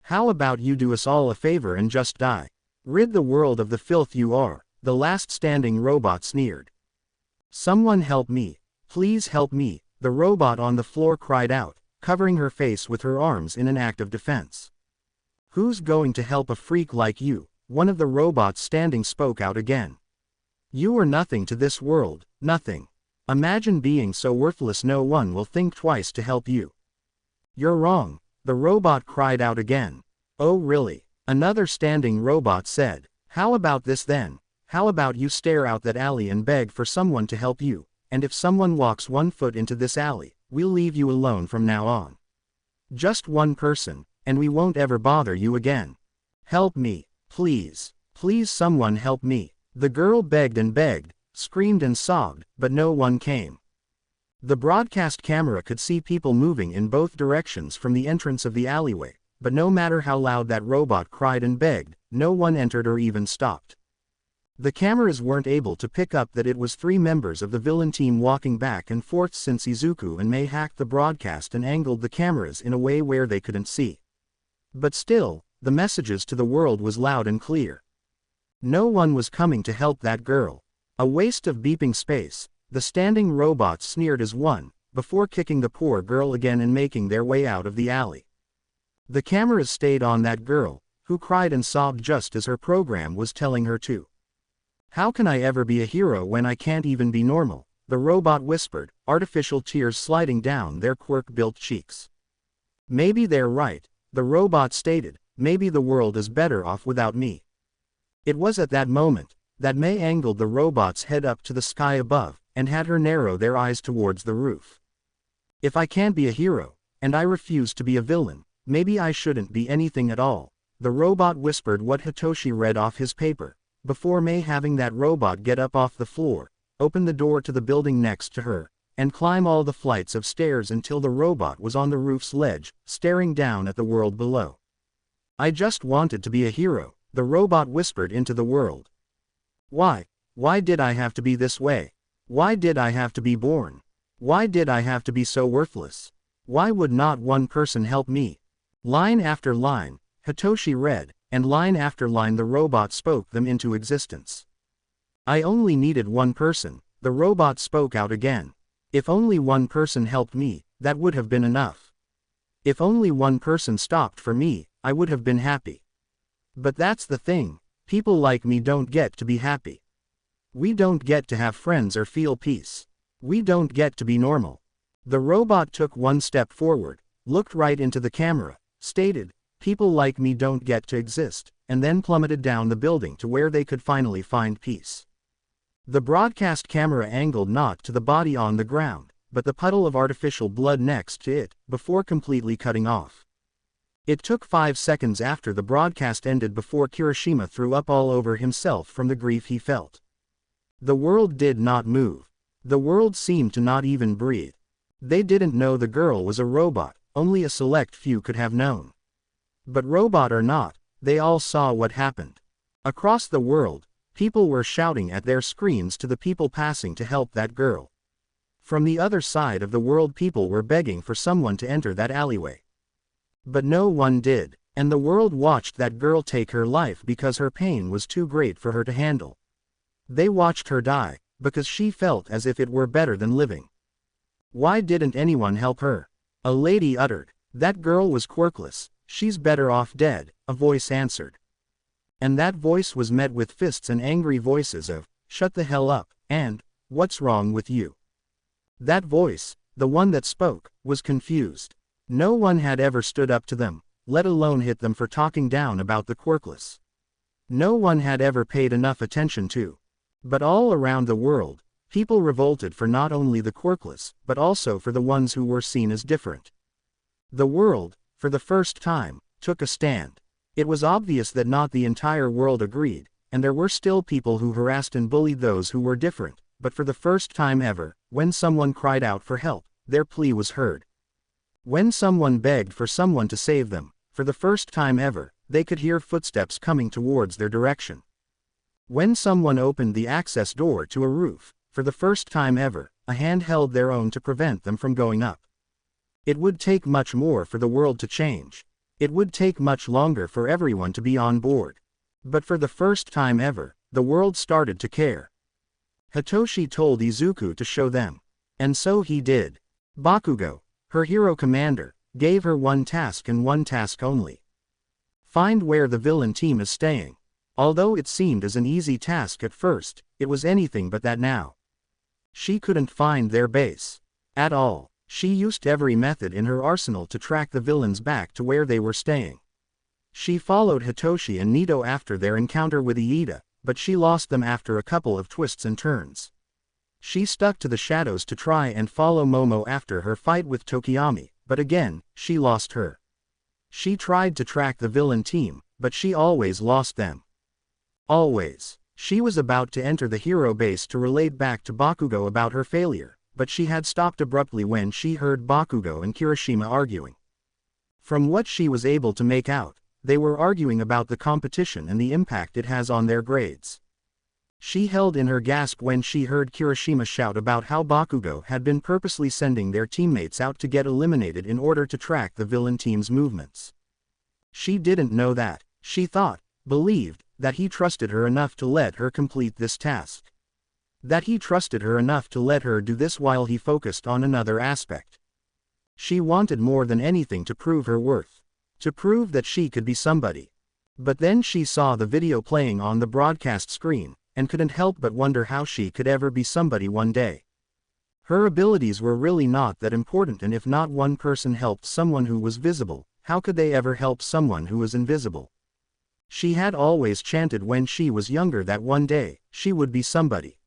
A: How about you do us all a favor and just die? Rid the world of the filth you are, the last standing robot sneered. Someone help me, please help me, the robot on the floor cried out, covering her face with her arms in an act of defense. Who's going to help a freak like you? One of the robots standing spoke out again. You are nothing to this world, nothing. Imagine being so worthless no one will think twice to help you. You're wrong, the robot cried out again. Oh really? Another standing robot said. How about this then? How about you stare out that alley and beg for someone to help you, and if someone walks 1 foot into this alley, we'll leave you alone from now on. Just one person, and we won't ever bother you again. Help me, please, please someone help me. The girl begged and begged, screamed and sobbed, but no one came. The broadcast camera could see people moving in both directions from the entrance of the alleyway, but no matter how loud that robot cried and begged, no one entered or even stopped. The cameras weren't able to pick up that it was 3 members of the villain team walking back and forth since Izuku and Mei hacked the broadcast and angled the cameras in a way where they couldn't see. But still, the messages to the world was loud and clear. No one was coming to help that girl. A waste of beeping space, the standing robots sneered as one, before kicking the poor girl again and making their way out of the alley. The cameras stayed on that girl, who cried and sobbed just as her program was telling her to. How can I ever be a hero when I can't even be normal? The robot whispered, artificial tears sliding down their quirk-built cheeks. Maybe they're right, the robot stated, maybe the world is better off without me. It was at that moment that Mei angled the robot's head up to the sky above, and had her narrow their eyes towards the roof. If I can't be a hero, and I refuse to be a villain, maybe I shouldn't be anything at all, the robot whispered what Hitoshi read off his paper, before Mei having that robot get up off the floor, open the door to the building next to her, and climb all the flights of stairs until the robot was on the roof's ledge, staring down at the world below. I just wanted to be a hero, the robot whispered into the world. Why did I have to be this way? Why did I have to be born? Why did I have to be so worthless? Why would not one person help me? Line after line, Hitoshi read, and line after line the robot spoke them into existence. I only needed one person, the robot spoke out again. If only one person helped me, that would have been enough. If only one person stopped for me, I would have been happy. But that's the thing, people like me don't get to be happy. We don't get to have friends or feel peace. We don't get to be normal. The robot took one step forward, looked right into the camera, stated, people like me don't get to exist, and then plummeted down the building to where they could finally find peace. The broadcast camera angled not to the body on the ground, but the puddle of artificial blood next to it, before completely cutting off. It took 5 seconds after the broadcast ended before Kirishima threw up all over himself from the grief he felt. The world did not move. The world seemed to not even breathe. They didn't know the girl was a robot, only a select few could have known. But robot or not, they all saw what happened. Across the world, people were shouting at their screens to the people passing to help that girl. From the other side of the world people were begging for someone to enter that alleyway. But no one did, and the world watched that girl take her life because her pain was too great for her to handle. They watched her die, because she felt as if it were better than living. Why didn't anyone help her? A lady uttered. That girl was quirkless, she's better off dead, a voice answered. And that voice was met with fists and angry voices of, shut the hell up, and, what's wrong with you? That voice, the one that spoke, was confused. No one had ever stood up to them, let alone hit them for talking down about the quirkless. No one had ever paid enough attention to. But all around the world, people revolted for not only the quirkless, but also for the ones who were seen as different. The world, for the first time, took a stand. It was obvious that not the entire world agreed, and there were still people who harassed and bullied those who were different, but for the first time ever, when someone cried out for help, their plea was heard. When someone begged for someone to save them, for the first time ever, they could hear footsteps coming towards their direction. When someone opened the access door to a roof, for the first time ever, a hand held their own to prevent them from going up. It would take much more for the world to change. It would take much longer for everyone to be on board. But for the first time ever, the world started to care. Hitoshi told Izuku to show them. And so he did. Bakugou, her hero commander, gave her one task and one task only. Find where the villain team is staying. Although it seemed as an easy task at first, it was anything but that now. She couldn't find their base. At all. She used every method in her arsenal to track the villains back to where they were staying. She followed Hitoshi and Nito after their encounter with Iida, but she lost them after a couple of twists and turns. She stuck to the shadows to try and follow Momo after her fight with Tokiyami, but again, she lost her. She tried to track the villain team, but she always lost them. Always. She was about to enter the hero base to relate back to Bakugou about her failure, but she had stopped abruptly when she heard Bakugou and Kirishima arguing. From what she was able to make out, they were arguing about the competition and the impact it has on their grades. She held in her gasp when she heard Kirishima shout about how Bakugou had been purposely sending their teammates out to get eliminated in order to track the villain team's movements. She didn't know that. She thought, believed, that he trusted her enough to let her complete this task. That he trusted her enough to let her do this while he focused on another aspect. She wanted more than anything to prove her worth. To prove that she could be somebody. But then she saw the video playing on the broadcast screen, and couldn't help but wonder how she could ever be somebody one day. Her abilities were really not that important, and if not one person helped someone who was visible, how could they ever help someone who was invisible? She had always chanted when she was younger that one day, she would be somebody.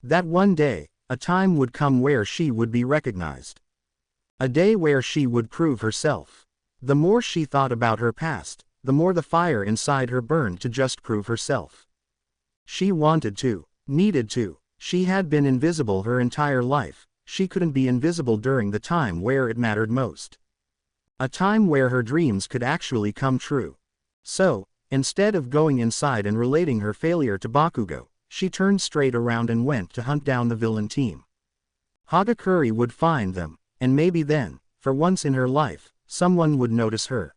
A: That one day, a time would come where she would be recognized. A day where she would prove herself. The more she thought about her past, the more the fire inside her burned to just prove herself. She wanted to, needed to. She had been invisible her entire life. She couldn't be invisible during the time where it mattered most. A time where her dreams could actually come true. So, instead of going inside and relating her failure to Bakugou, she turned straight around and went to hunt down the villain team. Hagakure would find them, and maybe then, for once in her life, someone would notice her.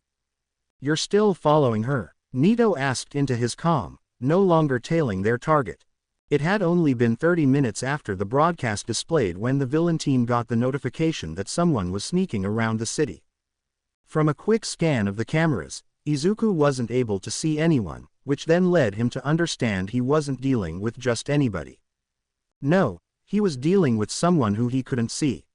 A: You're still following her? Nito asked into his calm, no longer tailing their target. It had only been 30 minutes after the broadcast displayed when the villain team got the notification that someone was sneaking around the city. From a quick scan of the cameras, Izuku wasn't able to see anyone, which then led him to understand he wasn't dealing with just anybody. No, he was dealing with someone who he couldn't see.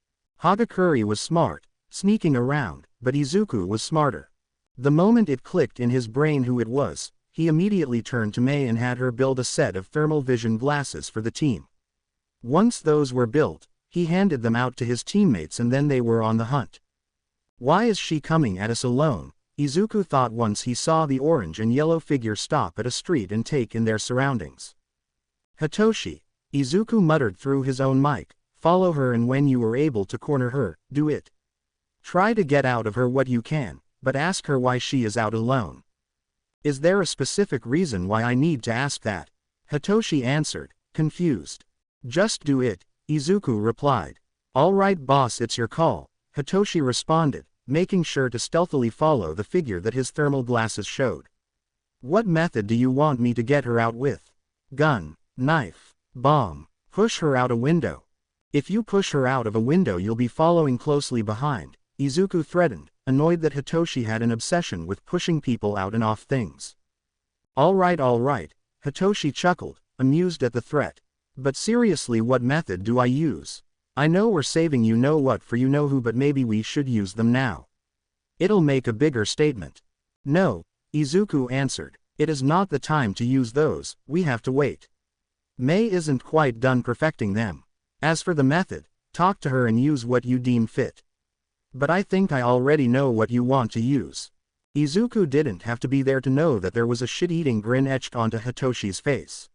A: Hagakure was smart, sneaking around, but Izuku was smarter. The moment it clicked in his brain who it was, he immediately turned to Mei and had her build a set of thermal vision glasses for the team. Once those were built, he handed them out to his teammates and then they were on the hunt. Why is she coming at us alone? Izuku thought once he saw the orange and yellow figure stop at a street and take in their surroundings. Hitoshi, Izuku muttered through his own mic, follow her and when you are able to corner her, do it. Try to get out of her what you can, but ask her why she is out alone. Is there a specific reason why I need to ask that? Hitoshi answered, confused. Just do it, Izuku replied. All right boss, it's your call, Hitoshi responded, making sure to stealthily follow the figure that his thermal glasses showed. What method do you want me to get her out with? Gun, knife, bomb, push her out a window. If you push her out of a window you'll be following closely behind, Izuku threatened, annoyed that Hitoshi had an obsession with pushing people out and off things. All right, Hitoshi chuckled, amused at the threat. But seriously, what method do I use? I know we're saving you know what for you know who, but maybe we should use them now. It'll make a bigger statement. No, Izuku answered, it is not the time to use those, we have to wait. Mei isn't quite done perfecting them. As for the method, talk to her and use what you deem fit. But I think I already know what you want to use. Izuku didn't have to be there to know that there was a shit-eating grin etched onto Hitoshi's face.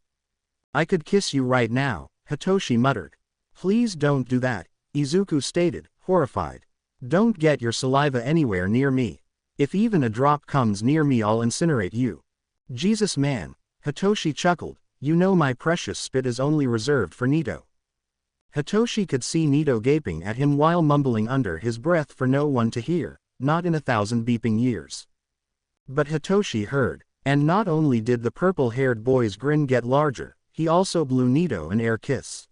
A: I could kiss you right now, Hitoshi muttered. Please don't do that, Izuku stated, horrified. Don't get your saliva anywhere near me. If even a drop comes near me I'll incinerate you. Jesus man, Hitoshi chuckled, you know my precious spit is only reserved for Nito. Hitoshi could see Nito gaping at him while mumbling under his breath for no one to hear, not in 1,000 beeping years. But Hitoshi heard, and not only did the purple-haired boy's grin get larger, he also blew Nito an air kiss.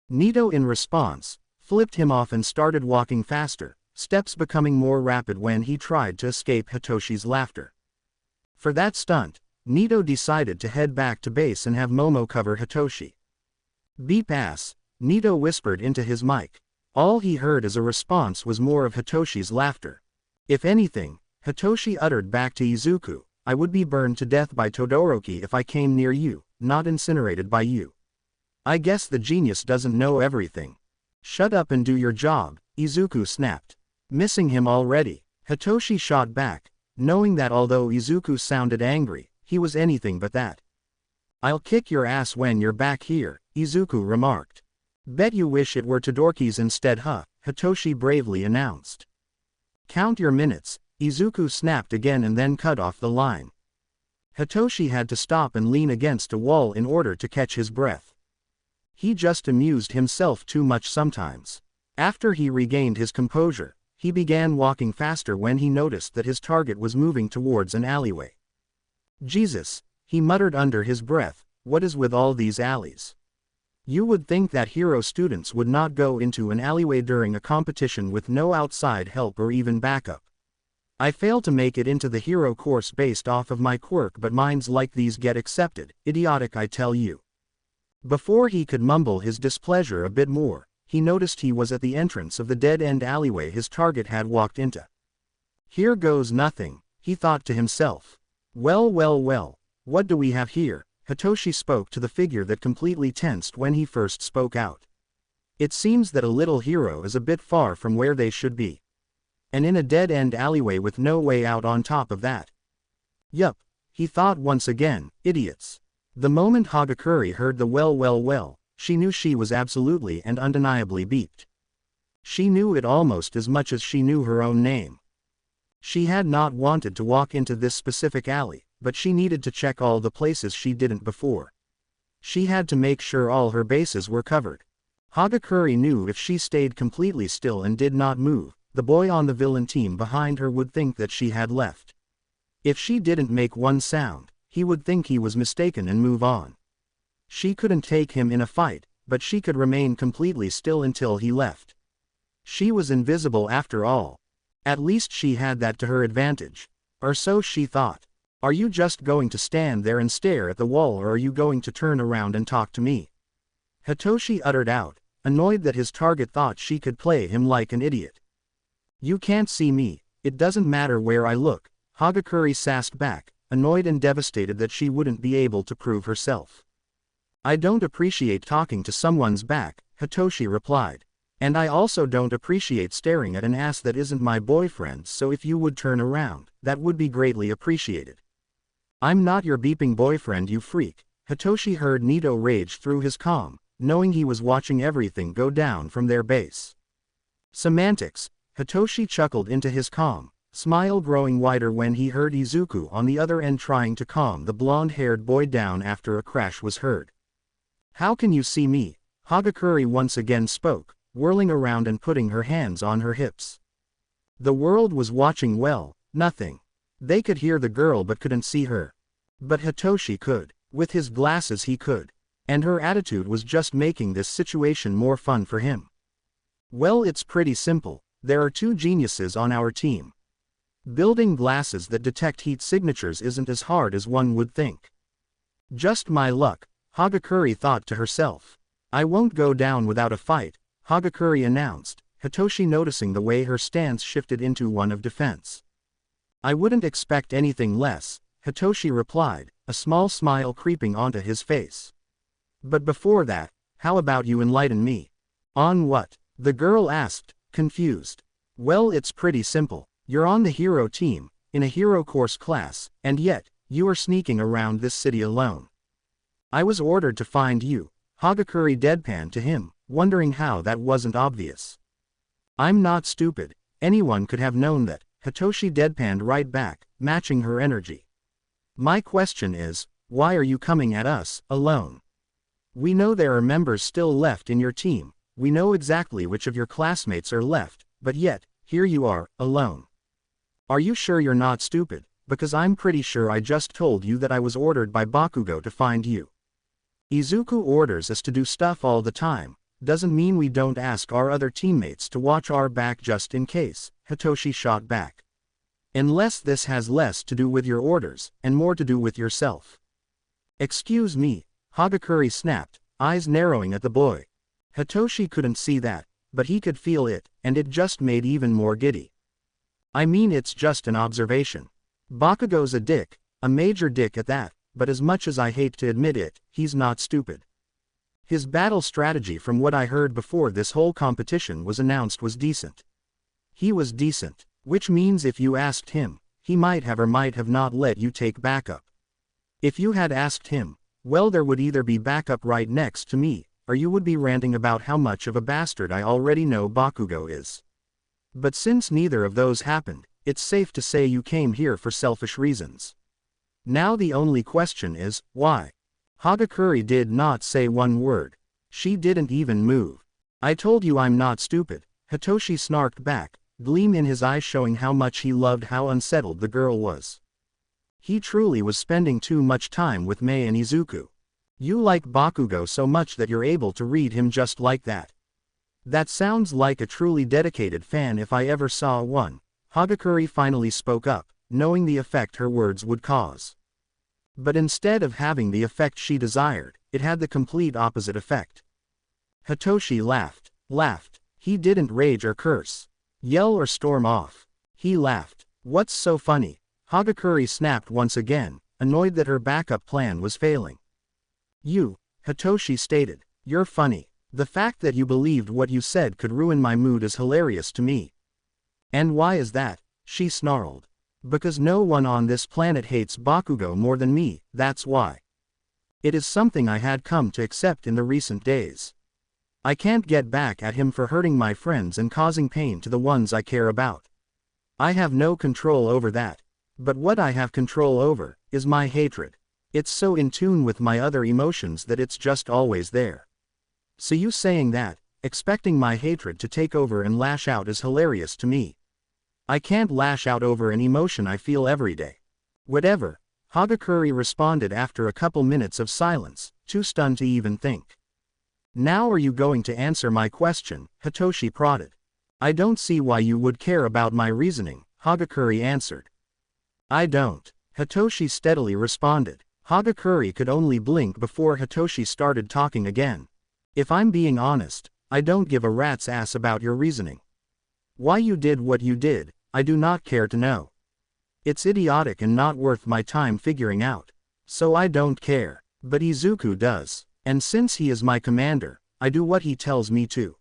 A: Nito in response, flipped him off and started walking faster, steps becoming more rapid when he tried to escape Hitoshi's laughter. For that stunt, Nito decided to head back to base and have Momo cover Hitoshi. Beep ass, Nito whispered into his mic. All he heard as a response was more of Hitoshi's laughter. If anything, Hitoshi uttered back to Izuku, I would be burned to death by Todoroki if I came near you, not incinerated by you. I guess the genius doesn't know everything. Shut up and do your job, Izuku snapped. Missing him already, Hitoshi shot back, knowing that although Izuku sounded angry, he was anything but that. I'll kick your ass when you're back here, Izuku remarked. Bet you wish it were Todoroki's instead huh, Hitoshi bravely announced. Count your minutes, Izuku snapped again and then cut off the line. Hitoshi had to stop and lean against a wall in order to catch his breath. He just amused himself too much sometimes. After he regained his composure, he began walking faster when he noticed that his target was moving towards an alleyway. Jesus, he muttered under his breath, what is with all these alleys? You would think that hero students would not go into an alleyway during a competition with no outside help or even backup. I failed to make it into the hero course based off of my quirk, but minds like these get accepted, idiotic I tell you. Before he could mumble his displeasure a bit more, he noticed he was at the entrance of the dead-end alleyway his target had walked into. Here goes nothing, he thought to himself. Well, what do we have here? Hitoshi spoke to the figure that completely tensed when he first spoke out. It seems that a little hero is a bit far from where they should be. And in a dead-end alleyway with no way out on top of that. Yup, he thought once again, idiots. The moment Hagakure heard the well, she knew she was absolutely and undeniably beeped. She knew it almost as much as she knew her own name. She had not wanted to walk into this specific alley, but she needed to check all the places she didn't before. She had to make sure all her bases were covered. Hagakure knew if she stayed completely still and did not move, the boy on the villain team behind her would think that she had left. If she didn't make one sound, he would think he was mistaken and move on. She couldn't take him in a fight, but she could remain completely still until he left. She was invisible after all. At least she had that to her advantage. Or so she thought. Are you just going to stand there and stare at the wall, or are you going to turn around and talk to me? Hitoshi uttered out, annoyed that his target thought she could play him like an idiot. You can't see me, it doesn't matter where I look, Hagakure sassed back, annoyed and devastated that she wouldn't be able to prove herself. I don't appreciate talking to someone's back, Hitoshi replied. And I also don't appreciate staring at an ass that isn't my boyfriend, so if you would turn around, that would be greatly appreciated. I'm not your beeping boyfriend, you freak, Hitoshi heard Nito rage through his comm, knowing he was watching everything go down from their base. Semantics, Hitoshi chuckled into his comm, smile growing wider when he heard Izuku on the other end trying to calm the blonde-haired boy down after a crash was heard. How can you see me? Hagakure once again spoke, whirling around and putting her hands on her hips. The world was watching well, nothing. They could hear the girl but couldn't see her. But Hitoshi could. With his glasses he could. And her attitude was just making this situation more fun for him. Well, it's pretty simple. There are two geniuses on our team. Building glasses that detect heat signatures isn't as hard as one would think. Just my luck, Hagakure thought to herself. I won't go down without a fight, Hagakure announced, Hitoshi noticing the way her stance shifted into one of defense. I wouldn't expect anything less, Hitoshi replied, a small smile creeping onto his face. But before that, how about you enlighten me? On what? The girl asked, confused. Well, it's pretty simple. You're on the hero team, in a hero course class, and yet, you are sneaking around this city alone. I was ordered to find you, Hagakure deadpanned to him, wondering how that wasn't obvious. I'm not stupid, anyone could have known that, Hitoshi deadpanned right back, matching her energy. My question is, why are you coming at us, alone? We know there are members still left in your team, we know exactly which of your classmates are left, but yet, here you are, alone. Are you sure you're not stupid? Because I'm pretty sure I just told you that I was ordered by Bakugou to find you. Izuku orders us to do stuff all the time, doesn't mean we don't ask our other teammates to watch our back just in case, Hitoshi shot back. Unless this has less to do with your orders, and more to do with yourself. Excuse me, Hagakure snapped, eyes narrowing at the boy. Hitoshi couldn't see that, but he could feel it, and it just made even more giddy. I mean, it's just an observation. Bakugou's a dick, a major dick at that, but as much as I hate to admit it, he's not stupid. His battle strategy from what I heard before this whole competition was announced was decent. He was decent, which means if you asked him, he might have or might have not let you take backup. If you had asked him, well, there would either be backup right next to me, or you would be ranting about how much of a bastard I already know Bakugou is. But since neither of those happened, it's safe to say you came here for selfish reasons. Now the only question is, why? Hagakure did not say one word. She didn't even move. I told you I'm not stupid, Hitoshi snarked back, gleam in his eyes showing how much he loved how unsettled the girl was. He truly was spending too much time with Mei and Izuku. You like Bakugou so much that you're able to read him just like that. That sounds like a truly dedicated fan if I ever saw one, Hagakure finally spoke up, knowing the effect her words would cause. But instead of having the effect she desired, it had the complete opposite effect. Hitoshi laughed. He didn't rage or curse, yell or storm off. He laughed. What's so funny? Hagakure snapped once again, annoyed that her backup plan was failing. You, Hitoshi stated, you're funny. The fact that you believed what you said could ruin my mood is hilarious to me. And why is that? She snarled. Because no one on this planet hates Bakugou more than me, that's why. It is something I had come to accept in the recent days. I can't get back at him for hurting my friends and causing pain to the ones I care about. I have no control over that. But what I have control over, is my hatred. It's so in tune with my other emotions that it's just always there. So you saying that, expecting my hatred to take over and lash out is hilarious to me. I can't lash out over an emotion I feel every day. Whatever, Hagakure responded after a couple minutes of silence, too stunned to even think. Now are you going to answer my question? Hitoshi prodded. I don't see why you would care about my reasoning, Hagakure answered. I don't, Hitoshi steadily responded. Hagakure could only blink before Hitoshi started talking again. If I'm being honest, I don't give a rat's ass about your reasoning. Why you did what you did, I do not care to know. It's idiotic and not worth my time figuring out. So I don't care. But Izuku does. And since he is my commander, I do what he tells me to.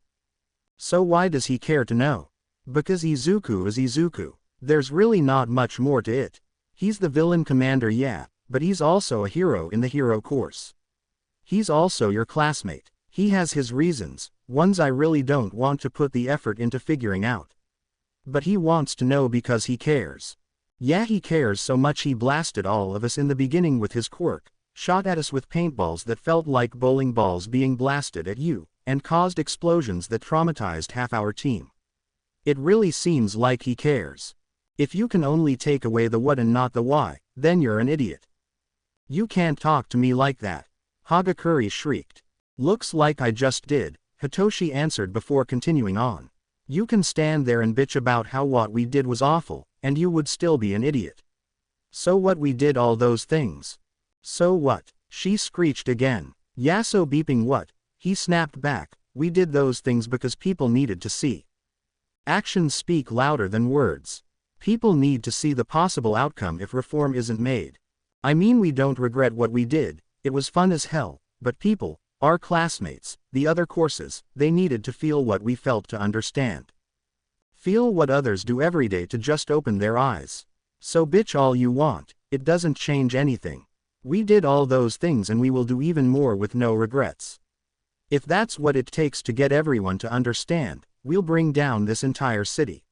A: So why does he care to know? Because Izuku is Izuku. There's really not much more to it. He's the villain commander, yeah, but he's also a hero in the hero course. He's also your classmate. He has his reasons, ones I really don't want to put the effort into figuring out. But he wants to know because he cares. Yeah, he cares so much he blasted all of us in the beginning with his quirk, shot at us with paintballs that felt like bowling balls being blasted at you, and caused explosions that traumatized half our team. It really seems like he cares. If you can only take away the what and not the why, then you're an idiot. You can't talk to me like that, Hagakure shrieked. Looks like I just did, Hitoshi answered before continuing on. You can stand there and bitch about how what we did was awful, and you would still be an idiot. So what, we did all those things? So what? She screeched again. Yaso beeping what? He snapped back. We did those things because people needed to see. Actions speak louder than words. People need to see the possible outcome if reform isn't made. I mean, we don't regret what we did, it was fun as hell, but people, our classmates, the other courses, they needed to feel what we felt to understand. Feel what others do every day to just open their eyes. So bitch all you want, it doesn't change anything. We did all those things and we will do even more with no regrets. If that's what it takes to get everyone to understand, we'll bring down this entire city.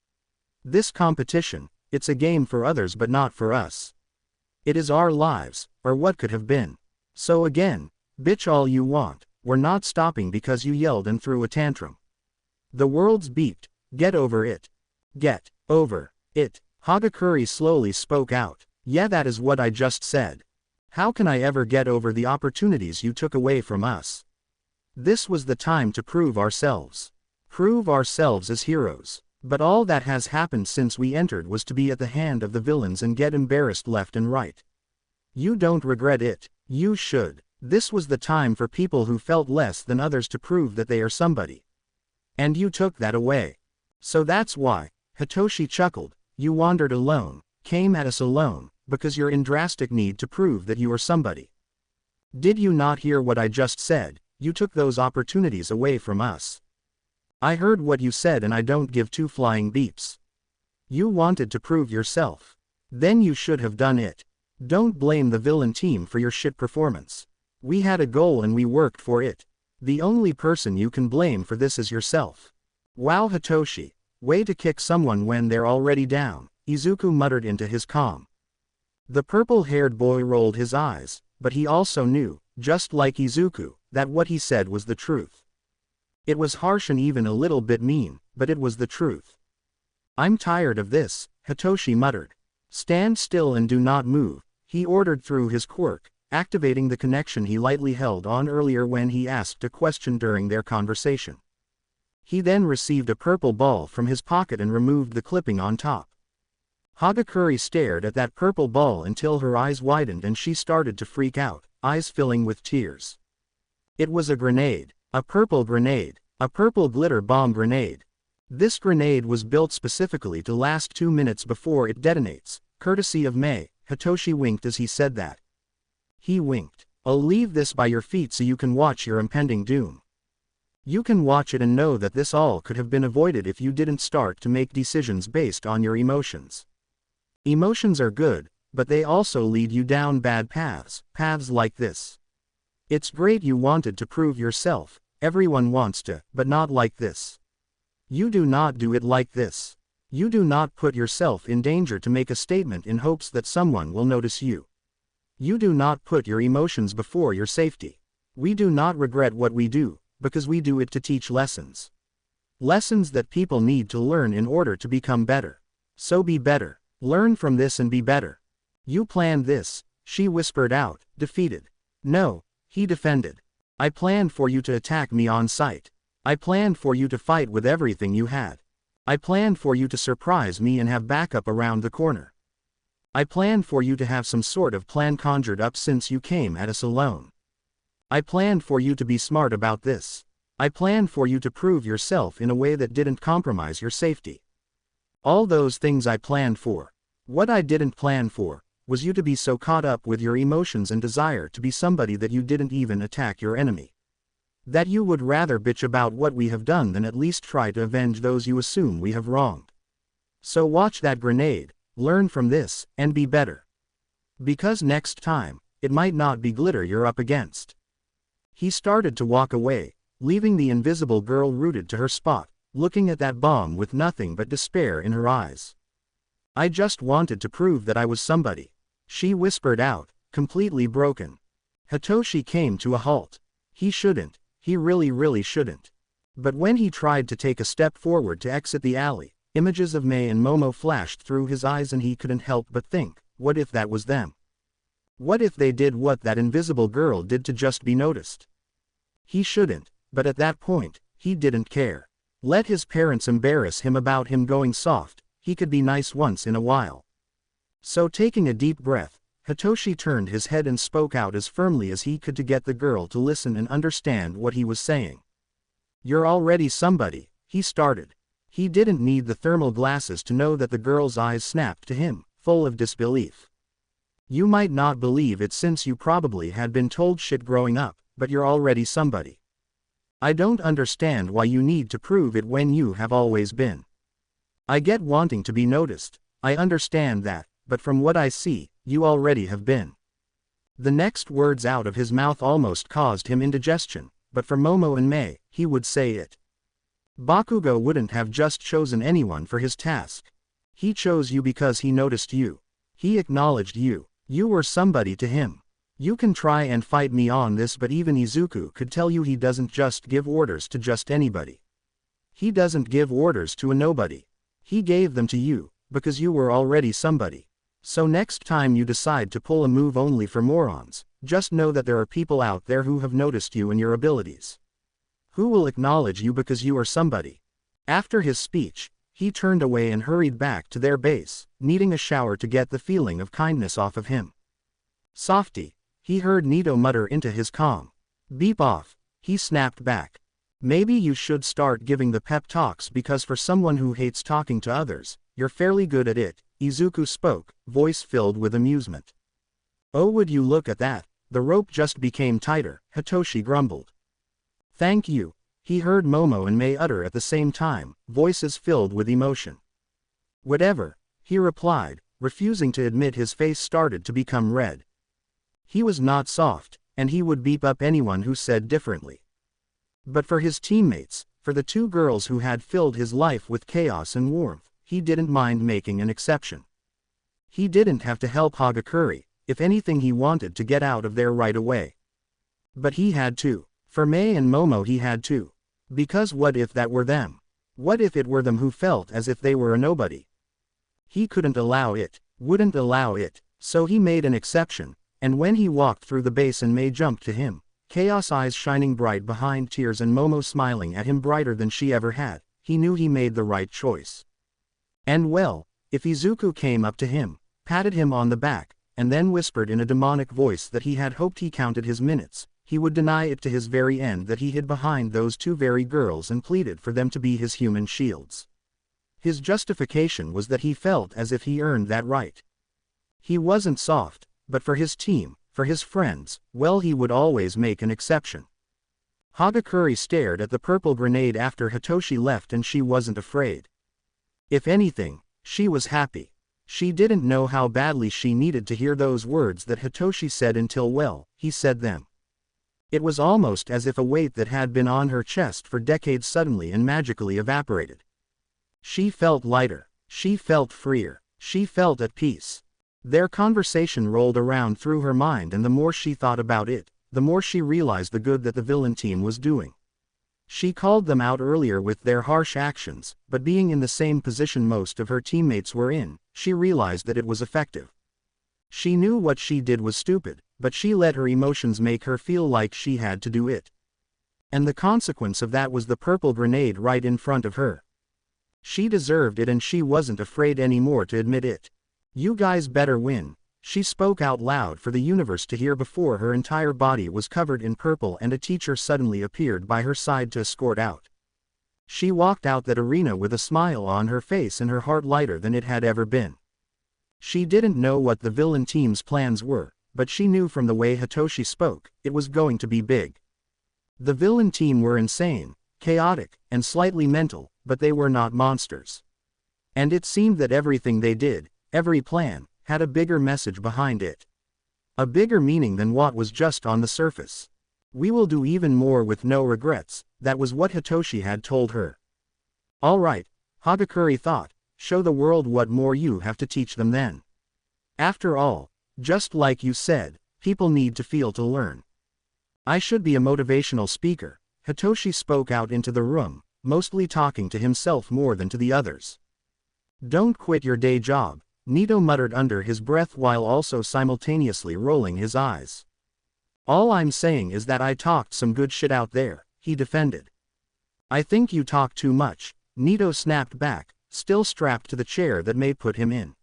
A: This competition, it's a game for others but not for us. It is our lives, or what could have been. So again, bitch all you want, we're not stopping because you yelled and threw a tantrum. The world's beeped, get over it. Get over it. Hagakure slowly spoke out. Yeah, that is what I just said. How can I ever get over the opportunities you took away from us? This was the time to prove ourselves. Prove ourselves as heroes. But all that has happened since we entered was to be at the hand of the villains and get embarrassed left and right. You don't regret it, you should. This was the time for people who felt less than others to prove that they are somebody. And you took that away. So that's why, Hitoshi chuckled, you wandered alone, came at us alone, because you're in drastic need to prove that you are somebody. Did you not hear what I just said? You took those opportunities away from us. I heard what you said and I don't give two flying beeps. You wanted to prove yourself. Then you should have done it. Don't blame the villain team for your shit performance. We had a goal and we worked for it. The only person you can blame for this is yourself. Wow, Hitoshi. Way to kick someone when they're already down, Izuku muttered into his calm. The purple-haired boy rolled his eyes, but he also knew, just like Izuku, that what he said was the truth. It was harsh and even a little bit mean, but it was the truth. I'm tired of this, Hitoshi muttered. Stand still and do not move, he ordered through his quirk, activating the connection he lightly held on earlier when he asked a question during their conversation. He then received a purple ball from his pocket and removed the clipping on top. Hagakure stared at that purple ball until her eyes widened and she started to freak out, eyes filling with tears. It was a grenade. A purple grenade. A purple glitter bomb grenade. This grenade was built specifically to last 2 minutes before it detonates, courtesy of Mei. Hitoshi winked as he said that. He winked. I'll leave this by your feet so you can watch your impending doom. You can watch it and know that this all could have been avoided if you didn't start to make decisions based on your emotions. Emotions are good, but they also lead you down bad paths, paths like this. It's great you wanted to prove yourself, everyone wants to, but not like this. You do not do it like this. You do not put yourself in danger to make a statement in hopes that someone will notice you. You do not put your emotions before your safety. We do not regret what we do, because we do it to teach lessons. Lessons that people need to learn in order to become better. So be better. Learn from this and be better. You planned this, she whispered out, defeated. No, he defended. I planned for you to attack me on sight. I planned for you to fight with everything you had. I planned for you to surprise me and have backup around the corner. I planned for you to have some sort of plan conjured up since you came at us alone. I planned for you to be smart about this. I planned for you to prove yourself in a way that didn't compromise your safety. All those things I planned for. What I didn't plan for was you to be so caught up with your emotions and desire to be somebody that you didn't even attack your enemy. That you would rather bitch about what we have done than at least try to avenge those you assume we have wronged. So watch that grenade, learn from this, and be better. Because next time, it might not be glitter you're up against. He started to walk away, leaving the invisible girl rooted to her spot, looking at that bomb with nothing but despair in her eyes. I just wanted to prove that I was somebody, she whispered out, completely broken. Hitoshi came to a halt. He really shouldn't. But when he tried to take a step forward to exit the alley, Images of Mei and Momo flashed through his eyes and he couldn't help but think, what if that was them? What if they did what that invisible girl did to just be noticed? He shouldn't, but at that point, he didn't care. Let his parents embarrass him about him going soft, he could be nice once in a while. So taking a deep breath, Hitoshi turned his head and spoke out as firmly as he could to get the girl to listen and understand what he was saying. "You're already somebody," he started. He didn't need the thermal glasses to know that the girl's eyes snapped to him, full of disbelief. "You might not believe it since you probably had been told shit growing up, but you're already somebody. I don't understand why you need to prove it when you have always been. I get wanting to be noticed, I understand that, but from what I see, you already have been." The next words out of his mouth almost caused him indigestion, but for Momo and Mei, he would say it. Bakugou wouldn't have just chosen anyone for his task. He chose you because he noticed you. He acknowledged you. You were somebody to him. You can try and fight me on this, but even Izuku could tell you he doesn't just give orders to just anybody. He doesn't give orders to a nobody. He gave them to you, because you were already somebody. So next time you decide to pull a move only for morons, just know that there are people out there who have noticed you and your abilities. Who will acknowledge you because you are somebody. After his speech, he turned away and hurried back to their base, needing a shower to get the feeling of kindness off of him. "Softy," he heard Nito mutter into his comm. "Beep off," he snapped back. "Maybe you should start giving the pep talks because for someone who hates talking to others, you're fairly good at it," Izuku spoke, voice filled with amusement. "Oh, would you look at that, the rope just became tighter," Hitoshi grumbled. "Thank you," he heard Momo and Mei utter at the same time, voices filled with emotion. "Whatever," he replied, refusing to admit his face started to become red. He was not soft, and he would beep up anyone who said differently. But for his teammates, for the two girls who had filled his life with chaos and warmth, he didn't mind making an exception. He didn't have to help Hagakure, if anything he wanted to get out of there right away. But he had to. For Mei and Momo he had to. Because what if that were them? What if it were them who felt as if they were a nobody? He couldn't allow it, wouldn't allow it, so he made an exception, and when he walked through the base and Mei jumped to him, Chaos eyes shining bright behind tears and Momo smiling at him brighter than she ever had, he knew he made the right choice. And well, if Izuku came up to him, patted him on the back, and then whispered in a demonic voice that he had hoped he counted his minutes, he would deny it to his very end that he hid behind those two very girls and pleaded for them to be his human shields. His justification was that he felt as if he earned that right. He wasn't soft, but for his team, for his friends, well, he would always make an exception. Hagakure stared at the purple grenade after Hitoshi left and she wasn't afraid. If anything, she was happy. She didn't know how badly she needed to hear those words that Hitoshi said until, well, he said them. It was almost as if a weight that had been on her chest for decades suddenly and magically evaporated. She felt lighter. She felt freer. She felt at peace. Their conversation rolled around through her mind, and the more she thought about it, the more she realized the good that the villain team was doing. She called them out earlier with their harsh actions, but being in the same position most of her teammates were in, she realized that it was effective. She knew what she did was stupid, but she let her emotions make her feel like she had to do it. And the consequence of that was the purple grenade right in front of her. She deserved it and she wasn't afraid anymore to admit it. "You guys better win," she spoke out loud for the universe to hear before her entire body was covered in purple and a teacher suddenly appeared by her side to escort out. She walked out that arena with a smile on her face and her heart lighter than it had ever been. She didn't know what the villain team's plans were, but she knew from the way Hitoshi spoke, it was going to be big. The villain team were insane, chaotic, and slightly mental, but they were not monsters. And it seemed that everything they did, every plan, had a bigger message behind it. A bigger meaning than what was just on the surface. "We will do even more with no regrets," that was what Hitoshi had told her. "All right," Hagakure thought, "show the world what more you have to teach them then. After all, just like you said, people need to feel to learn." "I should be a motivational speaker," Hitoshi spoke out into the room, mostly talking to himself more than to the others. Don't quit your day job, Nito muttered under his breath while also simultaneously rolling his eyes. All I'm saying is that I talked some good shit out there, he defended. I think you talk too much, Nito snapped back, still strapped to the chair that May put him in.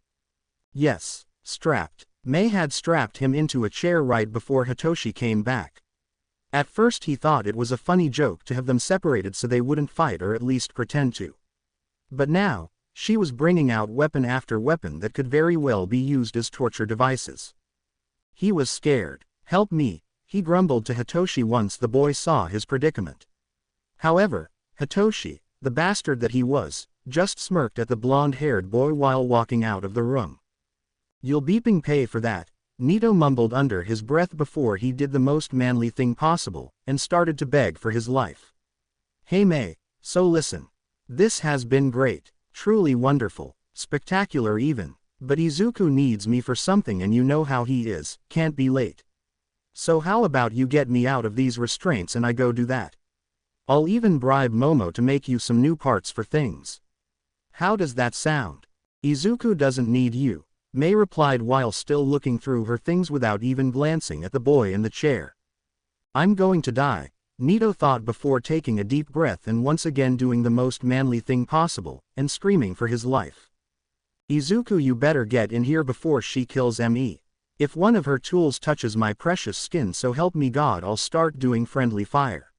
A: Yes, strapped. May had strapped him into a chair right before Hitoshi came back. At first he thought it was a funny joke to have them separated so they wouldn't fight or at least pretend to. But now, she was bringing out weapon after weapon that could very well be used as torture devices. He was scared. Help me, he grumbled to Hitoshi once the boy saw his predicament. However, Hitoshi, the bastard that he was, just smirked at the blonde-haired boy while walking out of the room. You'll beeping pay for that, Nito mumbled under his breath before he did the most manly thing possible, and started to beg for his life. Hey May, so listen. This has been great, truly wonderful, spectacular even, but Izuku needs me for something and you know how he is, can't be late. So how about you get me out of these restraints and I go do that? I'll even bribe Momo to make you some new parts for things. How does that sound? Izuku doesn't need you, May replied while still looking through her things without even glancing at the boy in the chair. I'm going to die, Nito thought before taking a deep breath and once again doing the most manly thing possible, and screaming for his life. Izuku, you better get in here before she kills me. If one of her tools touches my precious skin, so help me God, I'll start doing friendly fire.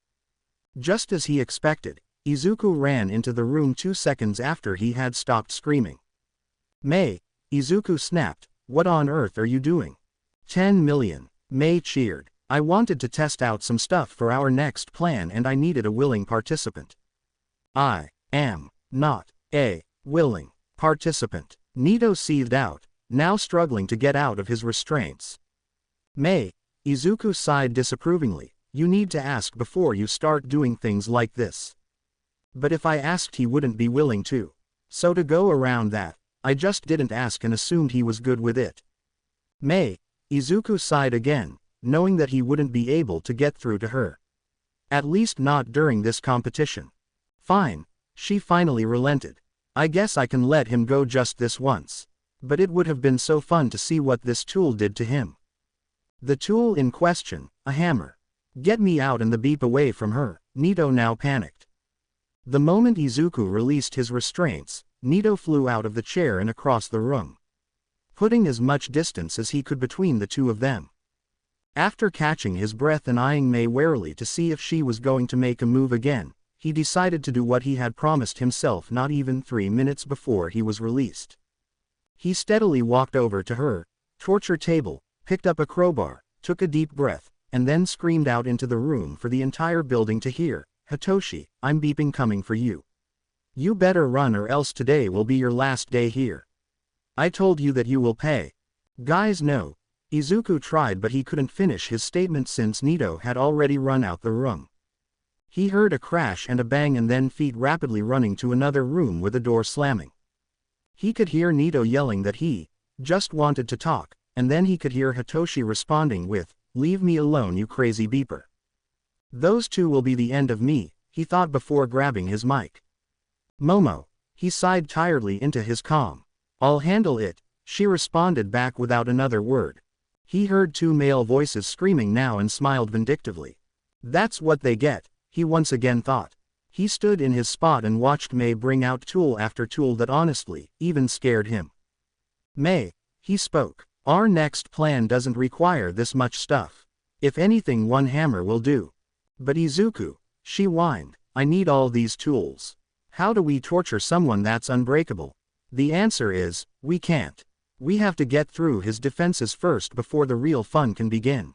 A: Just as he expected, Izuku ran into the room 2 seconds after he had stopped screaming. May, Izuku snapped, what on earth are you doing? 10 million, May cheered. I wanted to test out some stuff for our next plan and I needed a willing participant. I am not a willing participant, Nito seethed out, now struggling to get out of his restraints. May, Izuku sighed disapprovingly, you need to ask before you start doing things like this. But if I asked he wouldn't be willing to. So to go around that, I just didn't ask and assumed he was good with it. May, Izuku sighed again, knowing that he wouldn't be able to get through to her. At least not during this competition. Fine, she finally relented. I guess I can let him go just this once. But it would have been so fun to see what this tool did to him. The tool in question, a hammer. Get me out and the beep away from her, Nito now panicked. The moment Izuku released his restraints, Nito flew out of the chair and across the room, putting as much distance as he could between the two of them. After catching his breath and eyeing May warily to see if she was going to make a move again, he decided to do what he had promised himself not even 3 minutes before he was released. He steadily walked over to her torture table, picked up a crowbar, took a deep breath, and then screamed out into the room for the entire building to hear, Hitoshi, I'm beeping coming for you. You better run or else today will be your last day here. I told you that you will pay. Guys, no. Izuku tried but he couldn't finish his statement since Nito had already run out the room. He heard a crash and a bang and then feet rapidly running to another room with a door slamming. He could hear Nito yelling that he just wanted to talk, and then he could hear Hitoshi responding with, leave me alone you crazy beeper. Those two will be the end of me, he thought before grabbing his mic. Momo, he sighed tiredly into his calm. I'll handle it, she responded back without another word. He heard 2 male voices screaming now and smiled vindictively. That's what they get, he once again thought. He stood in his spot and watched May bring out tool after tool that honestly, even scared him. May, he spoke, our next plan doesn't require this much stuff. If anything, one hammer will do. But Izuku, she whined, I need all these tools. How do we torture someone that's unbreakable? The answer is, we can't. We have to get through his defenses first before the real fun can begin.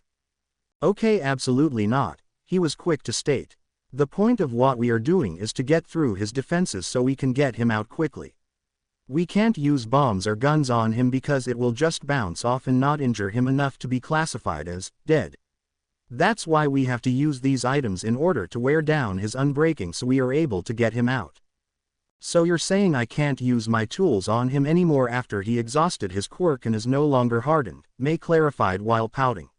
A: Okay, absolutely not, he was quick to state. The point of what we are doing is to get through his defenses so we can get him out quickly. We can't use bombs or guns on him because it will just bounce off and not injure him enough to be classified as dead. That's why we have to use these items in order to wear down his unbreaking so we are able to get him out. So you're saying I can't use my tools on him anymore after he exhausted his quirk and is no longer hardened, May clarified while pouting.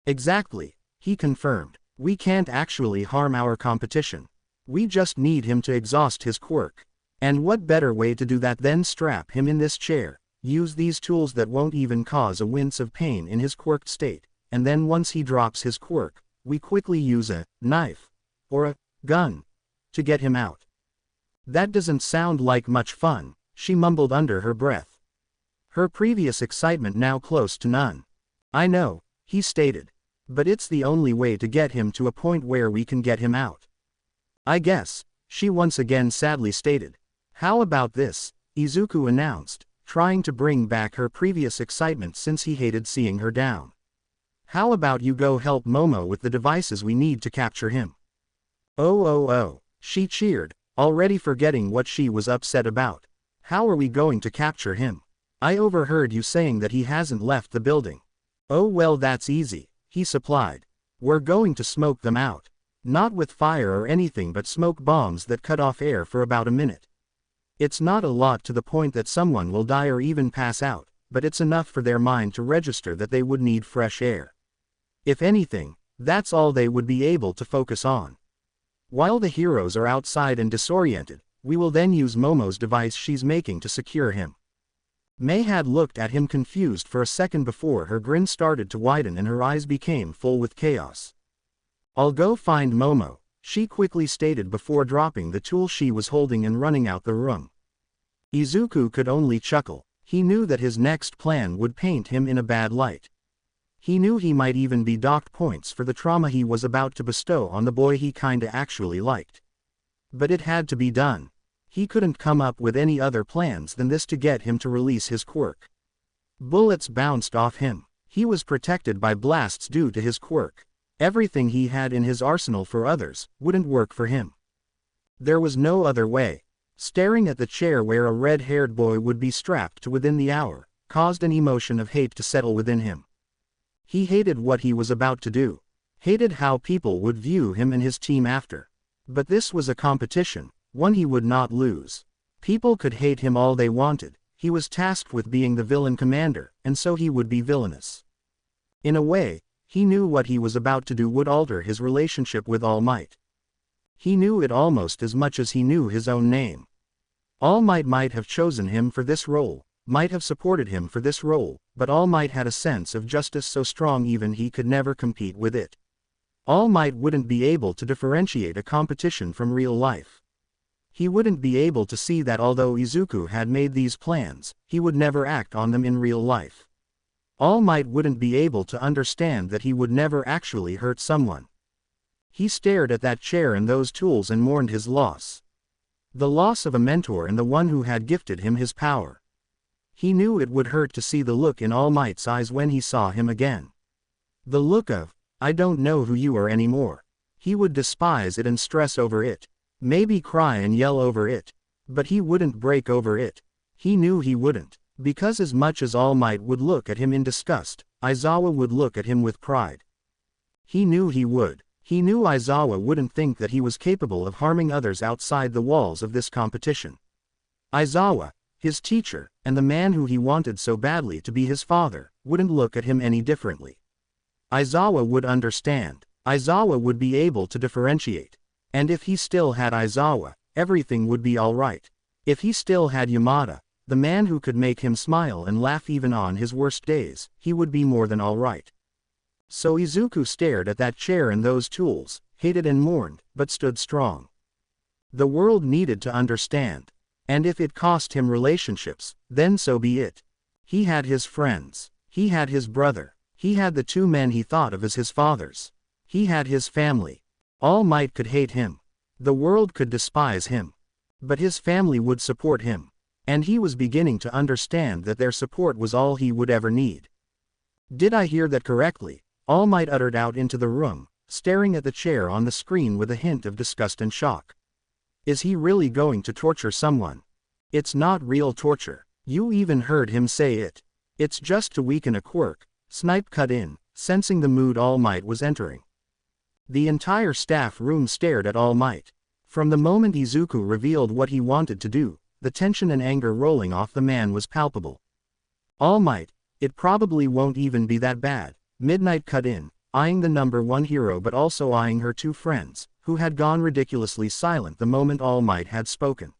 A: Exactly, he confirmed. We can't actually harm our competition. We just need him to exhaust his quirk. And what better way to do that than strap him in this chair, use these tools that won't even cause a wince of pain in his quirked state, and then once he drops his quirk, we quickly use a knife or a gun to get him out. That doesn't sound like much fun, she mumbled under her breath. Her previous excitement now close to none. I know, he stated. But it's the only way to get him to a point where we can get him out. I guess, she once again sadly stated. How about this? Izuku announced, trying to bring back her previous excitement since he hated seeing her down. How about you go help Momo with the devices we need to capture him? Oh, she cheered, already forgetting what she was upset about. How are we going to capture him? I overheard you saying that he hasn't left the building. Oh well, that's easy, he supplied. We're going to smoke them out. Not with fire or anything but smoke bombs that cut off air for about a minute. It's not a lot to the point that someone will die or even pass out, but it's enough for their mind to register that they would need fresh air. If anything, that's all they would be able to focus on. While the heroes are outside and disoriented, we will then use Momo's device she's making to secure him. May had looked at him confused for a second before her grin started to widen and her eyes became full with chaos. I'll go find Momo, she quickly stated before dropping the tool she was holding and running out the room. Izuku could only chuckle. He knew that his next plan would paint him in a bad light. He knew he might even be docked points for the trauma he was about to bestow on the boy he kinda actually liked. But it had to be done. He couldn't come up with any other plans than this to get him to release his quirk. Bullets bounced off him. He was protected by blasts due to his quirk. Everything he had in his arsenal for others wouldn't work for him. There was no other way. Staring at the chair where a red-haired boy would be strapped to within the hour, caused an emotion of hate to settle within him. He hated what he was about to do. Hated how people would view him and his team after. But this was a competition, one he would not lose. People could hate him all they wanted, he was tasked with being the villain commander, and so he would be villainous. In a way, he knew what he was about to do would alter his relationship with All Might. He knew it almost as much as he knew his own name. All might have chosen him for this role, might have supported him for this role, but All Might had a sense of justice so strong even he could never compete with it. All Might wouldn't be able to differentiate a competition from real life. He wouldn't be able to see that although Izuku had made these plans, he would never act on them in real life. All Might wouldn't be able to understand that he would never actually hurt someone. He stared at that chair and those tools and mourned his loss. The loss of a mentor and the one who had gifted him his power. He knew it would hurt to see the look in All Might's eyes when he saw him again. The look of, I don't know who you are anymore. He would despise it and stress over it. Maybe cry and yell over it. But he wouldn't break over it. He knew he wouldn't. Because as much as All Might would look at him in disgust, Aizawa would look at him with pride. He knew he would. He knew Aizawa wouldn't think that he was capable of harming others outside the walls of this competition. Aizawa, his teacher, and the man who he wanted so badly to be his father, wouldn't look at him any differently. Aizawa would understand. Aizawa would be able to differentiate. And if he still had Aizawa, everything would be alright. If he still had Yamada, the man who could make him smile and laugh even on his worst days, he would be more than alright. So Izuku stared at that chair and those tools, hated and mourned, but stood strong. The world needed to understand. And if it cost him relationships, then so be it. He had his friends. He had his brother. He had the two men he thought of as his fathers. He had his family. All Might could hate him. The world could despise him. But his family would support him. And he was beginning to understand that their support was all he would ever need. Did I hear that correctly? All Might uttered out into the room, staring at the chair on the screen with a hint of disgust and shock. Is he really going to torture someone? It's not real torture. You even heard him say it. It's just to weaken a quirk. Snipe cut in, sensing the mood All Might was entering. The entire staff room stared at All Might. From the moment Izuku revealed what he wanted to do, the tension and anger rolling off the man was palpable. All Might, it probably won't even be that bad. Midnight cut in, eyeing the number one hero but also eyeing her two friends, who had gone ridiculously silent the moment All Might had spoken.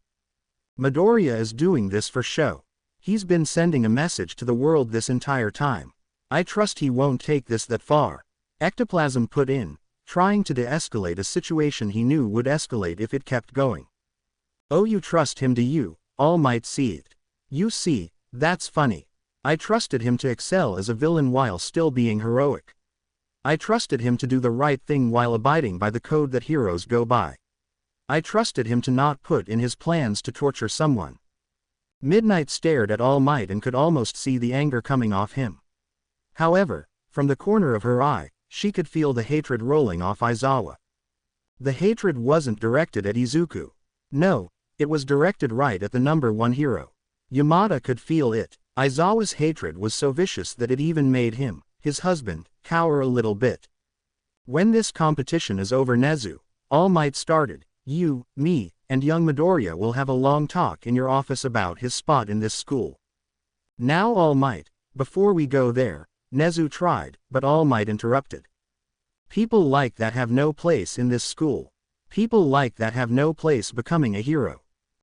A: Midoriya is doing this for show. He's been sending a message to the world this entire time. I trust he won't take this that far. Ectoplasm put in, trying to de-escalate a situation he knew would escalate if it kept going. Oh, you trust him, do you? All Might seethed. You see, that's funny. I trusted him to excel as a villain while still being heroic. I trusted him to do the right thing while abiding by the code that heroes go by. I trusted him to not put in his plans to torture someone. Midnight stared at All Might and could almost see the anger coming off him. However, from the corner of her eye, she could feel the hatred rolling off Aizawa. The hatred wasn't directed at Izuku. No, it was directed right at the number one hero. Yamada could feel it. Aizawa's hatred was so vicious that it even made him, his husband, cower a little bit. When this competition is over, Nezu, All Might started, you, me, and young Midoriya will have a long talk in your office about his spot in this school. Now All Might, before we go there, Nezu tried, but All Might interrupted. People like that have no place in this school. People like that have no place becoming a hero.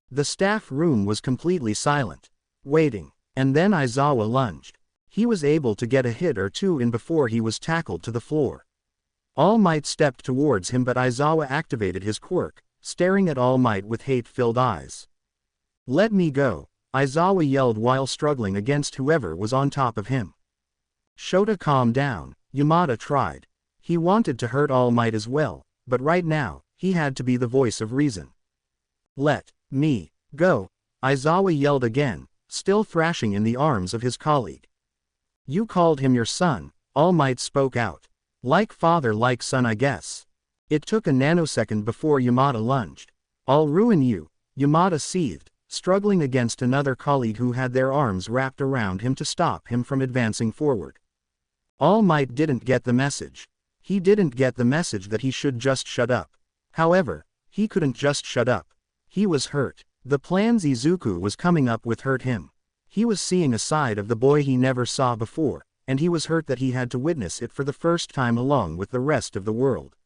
A: The staff room was completely silent, waiting, and then Aizawa lunged. He was able to get a hit or two in before he was tackled to the floor. All Might stepped towards him, but Aizawa activated his quirk, staring at All Might with hate-filled eyes. Let me go, Aizawa yelled while struggling against whoever was on top of him. Shota, calm down, Yamada tried. He wanted to hurt All Might as well, but right now, he had to be the voice of reason. Let me go, Aizawa yelled again, still thrashing in the arms of his colleague. You called him your son, All Might spoke out. Like father, like son, I guess. It took a nanosecond before Yamada lunged. I'll ruin you, Yamada seethed, struggling against another colleague who had their arms wrapped around him to stop him from advancing forward. All Might didn't get the message. He didn't get the message that he should just shut up. However, he couldn't just shut up. He was hurt. The plans Izuku was coming up with hurt him. He was seeing a side of the boy he never saw before, and he was hurt that he had to witness it for the first time along with the rest of the world.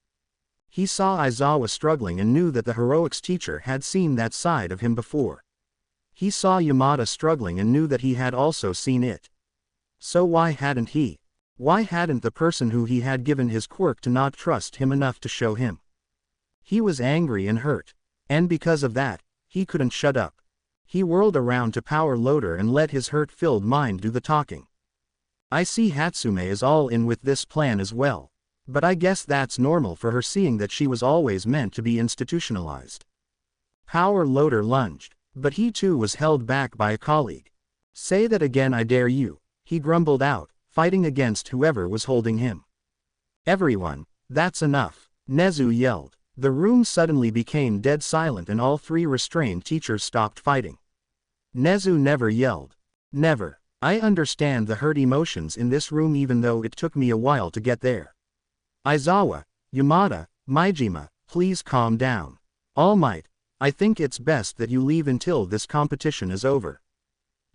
A: He saw Aizawa struggling and knew that the heroics teacher had seen that side of him before. He saw Yamada struggling and knew that he had also seen it. So why hadn't he? Why hadn't the person who he had given his quirk to not trust him enough to show him? He was angry and hurt. And because of that, he couldn't shut up. He whirled around to Power Loader and let his hurt-filled mind do the talking. I see Hatsume is all in with this plan as well. But I guess that's normal for her, seeing that she was always meant to be institutionalized. Power Loader lunged, but he too was held back by a colleague. Say that again, I dare you, he grumbled out, fighting against whoever was holding him. Everyone, that's enough, Nezu yelled. The room suddenly became dead silent and all three restrained teachers stopped fighting. Nezu never yelled. Never. I understand the hurt emotions in this room even though it took me a while to get there. Aizawa, Yamada, Maijima, please calm down. All Might, I think it's best that you leave until this competition is over.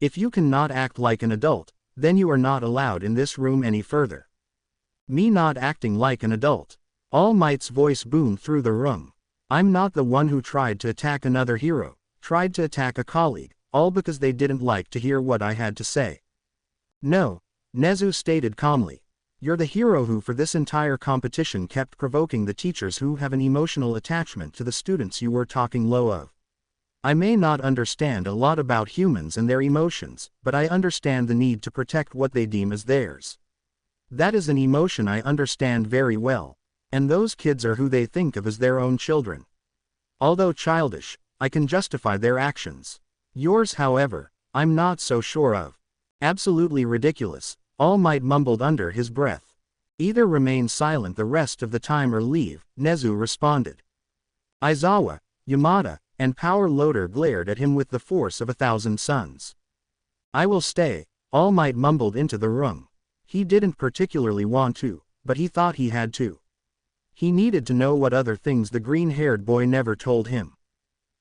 A: If you cannot act like an adult, then you are not allowed in this room any further. Me not acting like an adult. All Might's voice boomed through the room. I'm not the one who tried to attack another hero, tried to attack a colleague, all because they didn't like to hear what I had to say. No, Nezu stated calmly. You're the hero who for this entire competition kept provoking the teachers who have an emotional attachment to the students you were talking low of. I may not understand a lot about humans and their emotions, but I understand the need to protect what they deem as theirs. That is an emotion I understand very well. And those kids are who they think of as their own children. Although childish, I can justify their actions. Yours, however, I'm not so sure of. Absolutely ridiculous, All Might mumbled under his breath. Either remain silent the rest of the time or leave, Nezu responded. Aizawa, Yamada, and Power Loader glared at him with the force of 1,000 suns. I will stay, All Might mumbled into the room. He didn't particularly want to, but he thought he had to. He needed to know what other things the green-haired boy never told him.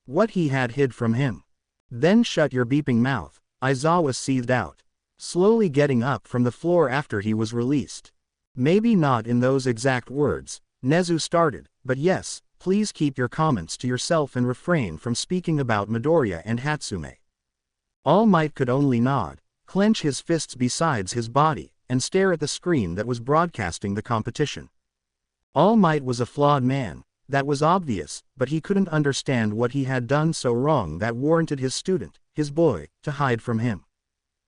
A: What he had hid from him. Then shut your beeping mouth, Aizawa seethed out, slowly getting up from the floor after he was released. Maybe not in those exact words, Nezu started, but yes, Please keep your comments to yourself and refrain from speaking about Midoriya and Hatsume. All Might could only nod, clench his fists besides his body, and stare at the screen that was broadcasting the competition. All Might was a flawed man, that was obvious, but he couldn't understand what he had done so wrong that warranted his student, his boy, to hide from him.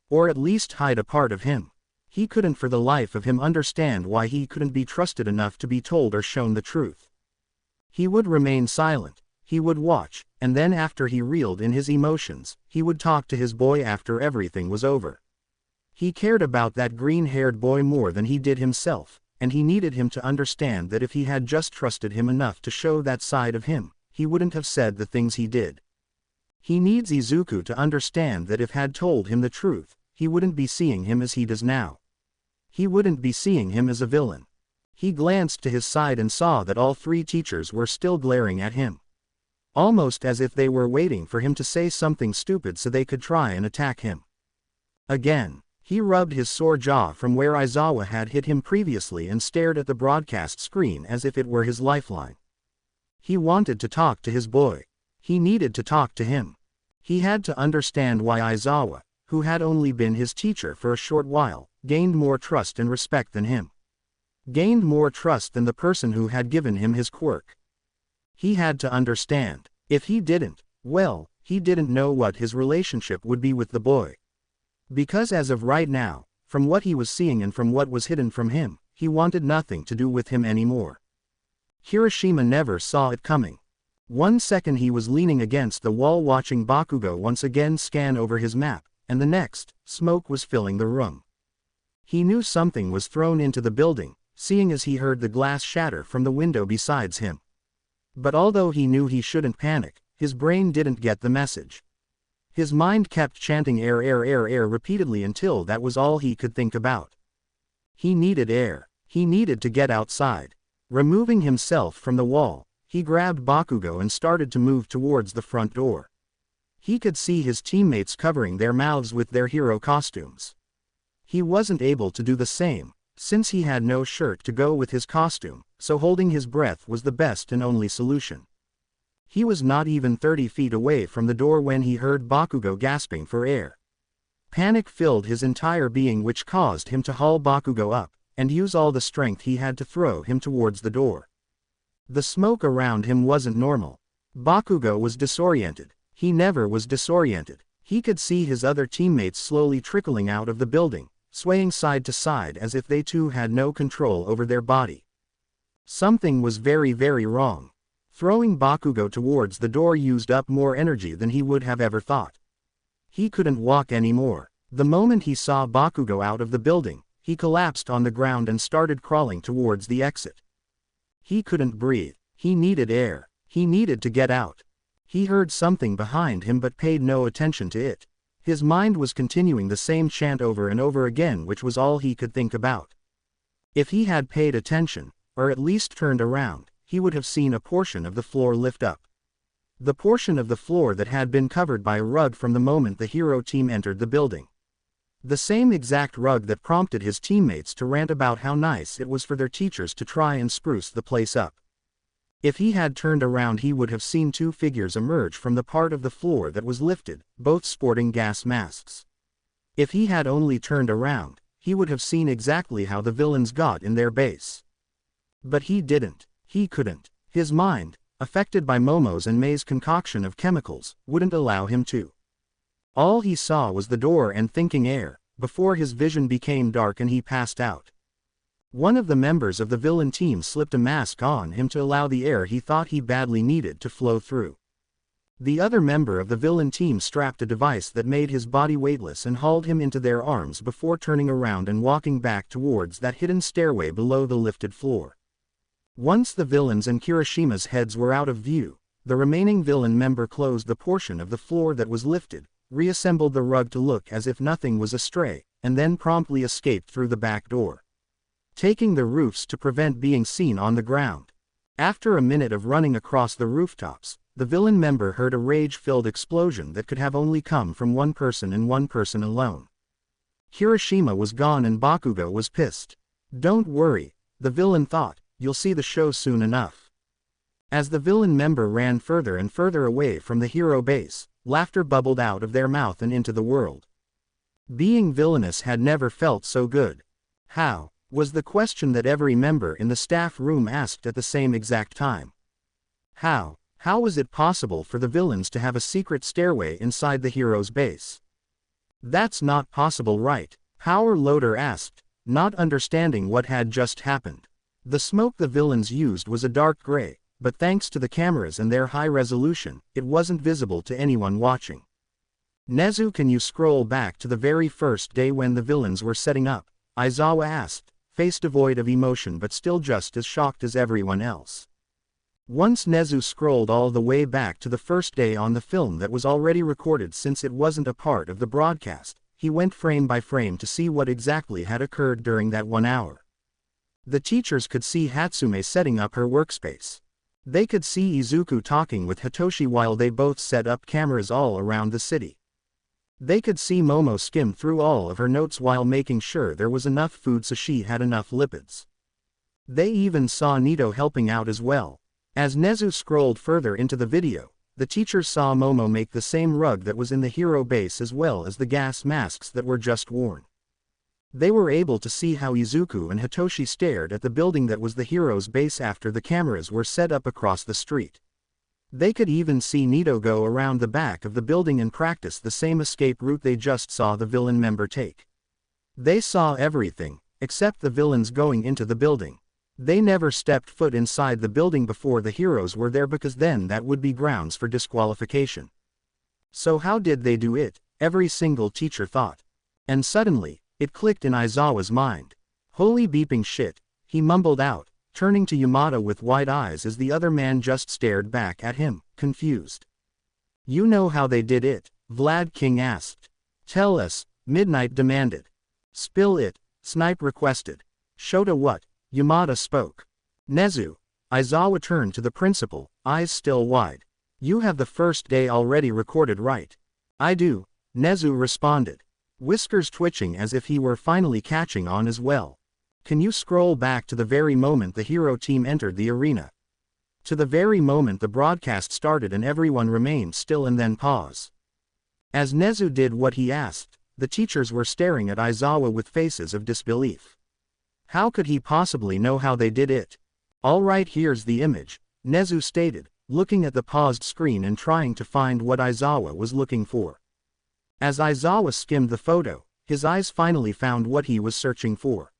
A: Or at least hide a part of him. He couldn't for the life of him understand why he couldn't be trusted enough to be told or shown the truth. He would remain silent, he would watch, and then after he reeled in his emotions, he would talk to his boy after everything was over. He cared about that green-haired boy more than he did himself, and he needed him to understand that if he had just trusted him enough to show that side of him, he wouldn't have said the things he did. He needs Izuku to understand that if had told him the truth, he wouldn't be seeing him as he does now. He wouldn't be seeing him as a villain. He glanced to his side and saw that all three teachers were still glaring at him. Almost as if they were waiting for him to say something stupid so they could try and attack him. Again, he rubbed his sore jaw from where Aizawa had hit him previously and stared at the broadcast screen as if it were his lifeline. He wanted to talk to his boy. He needed to talk to him. He had to understand why Aizawa, who had only been his teacher for a short while, gained more trust and respect than him. Gained more trust than the person who had given him his quirk. He had to understand. If he didn't, well, he didn't know what his relationship would be with the boy. Because as of right now, from what he was seeing and from what was hidden from him, he wanted nothing to do with him anymore. Kirishima never saw it coming. 1 second he was leaning against the wall watching Bakugou once again scan over his map, and the next, smoke was filling the room. He knew something was thrown into the building, seeing as he heard the glass shatter from the window besides him. But although he knew he shouldn't panic, his brain didn't get the message. His mind kept chanting air, air, air, air repeatedly until that was all he could think about. He needed air. He needed to get outside. Removing himself from the wall, he grabbed Bakugou and started to move towards the front door. He could see his teammates covering their mouths with their hero costumes. He wasn't able to do the same, since he had no shirt to go with his costume, so holding his breath was the best and only solution. He was not even 30 feet away from the door when he heard Bakugou gasping for air. Panic filled his entire being, which caused him to haul Bakugou up, and use all the strength he had to throw him towards the door. The smoke around him wasn't normal. Bakugou was disoriented. He never was disoriented. He could see his other teammates slowly trickling out of the building, swaying side to side as if they too had no control over their body. Something was very, very wrong. Throwing Bakugou towards the door used up more energy than he would have ever thought. He couldn't walk anymore. The moment he saw Bakugou out of the building, he collapsed on the ground and started crawling towards the exit. He couldn't breathe. He needed air. He needed to get out. He heard something behind him but paid no attention to it. His mind was continuing the same chant over and over again, which was all he could think about. If he had paid attention, or at least turned around, he would have seen a portion of the floor lift up. The portion of the floor that had been covered by a rug from the moment the hero team entered the building. The same exact rug that prompted his teammates to rant about how nice it was for their teachers to try and spruce the place up. If he had turned around, he would have seen two figures emerge from the part of the floor that was lifted, both sporting gas masks. If he had only turned around, he would have seen exactly how the villains got in their base. But he didn't. He couldn't. His mind, affected by Momo's and Mei's concoction of chemicals, wouldn't allow him to. All he saw was the door and thinking air, before his vision became dark and he passed out. One of the members of the villain team slipped a mask on him to allow the air he thought he badly needed to flow through. The other member of the villain team strapped a device that made his body weightless and hauled him into their arms before turning around and walking back towards that hidden stairway below the lifted floor. Once the villains and Kirishima's heads were out of view, the remaining villain member closed the portion of the floor that was lifted, reassembled the rug to look as if nothing was astray, and then promptly escaped through the back door, taking the roofs to prevent being seen on the ground. After a minute of running across the rooftops, the villain member heard a rage-filled explosion that could have only come from one person and one person alone. Kirishima was gone and Bakugou was pissed. Don't worry, the villain thought, you'll see the show soon enough. As the villain member ran further and further away from the hero base, laughter bubbled out of their mouth and into the world. Being villainous had never felt so good. How? Was the question that every member in the staff room asked at the same exact time. How? How was it possible for the villains to have a secret stairway inside the hero's base? That's not possible, right? Power Loader asked, not understanding what had just happened. The smoke the villains used was a dark gray, but thanks to the cameras and their high resolution, it wasn't visible to anyone watching. Nezu, can you scroll back to the very first day when the villains were setting up? Aizawa asked, face devoid of emotion but still just as shocked as everyone else. Once Nezu scrolled all the way back to the first day on the film that was already recorded since it wasn't a part of the broadcast, he went frame by frame to see what exactly had occurred during that 1 hour. The teachers could see Hatsume setting up her workspace. They could see Izuku talking with Hitoshi while they both set up cameras all around the city. They could see Momo skim through all of her notes while making sure there was enough food so she had enough lipids. They even saw Nito helping out as well. As Nezu scrolled further into the video, the teachers saw Momo make the same rug that was in the hero base as well as the gas masks that were just worn. They were able to see how Izuku and Hitoshi stared at the building that was the hero's base after the cameras were set up across the street. They could even see Nito go around the back of the building and practice the same escape route they just saw the villain member take. They saw everything, except the villains going into the building. They never stepped foot inside the building before the heroes were there because then that would be grounds for disqualification. So how did they do it? Every single teacher thought. And suddenly, it clicked in Aizawa's mind. Holy beeping shit, he mumbled out, turning to Yamada with wide eyes as the other man just stared back at him, confused. You know how they did it? Vlad King asked. Tell us, Midnight demanded. Spill it, Snipe requested. Shota what? Yamada spoke. Nezu. Aizawa turned to the principal, eyes still wide. You have the first day already recorded, right? I do, Nezu responded. Whiskers twitching as if he were finally catching on as well. Can you scroll back to the very moment the hero team entered the arena? To the very moment the broadcast started and everyone remained still and then pause. As Nezu did what he asked, the teachers were staring at Aizawa with faces of disbelief. How could he possibly know how they did it? All right, here's the image, Nezu stated, looking at the paused screen and trying to find what Aizawa was looking for. As Aizawa skimmed the photo, his eyes finally found what he was searching for.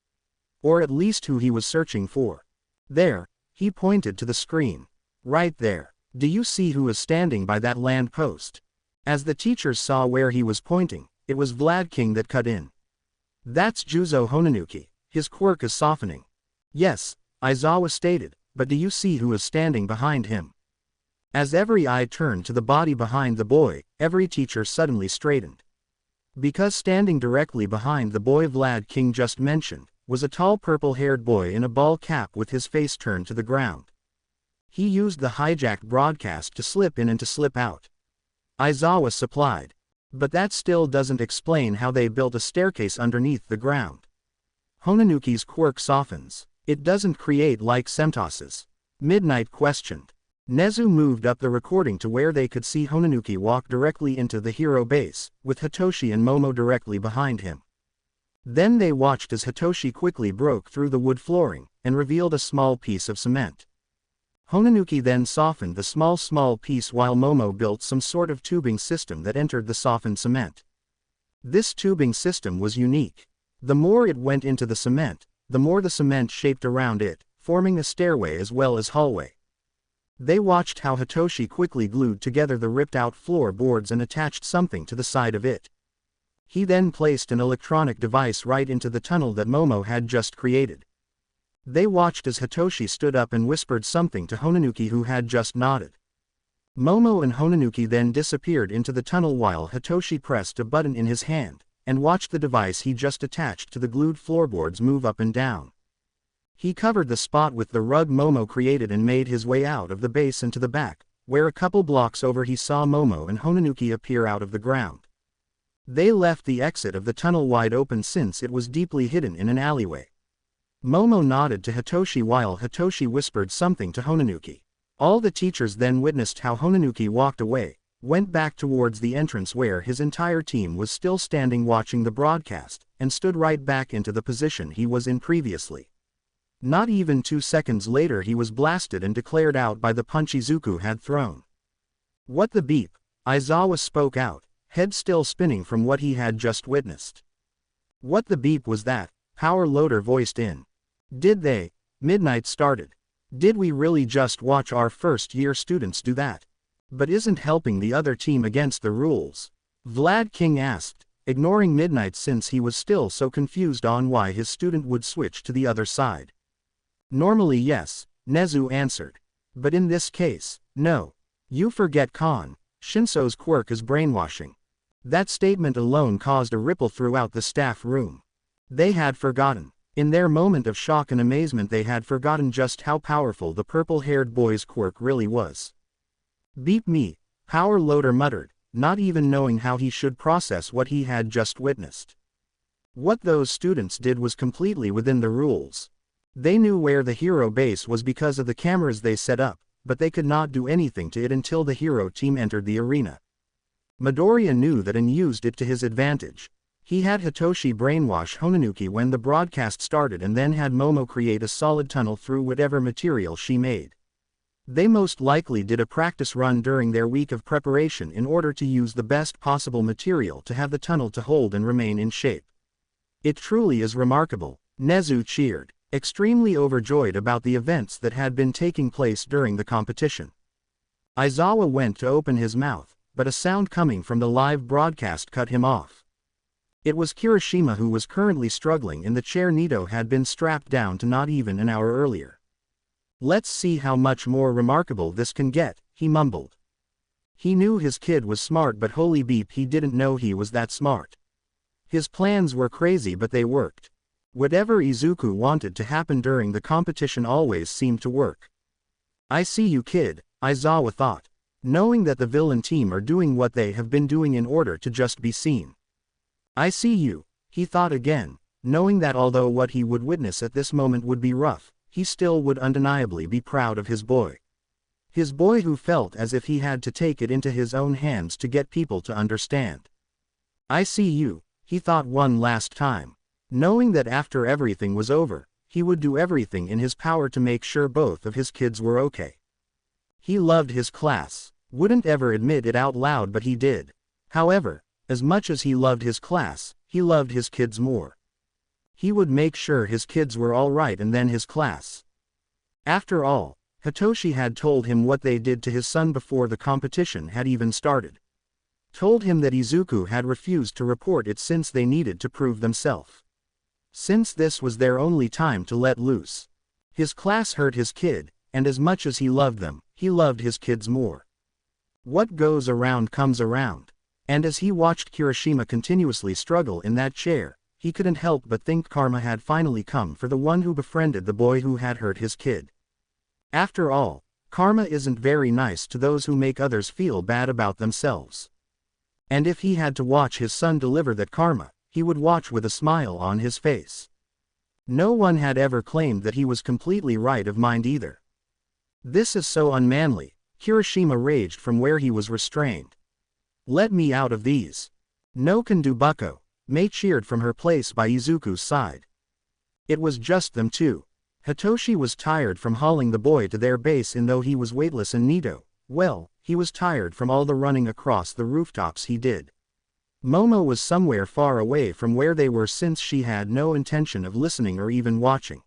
A: Or at least who he was searching for. There, he pointed to the screen. Right there. Do you see who is standing by that land post? As the teachers saw where he was pointing, it was Vlad King that cut in. That's Juzo Honanuki. His quirk is softening. Yes, Aizawa stated, but do you see who is standing behind him? As every eye turned to the body behind the boy, every teacher suddenly straightened. Because standing directly behind the boy Vlad King just mentioned, was a tall purple-haired boy in a ball cap with his face turned to the ground. He used the hijacked broadcast to slip in and to slip out. Aizawa supplied. But that still doesn't explain how they built a staircase underneath the ground. Honanuki's quirk softens. It doesn't create like Semtos's. Midnight questioned. Nezu moved up the recording to where they could see Honanuki walk directly into the hero base, with Hitoshi and Momo directly behind him. Then they watched as Hitoshi quickly broke through the wood flooring, and revealed a small piece of cement. Honanuki then softened the small piece while Momo built some sort of tubing system that entered the softened cement. This tubing system was unique. The more it went into the cement, the more the cement shaped around it, forming a stairway as well as hallway. They watched how Hitoshi quickly glued together the ripped-out floorboards and attached something to the side of it. He then placed an electronic device right into the tunnel that Momo had just created. They watched as Hitoshi stood up and whispered something to Honanuki, who had just nodded. Momo and Honanuki then disappeared into the tunnel while Hitoshi pressed a button in his hand, and watched the device he just attached to the glued floorboards move up and down. He covered the spot with the rug Momo created and made his way out of the base and to the back, where a couple blocks over he saw Momo and Honanuki appear out of the ground. They left the exit of the tunnel wide open since it was deeply hidden in an alleyway. Momo nodded to Hitoshi while Hitoshi whispered something to Honanuki. All the teachers then witnessed how Hononuki walked away, went back towards the entrance where his entire team was still standing watching the broadcast, and stood right back into the position he was in previously. Not even 2 seconds later he was blasted and declared out by the punch Izuku had thrown. What the beep? Aizawa spoke out, head still spinning from what he had just witnessed. What the beep was that? Power Loader voiced in. Did they? Midnight started. Did we really just watch our first-year students do that? But isn't helping the other team against the rules? Vlad King asked, ignoring Midnight since he was still so confused on why his student would switch to the other side. Normally yes, Nezu answered. But in this case, no. You forget Khan, Shinso's quirk is brainwashing. That statement alone caused a ripple throughout the staff room. They had forgotten. In their moment of shock and amazement they had forgotten just how powerful the purple-haired boy's quirk really was. Beep me, Power Loader muttered, not even knowing how he should process what he had just witnessed. What those students did was completely within the rules. They knew where the hero base was because of the cameras they set up, but they could not do anything to it until the hero team entered the arena. Midoriya knew that and used it to his advantage. He had Hitoshi brainwash Hononuki when the broadcast started and then had Momo create a solid tunnel through whatever material she made. They most likely did a practice run during their week of preparation in order to use the best possible material to have the tunnel to hold and remain in shape. It truly is remarkable, Nezu cheered, extremely overjoyed about the events that had been taking place during the competition. Aizawa went to open his mouth, but a sound coming from the live broadcast cut him off. It was Kirishima who was currently struggling in the chair Nito had been strapped down to not even an hour earlier. Let's see how much more remarkable this can get, he mumbled. He knew his kid was smart but holy beep he didn't know he was that smart. His plans were crazy but they worked. Whatever Izuku wanted to happen during the competition always seemed to work. I see you kid, Aizawa thought, knowing that the villain team are doing what they have been doing in order to just be seen. I see you, he thought again, knowing that although what he would witness at this moment would be rough, he still would undeniably be proud of his boy. His boy who felt as if he had to take it into his own hands to get people to understand. I see you, he thought one last time, knowing that after everything was over, he would do everything in his power to make sure both of his kids were okay. He loved his class, wouldn't ever admit it out loud but he did. However, as much as he loved his class, he loved his kids more. He would make sure his kids were all right and then his class. After all, Hitoshi had told him what they did to his son before the competition had even started. Told him that Izuku had refused to report it since they needed to prove themselves. Since this was their only time to let loose. His class hurt his kid, and as much as he loved them, he loved his kids more. What goes around comes around. And as he watched Kirishima continuously struggle in that chair, he couldn't help but think karma had finally come for the one who befriended the boy who had hurt his kid. After all, karma isn't very nice to those who make others feel bad about themselves. And if he had to watch his son deliver that karma, he would watch with a smile on his face. No one had ever claimed that he was completely right of mind either. This is so unmanly, Kirishima raged from where he was restrained. Let me out of these. No can do bucko, Mei cheered from her place by Izuku's side. It was just them two. Hitoshi was tired from hauling the boy to their base and though he was weightless and Nito, well, he was tired from all the running across the rooftops he did. Momo was somewhere far away from where they were since she had no intention of listening or even watching.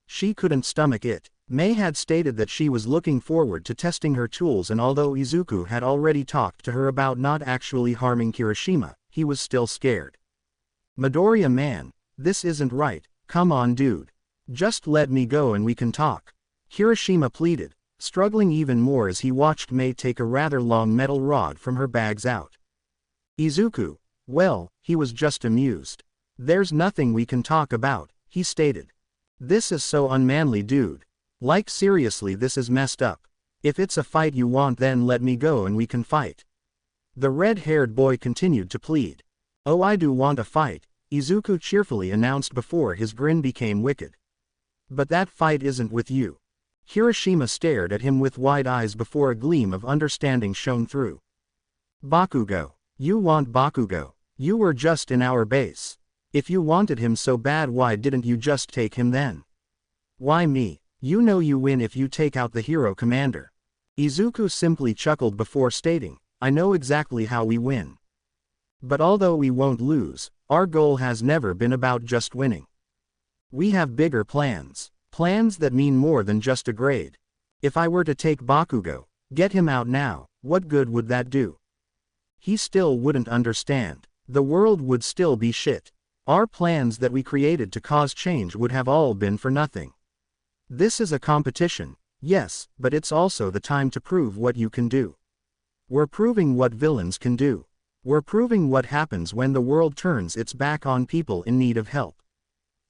A: She couldn't stomach it. Mei had stated that she was looking forward to testing her tools and although Izuku had already talked to her about not actually harming Kirishima, he was still scared. Midoriya man, this isn't right, come on dude. Just let me go and we can talk. Kirishima pleaded, struggling even more as he watched Mei take a rather long metal rod from her bags out. Izuku, well, he was just amused. There's nothing we can talk about, he stated. This is so unmanly dude. Like seriously this is messed up. If it's a fight you want then let me go and we can fight. The red-haired boy continued to plead. Oh I do want a fight, Izuku cheerfully announced before his grin became wicked. But that fight isn't with you. Kirishima stared at him with wide eyes before a gleam of understanding shone through. Bakugou. You want Bakugou. You were just in our base. If you wanted him so bad, why didn't you just take him then? Why me? You know you win if you take out the hero commander. Izuku simply chuckled before stating, I know exactly how we win. But although we won't lose, our goal has never been about just winning. We have bigger plans. Plans that mean more than just a grade. If I were to take Bakugou, get him out now, what good would that do? He still wouldn't understand. The world would still be shit. Our plans that we created to cause change would have all been for nothing. This is a competition, yes, but it's also the time to prove what you can do. We're proving what villains can do. We're proving what happens when the world turns its back on people in need of help.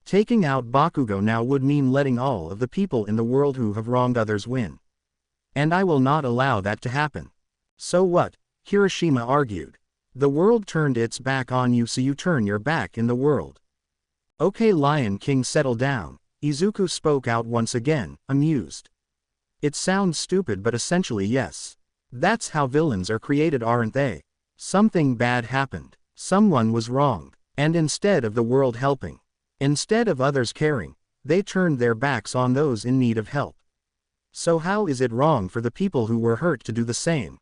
A: Taking out Bakugou now would mean letting all of the people in the world who have wronged others win. And I will not allow that to happen. So what? Kirishima argued. The world turned its back on you, so you turn your back in the world. Okay, Lion King, settle down. Izuku spoke out once again, amused. It sounds stupid, but essentially yes. That's how villains are created, aren't they? Something bad happened. Someone was wronged. And instead of the world helping, instead of others caring, they turned their backs on those in need of help. So how is it wrong for the people who were hurt to do the same?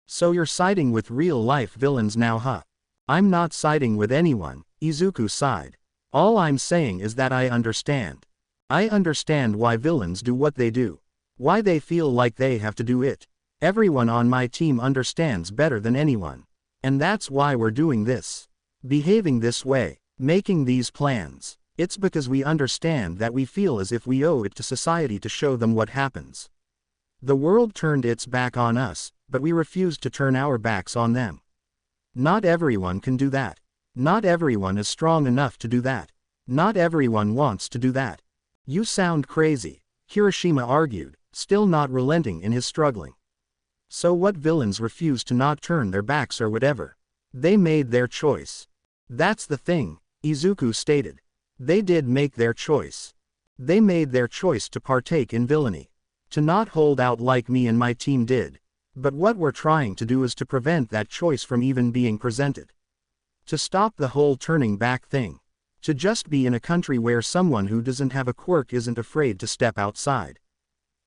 A: So you're siding with real-life villains now, huh? I'm not siding with anyone, Izuku sighed. All I'm saying is that I understand. I understand why villains do what they do. Why they feel like they have to do it. Everyone on my team understands better than anyone. And that's why we're doing this. Behaving this way. Making these plans. It's because we understand that we feel as if we owe it to society to show them what happens. The world turned its back on us, but we refused to turn our backs on them. Not everyone can do that. Not everyone is strong enough to do that. Not everyone wants to do that. You sound crazy, Kirishima argued, still not relenting in his struggling. So what, villains refuse to not turn their backs or whatever? They made their choice. That's the thing, Izuku stated. They did make their choice. They made their choice to partake in villainy. To not hold out like me and my team did. But what we're trying to do is to prevent that choice from even being presented. To stop the whole turning back thing. To just be in a country where someone who doesn't have a quirk isn't afraid to step outside.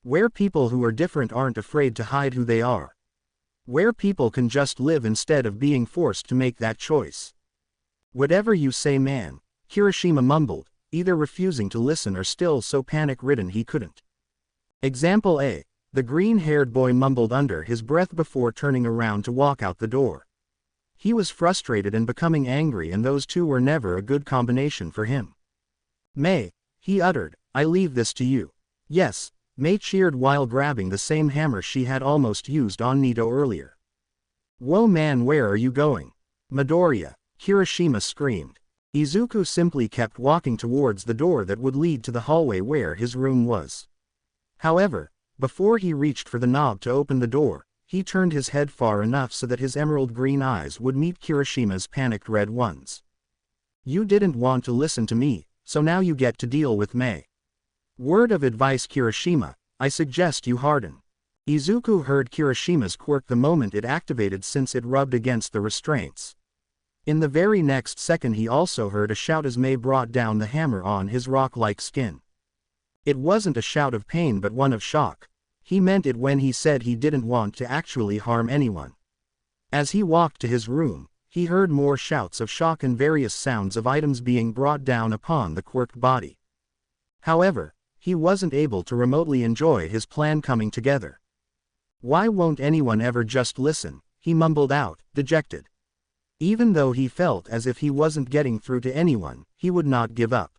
A: Where people who are different aren't afraid to hide who they are. Where people can just live instead of being forced to make that choice. Whatever you say, man, Kirishima mumbled, either refusing to listen or still so panic-ridden he couldn't. Example A. The green-haired boy mumbled under his breath before turning around to walk out the door. He was frustrated and becoming angry, and those two were never a good combination for him. May, he uttered, I leave this to you. Yes, May cheered while grabbing the same hammer she had almost used on Nito earlier. Whoa man, where are you going? Midoriya, Kirishima screamed. Izuku simply kept walking towards the door that would lead to the hallway where his room was. However, before he reached for the knob to open the door, he turned his head far enough so that his emerald green eyes would meet Kirishima's panicked red ones. You didn't want to listen to me, so now you get to deal with May. Word of advice, Kirishima, I suggest you harden. Izuku heard Kirishima's quirk the moment it activated, since it rubbed against the restraints. In the very next second he also heard a shout as May brought down the hammer on his rock-like skin. It wasn't a shout of pain but one of shock. He meant it when he said he didn't want to actually harm anyone. As he walked to his room, he heard more shouts of shock and various sounds of items being brought down upon the quirked body. However, he wasn't able to remotely enjoy his plan coming together. Why won't anyone ever just listen? He mumbled out, dejected. Even though he felt as if he wasn't getting through to anyone, he would not give up.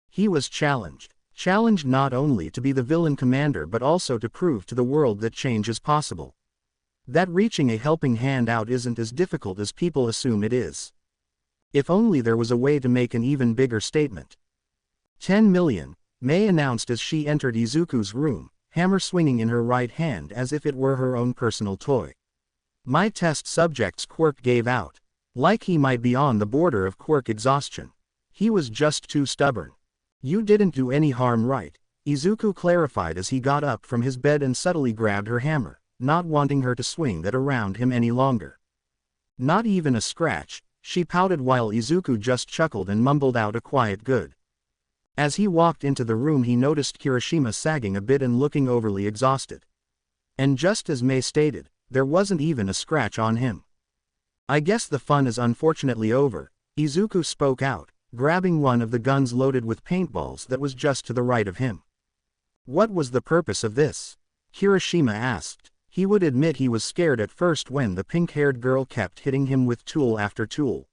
A: He was challenged. Challenged not only to be the villain commander but also to prove to the world that change is possible. That reaching a helping hand out isn't as difficult as people assume it is. If only there was a way to make an even bigger statement. 10 million, May announced as she entered Izuku's room, hammer swinging in her right hand as if it were her own personal toy. My test subject's quirk gave out. Like he might be on the border of quirk exhaustion. He was just too stubborn. You didn't do any harm, right? Izuku clarified as he got up from his bed and subtly grabbed her hammer, not wanting her to swing that around him any longer. Not even a scratch, she pouted while Izuku just chuckled and mumbled out a quiet good. As he walked into the room he noticed Kirishima sagging a bit and looking overly exhausted. And just as Mei stated, there wasn't even a scratch on him. I guess the fun is unfortunately over, Izuku spoke out, grabbing one of the guns loaded with paintballs that was just to the right of him. What was the purpose of this? Kirishima asked. He would admit he was scared at first when the pink-haired girl kept hitting him with tool after tool.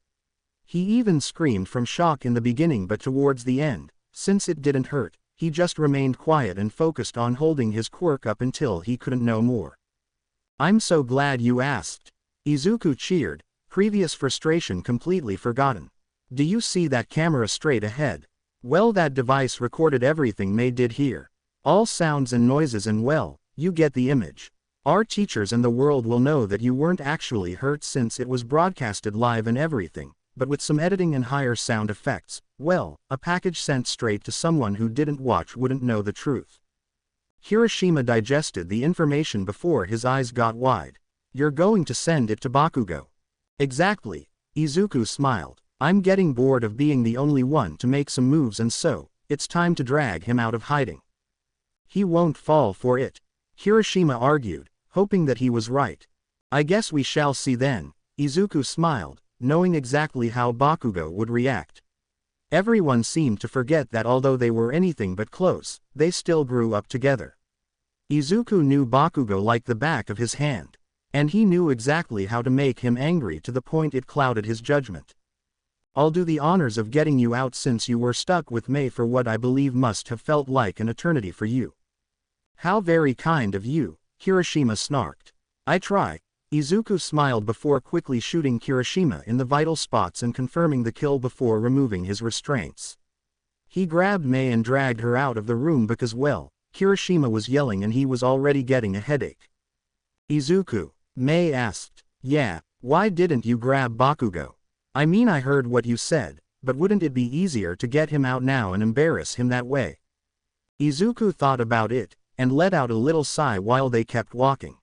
A: He even screamed from shock in the beginning, but towards the end, since it didn't hurt, he just remained quiet and focused on holding his quirk up until he couldn't no more. I'm so glad you asked. Izuku cheered, previous frustration completely forgotten. Do you see that camera straight ahead? Well, that device recorded everything Mei did here. All sounds and noises, and well, you get the image. Our teachers and the world will know that you weren't actually hurt since it was broadcasted live and everything, but with some editing and higher sound effects. Well, a package sent straight to someone who didn't watch wouldn't know the truth. Kirishima digested the information before his eyes got wide. You're going to send it to Bakugou? Exactly. Izuku smiled. I'm getting bored of being the only one to make some moves, and so, it's time to drag him out of hiding. He won't fall for it, Kirishima argued, hoping that he was right. I guess we shall see then, Izuku smiled, knowing exactly how Bakugou would react. Everyone seemed to forget that although they were anything but close, they still grew up together. Izuku knew Bakugou like the back of his hand, and he knew exactly how to make him angry to the point it clouded his judgment. I'll do the honors of getting you out since you were stuck with Mei for what I believe must have felt like an eternity for you. How very kind of you, Kirishima snarked. I try. Izuku smiled before quickly shooting Kirishima in the vital spots and confirming the kill before removing his restraints. He grabbed Mei and dragged her out of the room because, well, Kirishima was yelling and he was already getting a headache. Izuku, Mei asked. Yeah, why didn't you grab Bakugou? I mean, I heard what you said, but wouldn't it be easier to get him out now and embarrass him that way? Izuku thought about it, and let out a little sigh while they kept walking.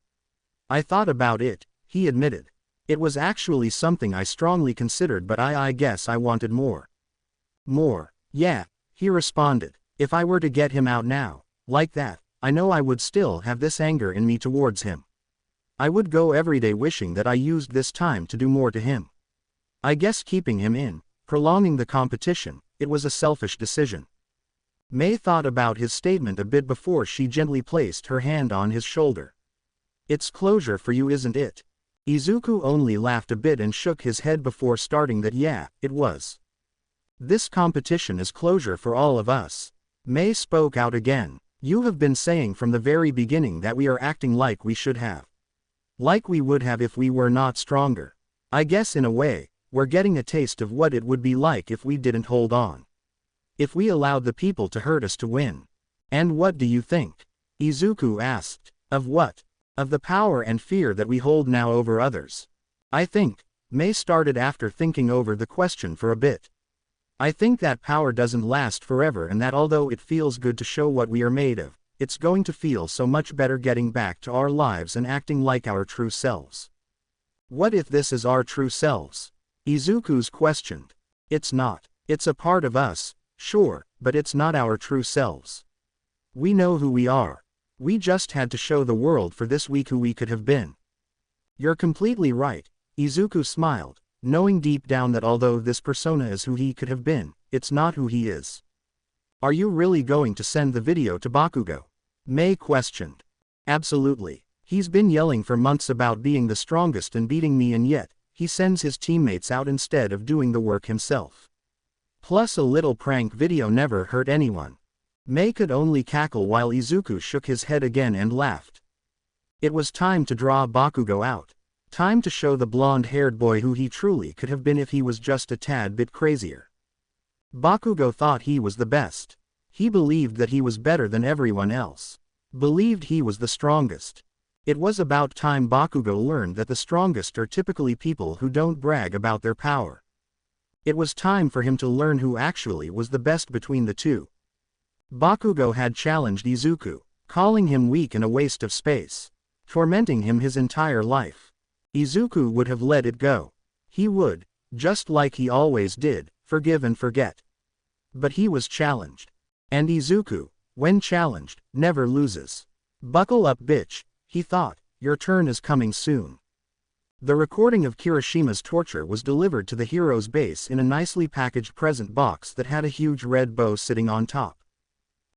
A: I thought about it, he admitted. It was actually something I strongly considered, but I guess I wanted more. More, yeah, he responded. If I were to get him out now, like that, I know I would still have this anger in me towards him. I would go every day wishing that I used this time to do more to him. I guess keeping him in, prolonging the competition, it was a selfish decision. Mei thought about his statement a bit before she gently placed her hand on his shoulder. It's closure for you, isn't it? Izuku only laughed a bit and shook his head before starting that yeah, it was. This competition is closure for all of us. Mei spoke out again. You have been saying from the very beginning that we are acting like we should have. Like we would have if we were not stronger. I guess in a way, we're getting a taste of what it would be like if we didn't hold on. If we allowed the people to hurt us to win. And what do you think? Izuku asked. Of what? Of the power and fear that we hold now over others. I think, Mei started after thinking over the question for a bit. I think that power doesn't last forever, and that although it feels good to show what we are made of, it's going to feel so much better getting back to our lives and acting like our true selves. What if this is our true selves? Izuku's questioned. It's not. It's a part of us, sure, but it's not our true selves. We know who we are. We just had to show the world for this week who we could have been. You're completely right, Izuku smiled, knowing deep down that although this persona is who he could have been, it's not who he is. Are you really going to send the video to Bakugou? Mei questioned. Absolutely. He's been yelling for months about being the strongest and beating me, and yet, he sends his teammates out instead of doing the work himself. Plus a little prank video never hurt anyone. Mei could only cackle while Izuku shook his head again and laughed. It was time to draw Bakugou out. Time to show the blonde-haired boy who he truly could have been if he was just a tad bit crazier. Bakugou thought he was the best. He believed that he was better than everyone else. Believed he was the strongest. It was about time Bakugou learned that the strongest are typically people who don't brag about their power. It was time for him to learn who actually was the best between the two. Bakugou had challenged Izuku, calling him weak and a waste of space, tormenting him his entire life. Izuku would have let it go. He would, just like he always did, forgive and forget. But he was challenged. And Izuku, when challenged, never loses. Buckle up, bitch, he thought, your turn is coming soon. The recording of Kirishima's torture was delivered to the hero's base in a nicely packaged present box that had a huge red bow sitting on top.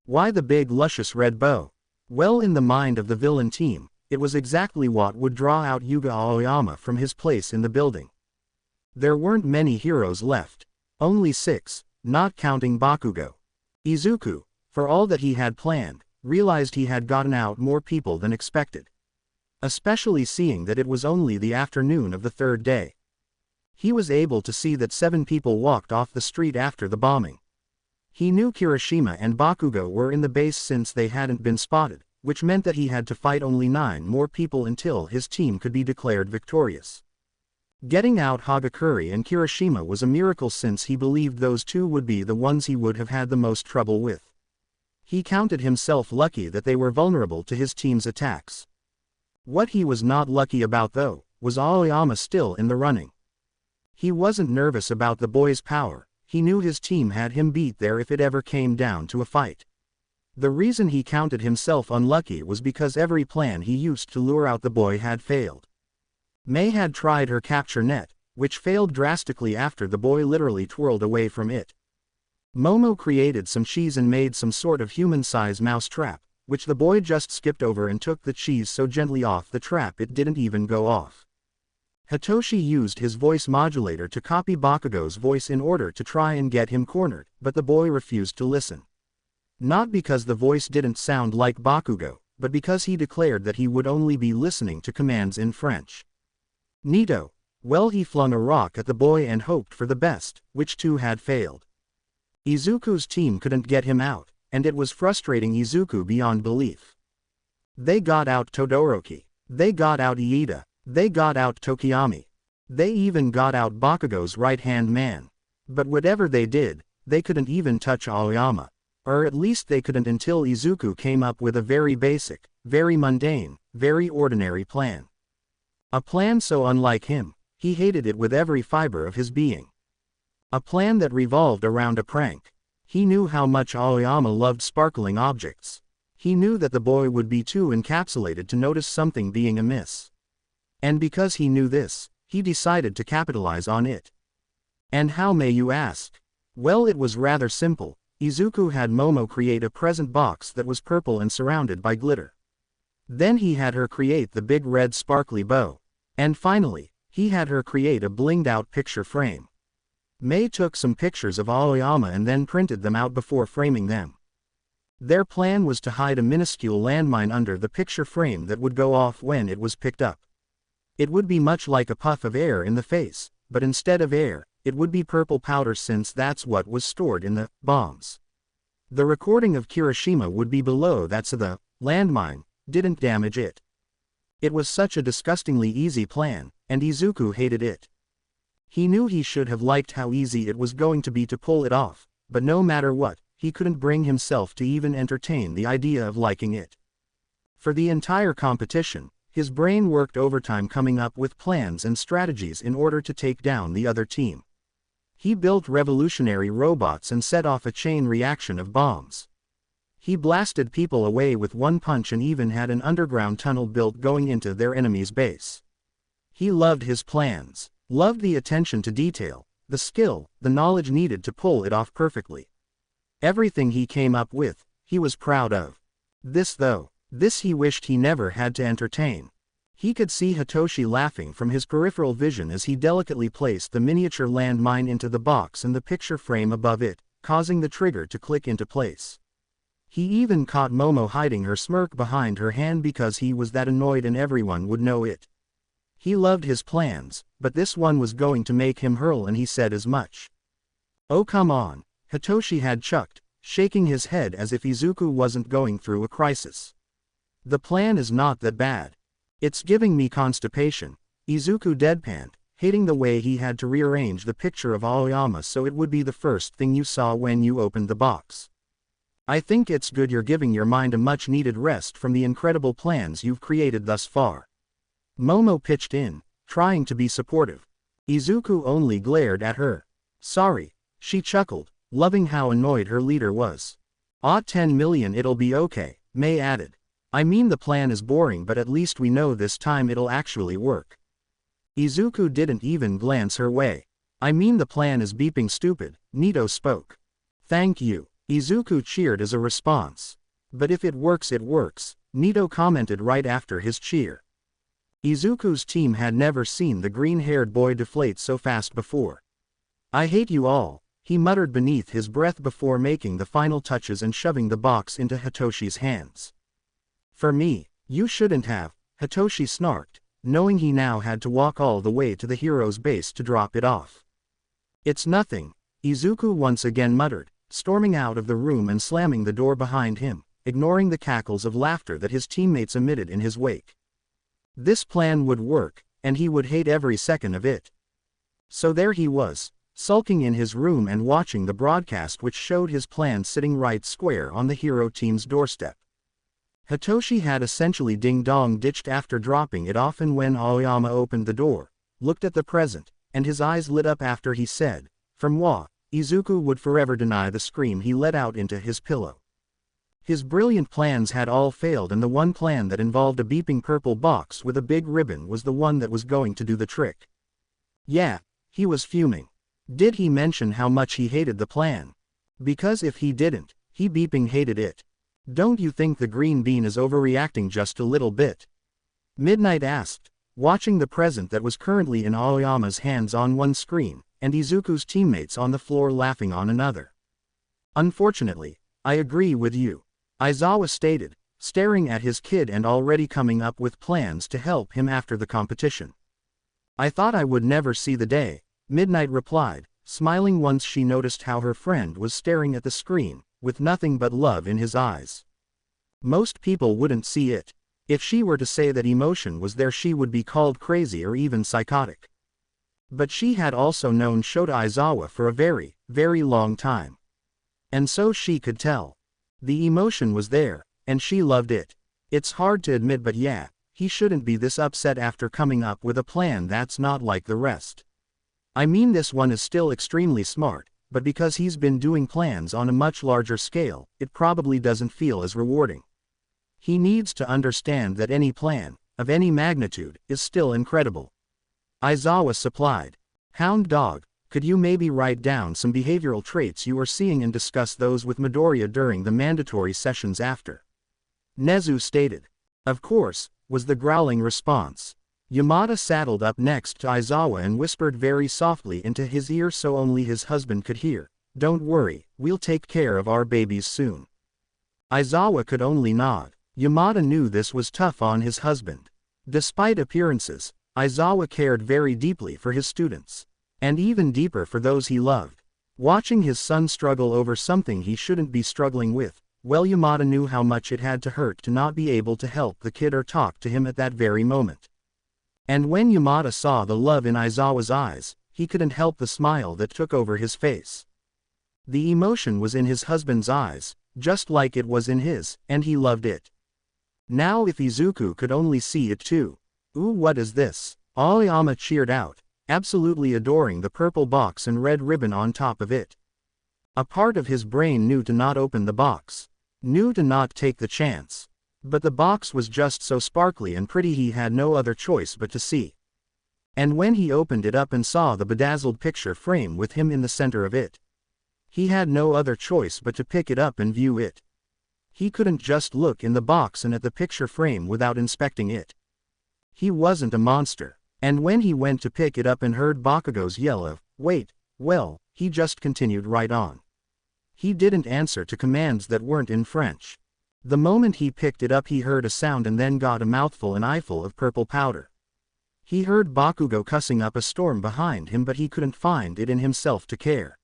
A: Why the big luscious red bow? Well, in the mind of the villain team, it was exactly what would draw out Yuga Aoyama from his place in the building. There weren't many heroes left. Only 6, not counting Bakugou. Izuku, for all that he had planned, realized he had gotten out more people than expected. Especially seeing that it was only the afternoon of the 3rd day. He was able to see that 7 people walked off the street after the bombing. He knew Kirishima and Bakugou were in the base since they hadn't been spotted, which meant that he had to fight only 9 more people until his team could be declared victorious. Getting out Hagakure and Kirishima was a miracle since he believed those 2 would be the ones he would have had the most trouble with. He counted himself lucky that they were vulnerable to his team's attacks. What he was not lucky about though, was Aoyama still in the running. He wasn't nervous about the boy's power, he knew his team had him beat there if it ever came down to a fight. The reason he counted himself unlucky was because every plan he used to lure out the boy had failed. May had tried her capture net, which failed drastically after the boy literally twirled away from it. Momo created some cheese and made some sort of human-sized mouse trap, which the boy just skipped over and took the cheese so gently off the trap it didn't even go off. Hitoshi used his voice modulator to copy Bakugou's voice in order to try and get him cornered, but the boy refused to listen. Not because the voice didn't sound like Bakugou, but because he declared that he would only be listening to commands in French. Neato. Well, he flung a rock at the boy and hoped for the best, which too had failed. Izuku's team couldn't get him out, and it was frustrating Izuku beyond belief. They got out Todoroki. They got out Iida. They got out Tokiyami. They even got out Bakugou's right-hand man. But whatever they did, they couldn't even touch Aoyama. Or at least they couldn't until Izuku came up with a very basic, very mundane, very ordinary plan. A plan so unlike him, he hated it with every fiber of his being. A plan that revolved around a prank. He knew how much Aoyama loved sparkling objects. He knew that the boy would be too encapsulated to notice something being amiss. And because he knew this, he decided to capitalize on it. And how, may you ask? Well, it was rather simple. Izuku had Momo create a present box that was purple and surrounded by glitter. Then he had her create the big red sparkly bow. And finally, he had her create a blinged-out picture frame. May took some pictures of Aoyama and then printed them out before framing them. Their plan was to hide a minuscule landmine under the picture frame that would go off when it was picked up. It would be much like a puff of air in the face, but instead of air, it would be purple powder since that's what was stored in the bombs. The recording of Kirishima would be below that so the landmine didn't damage it. It was such a disgustingly easy plan, and Izuku hated it. He knew he should have liked how easy it was going to be to pull it off, but no matter what, he couldn't bring himself to even entertain the idea of liking it. For the entire competition, his brain worked overtime coming up with plans and strategies in order to take down the other team. He built revolutionary robots and set off a chain reaction of bombs. He blasted people away with one punch and even had an underground tunnel built going into their enemy's base. He loved his plans, loved the attention to detail, the skill, the knowledge needed to pull it off perfectly. Everything he came up with, he was proud of. This he wished he never had to entertain. He could see Hitoshi laughing from his peripheral vision as he delicately placed the miniature landmine into the box and the picture frame above it, causing the trigger to click into place. He even caught Momo hiding her smirk behind her hand because he was that annoyed and everyone would know it. He loved his plans, but this one was going to make him hurl, and he said as much. Oh come on, Hitoshi had chucked, shaking his head as if Izuku wasn't going through a crisis. The plan is not that bad. It's giving me constipation. Izuku deadpanned, hating the way he had to rearrange the picture of Aoyama so it would be the first thing you saw when you opened the box. I think it's good you're giving your mind a much-needed rest from the incredible plans you've created thus far. Momo pitched in, trying to be supportive. Izuku only glared at her. Sorry, she chuckled, loving how annoyed her leader was. Ah, 10 million, it'll be okay, Mei added. I mean, the plan is boring, but at least we know this time it'll actually work. Izuku didn't even glance her way. I mean, the plan is beeping stupid, Nito spoke. Thank you, Izuku cheered as a response. But if it works, Nito commented right after his cheer. Izuku's team had never seen the green-haired boy deflate so fast before. I hate you all, he muttered beneath his breath before making the final touches and shoving the box into Hitoshi's hands. For me, you shouldn't have, Hitoshi snarked, knowing he now had to walk all the way to the hero's base to drop it off. It's nothing, Izuku once again muttered, storming out of the room and slamming the door behind him, ignoring the cackles of laughter that his teammates emitted in his wake. This plan would work, and he would hate every second of it. So there he was, sulking in his room and watching the broadcast which showed his plan sitting right square on the hero team's doorstep. Hitoshi had essentially ding-dong ditched after dropping it off, and when Aoyama opened the door, looked at the present, and his eyes lit up after he said, "From Wa," Izuku would forever deny the scream he let out into his pillow. His brilliant plans had all failed, and the one plan that involved a beeping purple box with a big ribbon was the one that was going to do the trick. Yeah, he was fuming. Did he mention how much he hated the plan? Because if he didn't, he beeping hated it. Don't you think the green bean is overreacting just a little bit? Midnight asked, watching the present that was currently in Aoyama's hands on one screen, and Izuku's teammates on the floor laughing on another. Unfortunately, I agree with you, Aizawa stated, staring at his kid and already coming up with plans to help him after the competition. I thought I would never see the day, Midnight replied, smiling once she noticed how her friend was staring at the screen, with nothing but love in his eyes. Most people wouldn't see it. If she were to say that emotion was there, she would be called crazy or even psychotic. But she had also known Shota Aizawa for a very, very long time. And so she could tell. The emotion was there, and she loved it. It's hard to admit, but yeah, he shouldn't be this upset after coming up with a plan that's not like the rest. I mean, this one is still extremely smart, but because he's been doing plans on a much larger scale, it probably doesn't feel as rewarding. He needs to understand that any plan, of any magnitude, is still incredible. Aizawa supplied. Hound dog, could you maybe write down some behavioral traits you are seeing and discuss those with Midoriya during the mandatory sessions after? Nezu stated. Of course, was the growling response. Yamada saddled up next to Aizawa and whispered very softly into his ear so only his husband could hear, "Don't worry, we'll take care of our babies soon." Aizawa could only nod. Yamada knew this was tough on his husband. Despite appearances, Aizawa cared very deeply for his students. And even deeper for those he loved. Watching his son struggle over something he shouldn't be struggling with, well, Yamada knew how much it had to hurt to not be able to help the kid or talk to him at that very moment. And when Yamada saw the love in Aizawa's eyes, he couldn't help the smile that took over his face. The emotion was in his husband's eyes, just like it was in his, and he loved it. Now if Izuku could only see it too. Ooh, what is this? Aoyama cheered out, absolutely adoring the purple box and red ribbon on top of it. A part of his brain knew to not open the box, knew to not take the chance. But the box was just so sparkly and pretty he had no other choice but to see. And when he opened it up and saw the bedazzled picture frame with him in the center of it, he had no other choice but to pick it up and view it. He couldn't just look in the box and at the picture frame without inspecting it. He wasn't a monster. And when he went to pick it up and heard Bakugou's yell of, "Wait," well, he just continued right on. He didn't answer to commands that weren't in French. The moment he picked it up, he heard a sound and then got a mouthful and eyeful of purple powder. He heard Bakugou cussing up a storm behind him, but he couldn't find it in himself to care.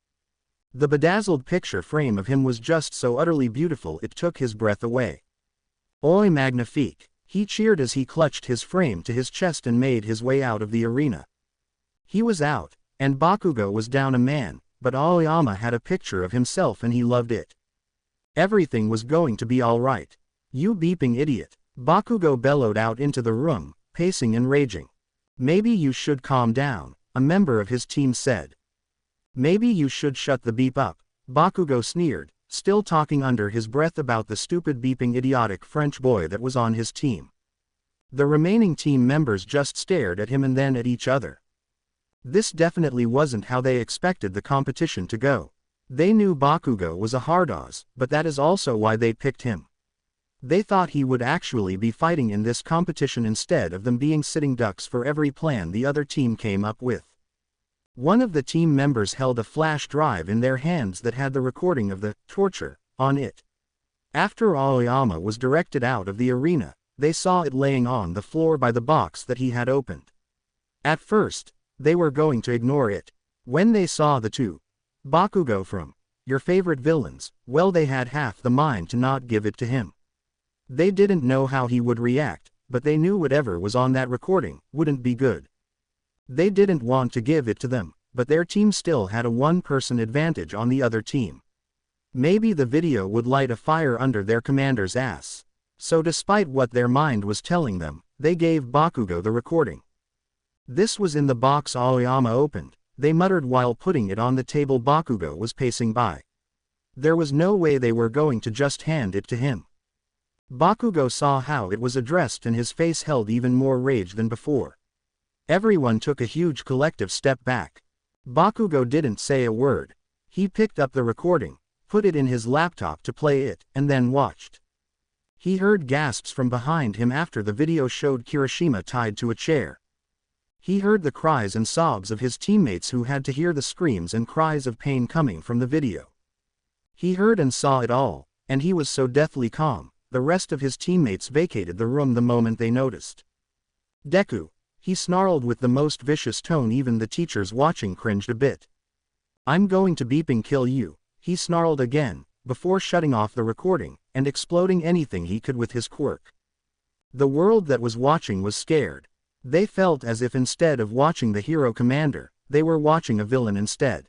A: The bedazzled picture frame of him was just so utterly beautiful it took his breath away. Oi magnifique, he cheered as he clutched his frame to his chest and made his way out of the arena. He was out, and Bakugou was down a man, but Aoyama had a picture of himself and he loved it. Everything was going to be alright. You beeping idiot. Bakugou bellowed out into the room, pacing and raging. Maybe you should calm down, a member of his team said. Maybe you should shut the beep up, Bakugou sneered, still talking under his breath about the stupid beeping idiotic French boy that was on his team. The remaining team members just stared at him and then at each other. This definitely wasn't how they expected the competition to go. They knew Bakugou was a hardass, but that is also why they picked him. They thought he would actually be fighting in this competition instead of them being sitting ducks for every plan the other team came up with. One of the team members held a flash drive in their hands that had the recording of the torture on it. After Aoyama was directed out of the arena, they saw it laying on the floor by the box that he had opened. At first, they were going to ignore it. When they saw the two Bakugou from your favorite villains, well, they had half the mind to not give it to him. They didn't know how he would react, but they knew whatever was on that recording wouldn't be good. They didn't want to give it to them, but their team still had a one-person advantage on the other team. Maybe the video would light a fire under their commander's ass. So despite what their mind was telling them, they gave Bakugou the recording. This was in the box Aoyama opened, they muttered while putting it on the table. Bakugou was pacing by. There was no way they were going to just hand it to him. Bakugou saw how it was addressed and his face held even more rage than before. Everyone took a huge collective step back. Bakugou didn't say a word. He picked up the recording, put it in his laptop to play it, and then watched. He heard gasps from behind him after the video showed Kirishima tied to a chair. He heard the cries and sobs of his teammates who had to hear the screams and cries of pain coming from the video. He heard and saw it all, and he was so deathly calm, the rest of his teammates vacated the room the moment they noticed. Deku, he snarled with the most vicious tone. Even the teachers watching cringed a bit. I'm going to beeping kill you, he snarled again, before shutting off the recording, and exploding anything he could with his quirk. The world that was watching was scared. They felt as if instead of watching the hero commander, they were watching a villain instead.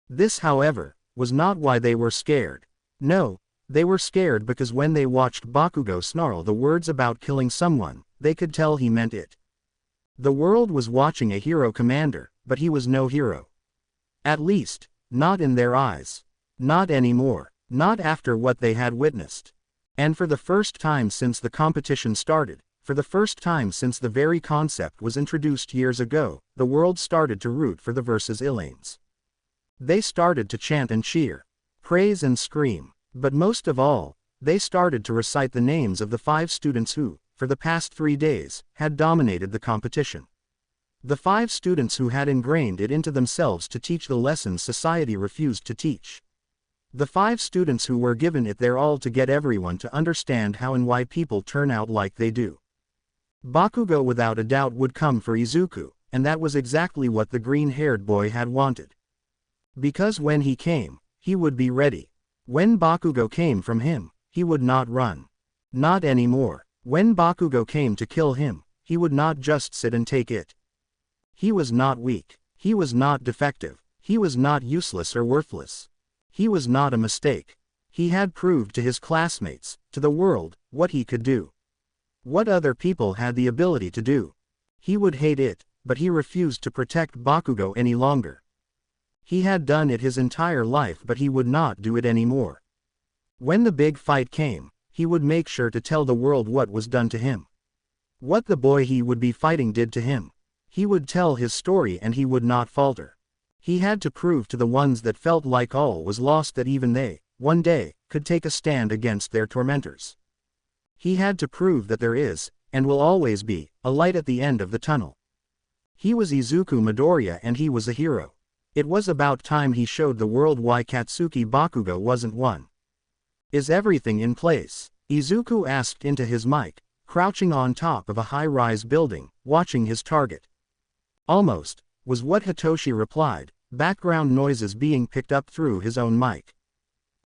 A: This, however, was not why they were scared. No, they were scared because when they watched Bakugou snarl the words about killing someone, they could tell he meant it. The world was watching a hero commander, but he was no hero. At least, not in their eyes. Not anymore. Not after what they had witnessed. And for the first time since the competition started, for the first time since the very concept was introduced years ago, the world started to root for the versus Elaines. They started to chant and cheer, praise and scream, but most of all, they started to recite the names of the 5 students who, for the past 3 days, had dominated the competition. The 5 students who had ingrained it into themselves to teach the lessons society refused to teach. The 5 students who were given it their all to get everyone to understand how and why people turn out like they do. Bakugou without a doubt would come for Izuku, and that was exactly what the green-haired boy had wanted. Because when he came, he would be ready. When Bakugou came from him, he would not run. Not anymore. When Bakugou came to kill him, he would not just sit and take it. He was not weak. He was not defective. He was not useless or worthless. He was not a mistake. He had proved to his classmates, to the world, what he could do. What other people had the ability to do. He would hate it, but he refused to protect Bakugou any longer. He had done it his entire life, but he would not do it anymore. When the big fight came, he would make sure to tell the world what was done to him. What the boy he would be fighting did to him. He would tell his story and he would not falter. He had to prove to the ones that felt like all was lost that even they, one day, could take a stand against their tormentors. He had to prove that there is, and will always be, a light at the end of the tunnel. He was Izuku Midoriya and he was a hero. It was about time he showed the world why Katsuki Bakugou wasn't one. Is everything in place? Izuku asked into his mic, crouching on top of a high-rise building, watching his target. Almost, was what Hitoshi replied, background noises being picked up through his own mic.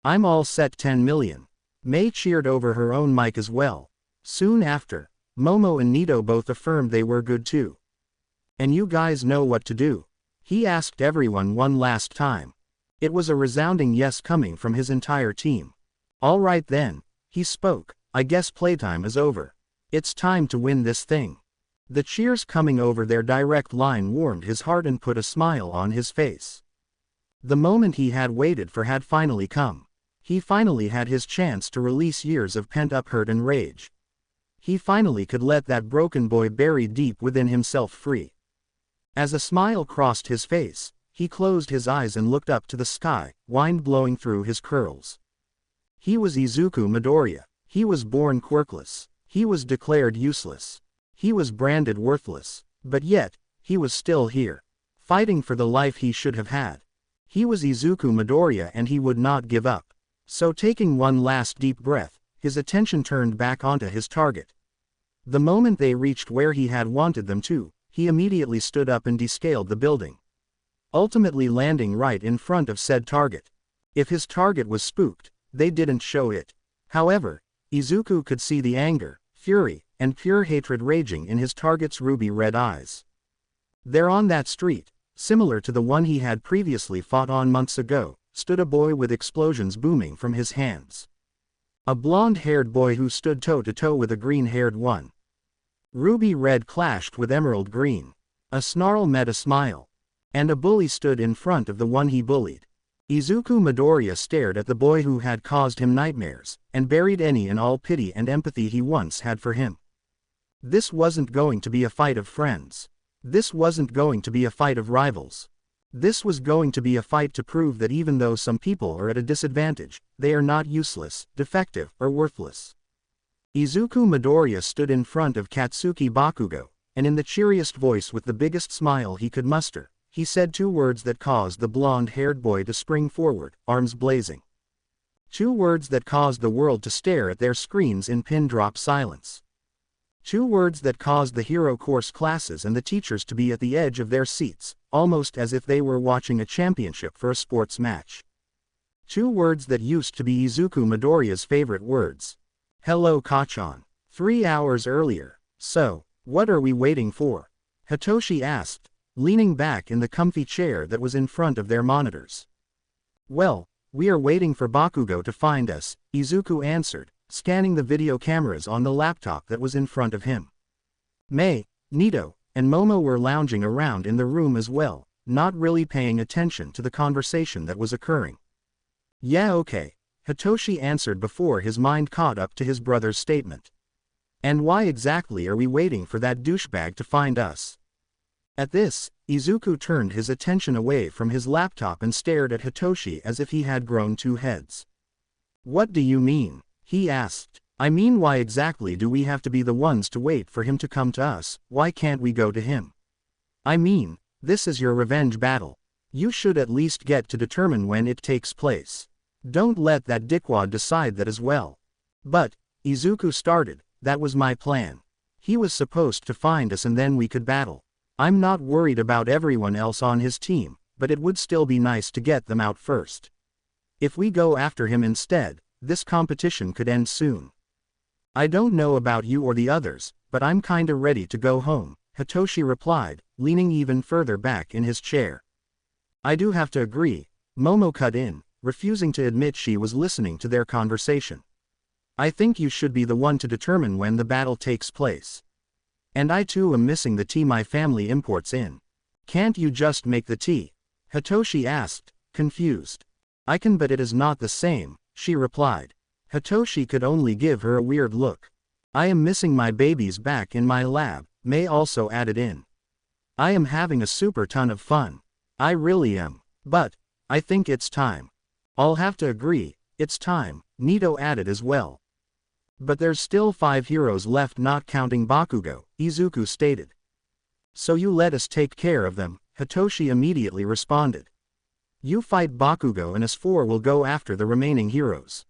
A: I'm all set. 10 million. Mei cheered over her own mic as well. Soon after, Momo and Nito both affirmed they were good too. And you guys know what to do? He asked everyone one last time. It was a resounding yes coming from his entire team. All right then, he spoke, I guess playtime is over. It's time to win this thing. The cheers coming over their direct line warmed his heart and put a smile on his face. The moment he had waited for had finally come. He finally had his chance to release years of pent-up hurt and rage. He finally could let that broken boy buried deep within himself free. As a smile crossed his face, he closed his eyes and looked up to the sky, wind blowing through his curls. He was Izuku Midoriya. He was born quirkless. He was declared useless. He was branded worthless. But yet, he was still here, fighting for the life he should have had. He was Izuku Midoriya and he would not give up. So taking one last deep breath, his attention turned back onto his target. The moment they reached where he had wanted them to, he immediately stood up and descaled the building, ultimately landing right in front of said target. If his target was spooked, they didn't show it. However, Izuku could see the anger, fury, and pure hatred raging in his target's ruby-red eyes. There on that street, similar to the one he had previously fought on months ago, stood a boy with explosions booming from his hands. A blonde-haired boy who stood toe-to-toe with a green-haired one. Ruby red clashed with emerald green. A snarl met a smile. And a bully stood in front of the one he bullied. Izuku Midoriya stared at the boy who had caused him nightmares, and buried any and all pity and empathy he once had for him. This wasn't going to be a fight of friends. This wasn't going to be a fight of rivals. This was going to be a fight to prove that even though some people are at a disadvantage, they are not useless, defective, or worthless. Izuku Midoriya stood in front of Katsuki Bakugou, and in the cheeriest voice with the biggest smile he could muster, he said two words that caused the blonde-haired boy to spring forward, arms blazing. Two words that caused the world to stare at their screens in pin-drop silence. Two words that caused the hero course classes and the teachers to be at the edge of their seats, almost as if they were watching a championship for a sports match. Two words that used to be Izuku Midoriya's favorite words. Hello Kachan. 3 hours earlier. So, what are we waiting for? Hitoshi asked, leaning back in the comfy chair that was in front of their monitors. Well, we are waiting for Bakugou to find us, Izuku answered, scanning the video cameras on the laptop that was in front of him. Mei, Nito, and Momo were lounging around in the room as well, not really paying attention to the conversation that was occurring. Yeah, okay, Hitoshi answered before his mind caught up to his brother's statement. And why exactly are we waiting for that douchebag to find us? At this, Izuku turned his attention away from his laptop and stared at Hitoshi as if he had grown two heads. What do you mean? He asked. I mean, why exactly do we have to be the ones to wait for him to come to us? Why can't we go to him? I mean, this is your revenge battle. You should at least get to determine when it takes place. Don't let that dickwad decide that as well. But, Izuku started, that was my plan. He was supposed to find us and then we could battle. I'm not worried about everyone else on his team, but it would still be nice to get them out first. If we go after him instead, this competition could end soon. I don't know about you or the others, but I'm kinda ready to go home, Hitoshi replied, leaning even further back in his chair. I do have to agree, Momo cut in, refusing to admit she was listening to their conversation. I think you should be the one to determine when the battle takes place. And I too am missing the tea my family imports in. Can't you just make the tea? Hitoshi asked, confused. I can, but it is not the same, she replied. Hitoshi could only give her a weird look. I am missing my babies back in my lab, Mei also added in. I am having a super ton of fun. I really am. But, I think it's time. I'll have to agree, it's time, Nito added as well. But there's still 5 heroes left not counting Bakugou, Izuku stated. So you let us take care of them, Hitoshi immediately responded. You fight Bakugou and us 4 will go after the remaining heroes.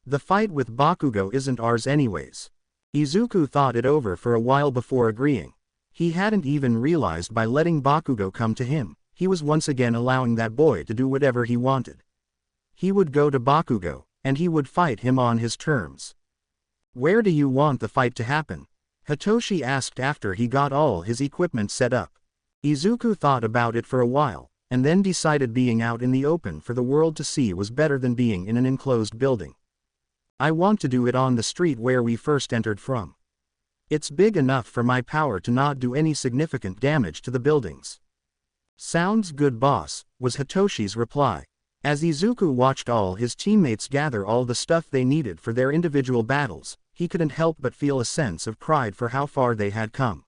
A: The fight with Bakugou isn't ours anyways. Izuku thought it over for a while before agreeing. He hadn't even realized by letting Bakugou come to him, he was once again allowing that boy to do whatever he wanted. He would go to Bakugou, and he would fight him on his terms. Where do you want the fight to happen? Hitoshi asked after he got all his equipment set up. Izuku thought about it for a while, and then decided being out in the open for the world to see was better than being in an enclosed building. I want to do it on the street where we first entered from. It's big enough for my power to not do any significant damage to the buildings. Sounds good, boss, was Hitoshi's reply. As Izuku watched all his teammates gather all the stuff they needed for their individual battles, he couldn't help but feel a sense of pride for how far they had come.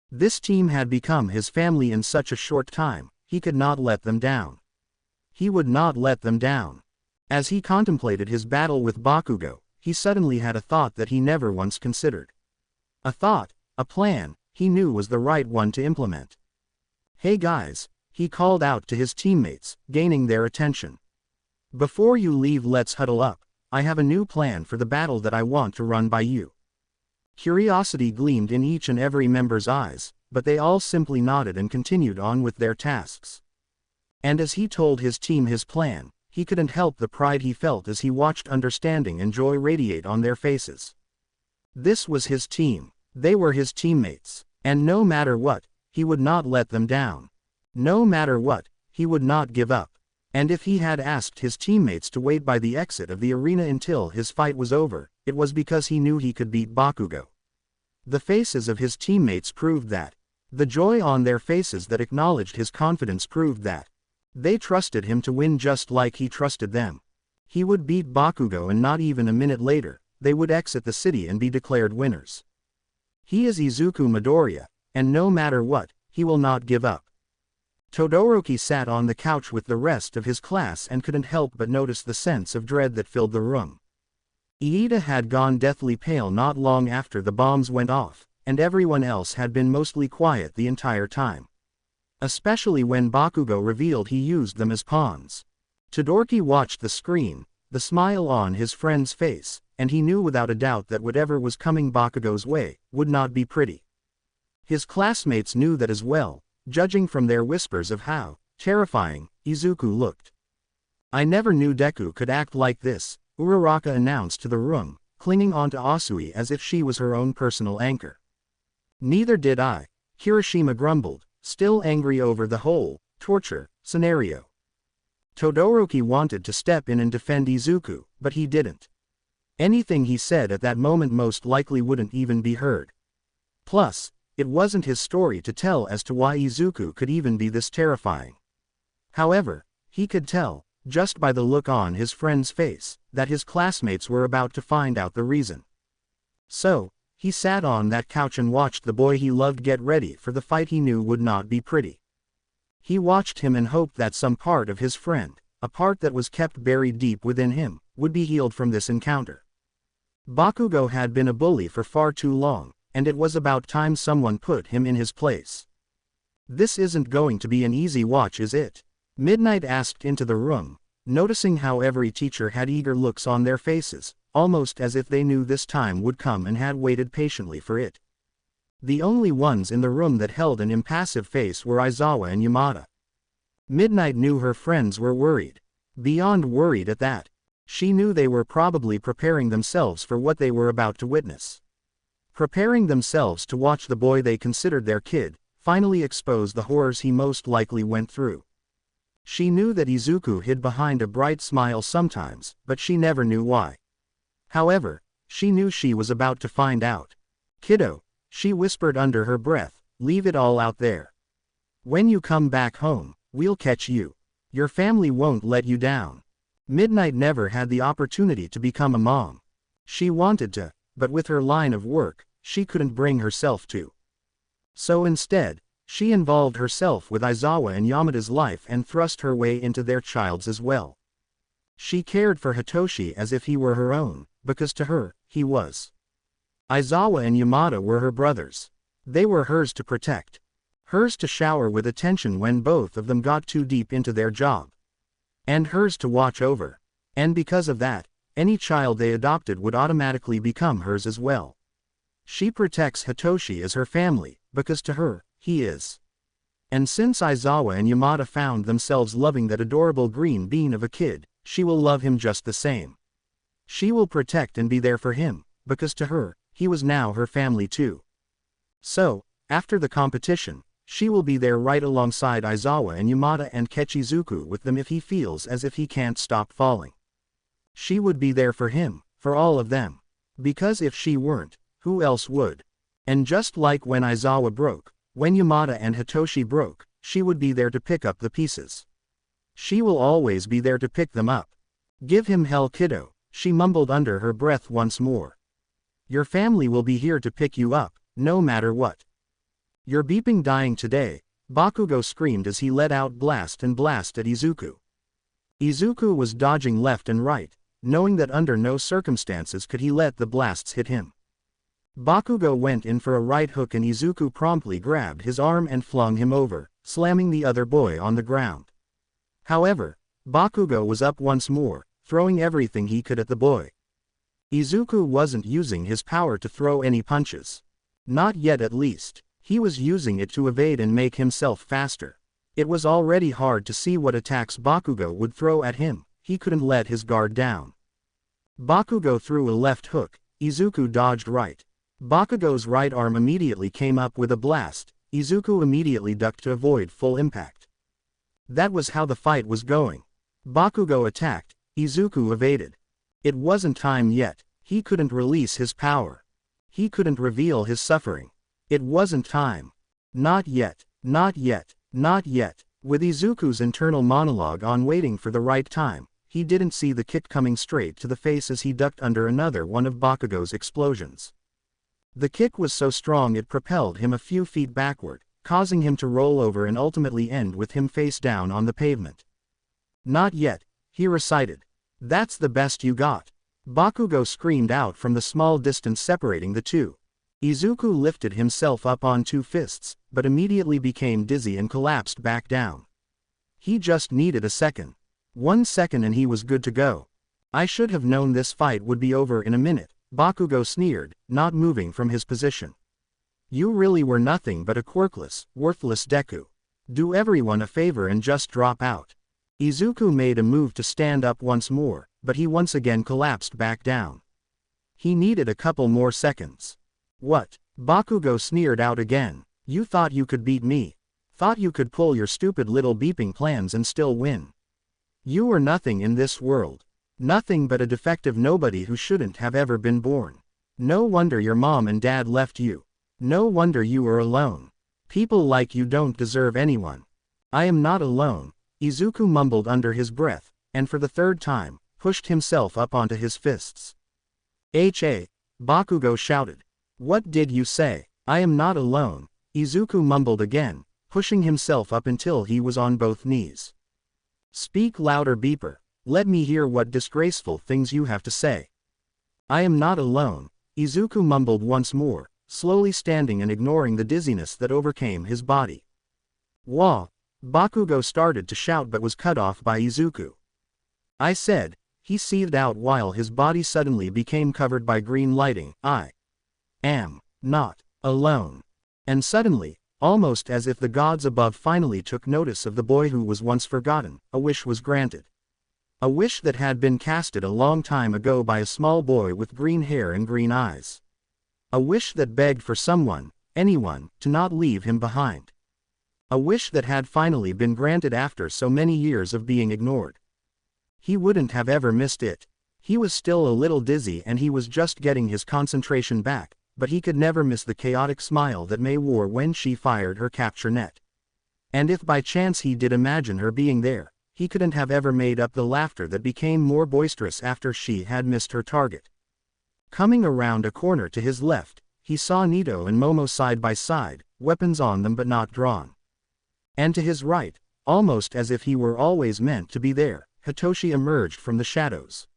A: This team had become his family in such a short time, he could not let them down. He would not let them down. As he contemplated his battle with Bakugou, he suddenly had a thought that he never once considered. A thought, a plan, he knew was the right one to implement. Hey guys, he called out to his teammates, gaining their attention. Before you leave, let's huddle up. I have a new plan for the battle that I want to run by you. Curiosity gleamed in each and every member's eyes, but they all simply nodded and continued on with their tasks. And as he told his team his plan, he couldn't help the pride he felt as he watched understanding and joy radiate on their faces. This was his team, they were his teammates, and no matter what, he would not let them down. No matter what, he would not give up. And if he had asked his teammates to wait by the exit of the arena until his fight was over, it was because he knew he could beat Bakugou. The faces of his teammates proved that. The joy on their faces that acknowledged his confidence proved that. They trusted him to win just like he trusted them. He would beat Bakugou, and not even a minute later, they would exit the city and be declared winners. He is Izuku Midoriya, and no matter what, he will not give up. Todoroki sat on the couch with the rest of his class and couldn't help but notice the sense of dread that filled the room. Iida had gone deathly pale not long after the bombs went off, and everyone else had been mostly quiet the entire time. Especially when Bakugou revealed he used them as pawns. Todoroki watched the screen, the smile on his friend's face, and he knew without a doubt that whatever was coming Bakugou's way would not be pretty. His classmates knew that as well, judging from their whispers of how terrifying Izuku looked. I never knew Deku could act like this, Uraraka announced to the room, clinging onto Asui as if she was her own personal anchor. Neither did I, Kirishima grumbled, still angry over the whole torture scenario. Todoroki wanted to step in and defend Izuku, but he didn't. Anything he said at that moment most likely wouldn't even be heard. Plus, it wasn't his story to tell as to why Izuku could even be this terrifying. However, he could tell, just by the look on his friend's face, that his classmates were about to find out the reason. So, he sat on that couch and watched the boy he loved get ready for the fight he knew would not be pretty. He watched him and hoped that some part of his friend, a part that was kept buried deep within him, would be healed from this encounter. Bakugou had been a bully for far too long, and it was about time someone put him in his place. This isn't going to be an easy watch, is it? Midnight asked into the room, noticing how every teacher had eager looks on their faces, almost as if they knew this time would come and had waited patiently for it. The only ones in the room that held an impassive face were Aizawa and Yamada. Midnight knew her friends were worried. Beyond worried at that. She knew they were probably preparing themselves for what they were about to witness. Preparing themselves to watch the boy they considered their kid, finally expose the horrors he most likely went through. She knew that Izuku hid behind a bright smile sometimes, but she never knew why. However, she knew she was about to find out. Kiddo, she whispered under her breath, leave it all out there. When you come back home, we'll catch you. Your family won't let you down. Midnight never had the opportunity to become a mom. She wanted to, but with her line of work, she couldn't bring herself to. So instead, she involved herself with Aizawa and Yamada's life and thrust her way into their child's as well. She cared for Hitoshi as if he were her own, because to her, he was. Aizawa and Yamada were her brothers. They were hers to protect. Hers to shower with attention when both of them got too deep into their job. And hers to watch over. And because of that, any child they adopted would automatically become hers as well. She protects Hitoshi as her family, because to her, he is. And since Aizawa and Yamada found themselves loving that adorable green bean of a kid, she will love him just the same. She will protect and be there for him, because to her, he was now her family too. So, after the competition, she will be there right alongside Aizawa and Yamada and catch Izuku with them if he feels as if he can't stop falling. She would be there for him, For all of them. Because if she weren't, who else would? And just like when Aizawa broke, when Yamada and Hitoshi broke, she would be there to pick up the pieces. She will always be there to pick them up. Give him hell, kiddo, she mumbled under her breath once more. Your family will be here to pick you up, no matter what. You're beeping dying today, Bakugou screamed as he let out blast and blast at Izuku. Izuku was dodging left and right, knowing that under no circumstances could he let the blasts hit him. Bakugou went in for a right hook and Izuku promptly grabbed his arm and flung him over, slamming the other boy on the ground. However, Bakugou was up once more, throwing everything he could at the boy. Izuku wasn't using his power to throw any punches. Not yet at least. He was using it to evade and make himself faster. It was already hard to see what attacks Bakugou would throw at him. He couldn't let his guard down. Bakugou threw a left hook, Izuku dodged right. Bakugou's right arm immediately came up with a blast, Izuku immediately ducked to avoid full impact. That was how the fight was going. Bakugou attacked, Izuku evaded. It wasn't time yet, he couldn't release his power. He couldn't reveal his suffering. It wasn't time. Not yet, not yet, not yet. With Izuku's internal monologue on waiting for the right time, he didn't see the kick coming straight to the face as he ducked under another one of Bakugou's explosions. The kick was so strong it propelled him a few feet backward, causing him to roll over and ultimately end with him face down on the pavement. Not yet, he recited. That's the best you got. Bakugou screamed out from the small distance separating the two. Izuku lifted himself up on 2 fists, but immediately became dizzy and collapsed back down. He just needed a second. 1 second and he was good to go. I should have known this fight would be over in a minute, Bakugou sneered, not moving from his position. You really were nothing but a quirkless, worthless Deku. Do everyone a favor and just drop out. Izuku made a move to stand up once more, but he once again collapsed back down. He needed a couple more seconds. What? Bakugou sneered out again. You thought you could beat me? Thought you could pull your stupid little beeping plans and still win? You were nothing in this world. Nothing but a defective nobody who shouldn't have ever been born. No wonder your mom and dad left you. No wonder you were alone. People like you don't deserve anyone. I am not alone, Izuku mumbled under his breath, and for the 3rd time, pushed himself up onto his fists. Bakugou shouted. What did you say? I am not alone, Izuku mumbled again, pushing himself up until he was on both knees. Speak louder, beeper. Let me hear what disgraceful things you have to say. I am not alone, Izuku mumbled once more, slowly standing and ignoring the dizziness that overcame his body. Wah! Bakugou started to shout but was cut off by Izuku. I said, he seethed out while his body suddenly became covered by green lighting. I am not alone. And suddenly, almost as if the gods above finally took notice of the boy who was once forgotten, a wish was granted. A wish that had been casted a long time ago by a small boy with green hair and green eyes. A wish that begged for someone, anyone, to not leave him behind. A wish that had finally been granted after so many years of being ignored. He wouldn't have ever missed it. He was still a little dizzy and he was just getting his concentration back, but he could never miss the chaotic smile that Mei wore when she fired her capture net. And if by chance he did imagine her being there, he couldn't have ever made up the laughter that became more boisterous after she had missed her target. Coming around a corner to his left, he saw Nito and Momo side by side, weapons on them but not drawn. And to his right, almost as if he were always meant to be there, Hitoshi emerged from the shadows.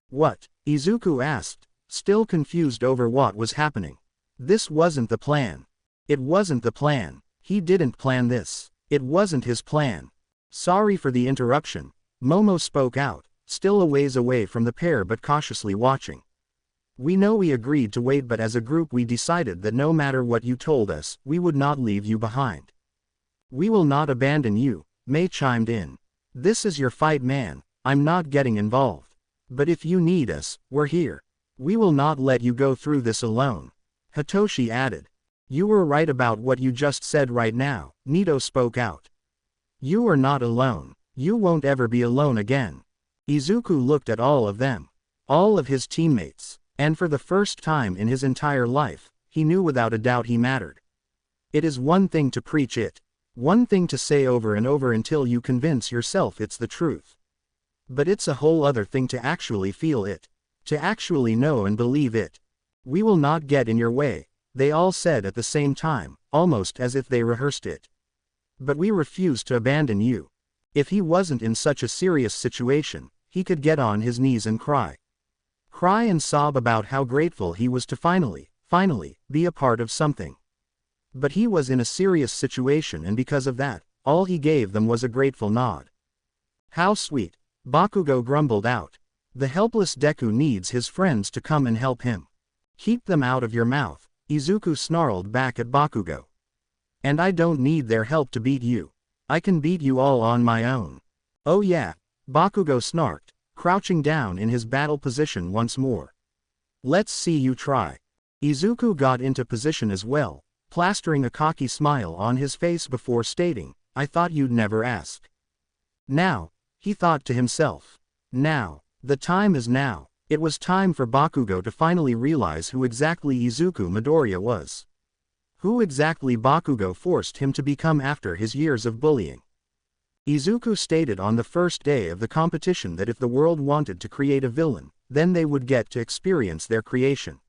A: What? Izuku asked, still confused over what was happening. This wasn't the plan. It wasn't the plan. He didn't plan this. It wasn't his plan. Sorry for the interruption, Momo spoke out, still a ways away from the pair but cautiously watching. We know we agreed to wait, but as a group we decided that no matter what you told us, we would not leave you behind. We will not abandon you, Mei chimed in. This is your fight, man. I'm not getting involved. But if you need us, we're here. We will not let you go through this alone. Hitoshi added. You were right about what you just said right now, Nito spoke out. You are not alone. You won't ever be alone again. Izuku looked at all of them. all of his teammates, and for the first time in his entire life, he knew without a doubt he mattered. It is one thing to preach it, one thing to say over and over until you convince yourself it's the truth. But it's a whole other thing to actually feel it, to actually know and believe it. "We will not get in your way," they all said at the same time, almost as if they rehearsed it. "But we refuse to abandon you." If he wasn't in such a serious situation, he could get on his knees and cry. Cry and sob about how grateful he was to finally be a part of something. But he was in a serious situation, and because of that, all he gave them was a grateful nod. "How sweet," Bakugou grumbled out. "The helpless Deku needs his friends to come and help him." "Keep them out of your mouth," Izuku snarled back at Bakugou. "And I don't need their help to beat you. I can beat you all on my own." "Oh yeah," Bakugou snarked, crouching down in his battle position once more. "Let's see you try." Izuku got into position as well, plastering a cocky smile on his face before stating, "I thought you'd never ask." Now, he thought to himself. Now, the time is now. It was time for Bakugou to finally realize who exactly Izuku Midoriya was. Who exactly Bakugou forced him to become after his years of bullying. Izuku stated on the first day of the competition that if the world wanted to create a villain, then they would get to experience their creation.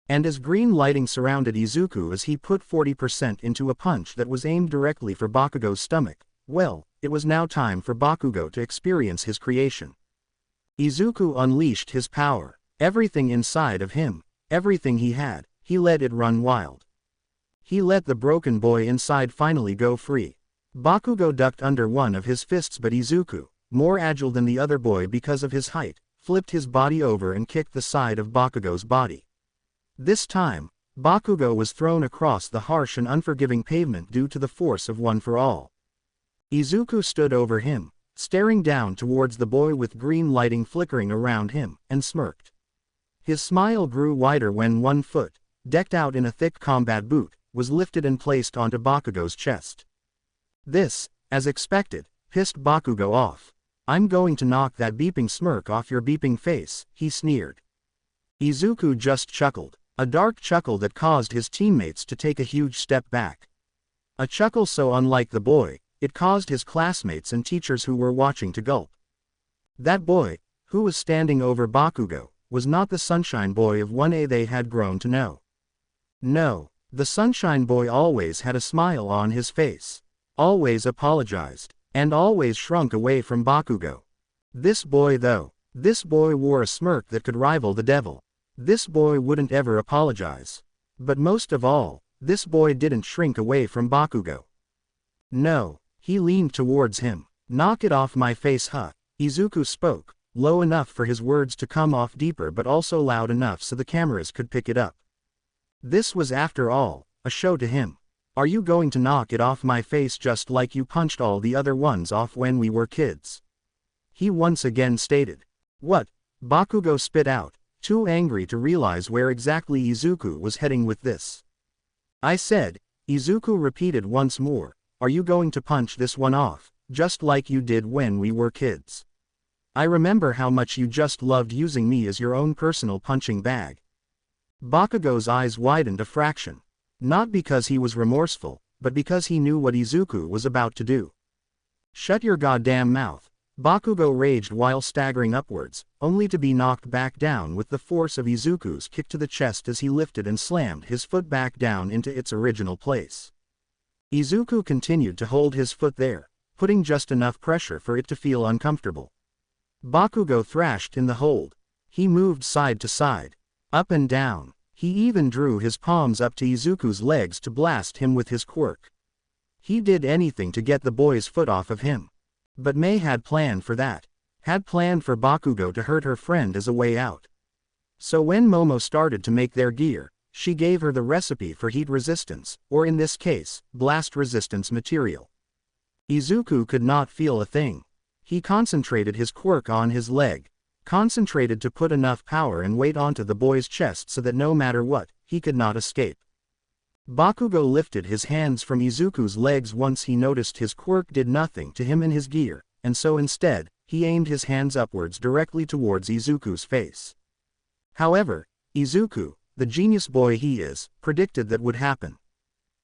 A: And as green lighting surrounded Izuku as he put 40% into a punch that was aimed directly for Bakugou's stomach, well, it was now time for Bakugou to experience his creation. Izuku unleashed his power. Everything inside of him, everything he had, he let it run wild. He let the broken boy inside finally go free. Bakugou ducked under one of his fists, but Izuku, more agile than the other boy because of his height, flipped his body over and kicked the side of Bakugou's body. This time, Bakugou was thrown across the harsh and unforgiving pavement due to the force of One for All. Izuku stood over him, staring down towards the boy with green lighting flickering around him, and smirked. His smile grew wider when one foot, decked out in a thick combat boot, was lifted and placed onto Bakugou's chest. This, as expected, pissed Bakugou off. "I'm going to knock that beeping smirk off your beeping face," he sneered. Izuku just chuckled. A dark chuckle that caused his teammates to take a huge step back. A chuckle so unlike the boy, it caused his classmates and teachers who were watching to gulp. That boy, who was standing over Bakugou, was not the Sunshine Boy of 1A they had grown to know. No, the Sunshine Boy always had a smile on his face, always apologized, and always shrunk away from Bakugou. This boy though, this boy wore a smirk that could rival the devil. This boy wouldn't ever apologize. But most of all, this boy didn't shrink away from Bakugou. No, he leaned towards him. "Knock it off my face, huh?" Izuku spoke, low enough for his words to come off deeper but also loud enough so the cameras could pick it up. This was, after all, a show to him. "Are you going to knock it off my face just like you punched all the other ones off when we were kids?" he once again stated. "What?" Bakugou spit out, too angry to realize where exactly Izuku was heading with this. "I said," Izuku repeated once more, "are you going to punch this one off, just like you did when we were kids? I remember how much you just loved using me as your own personal punching bag." Bakugou's eyes widened a fraction. Not because he was remorseful, but because he knew what Izuku was about to do. "Shut your goddamn mouth," Bakugou raged while staggering upwards, only to be knocked back down with the force of Izuku's kick to the chest as he lifted and slammed his foot back down into its original place. Izuku continued to hold his foot there, putting just enough pressure for it to feel uncomfortable. Bakugou thrashed in the hold. He moved side to side, up and down. He even drew his palms up to Izuku's legs to blast him with his quirk. He did anything to get the boy's foot off of him. But Mei had planned for that. Had planned for Bakugou to hurt her friend as a way out. So when Momo started to make their gear, she gave her the recipe for heat resistance, or in this case, blast resistance material. Izuku could not feel a thing. He concentrated his quirk on his leg. Concentrated to put enough power and weight onto the boy's chest so that no matter what, he could not escape. Bakugou lifted his hands from Izuku's legs once he noticed his quirk did nothing to him in his gear, and so instead, he aimed his hands upwards directly towards Izuku's face. However, Izuku, the genius boy he is, predicted that would happen.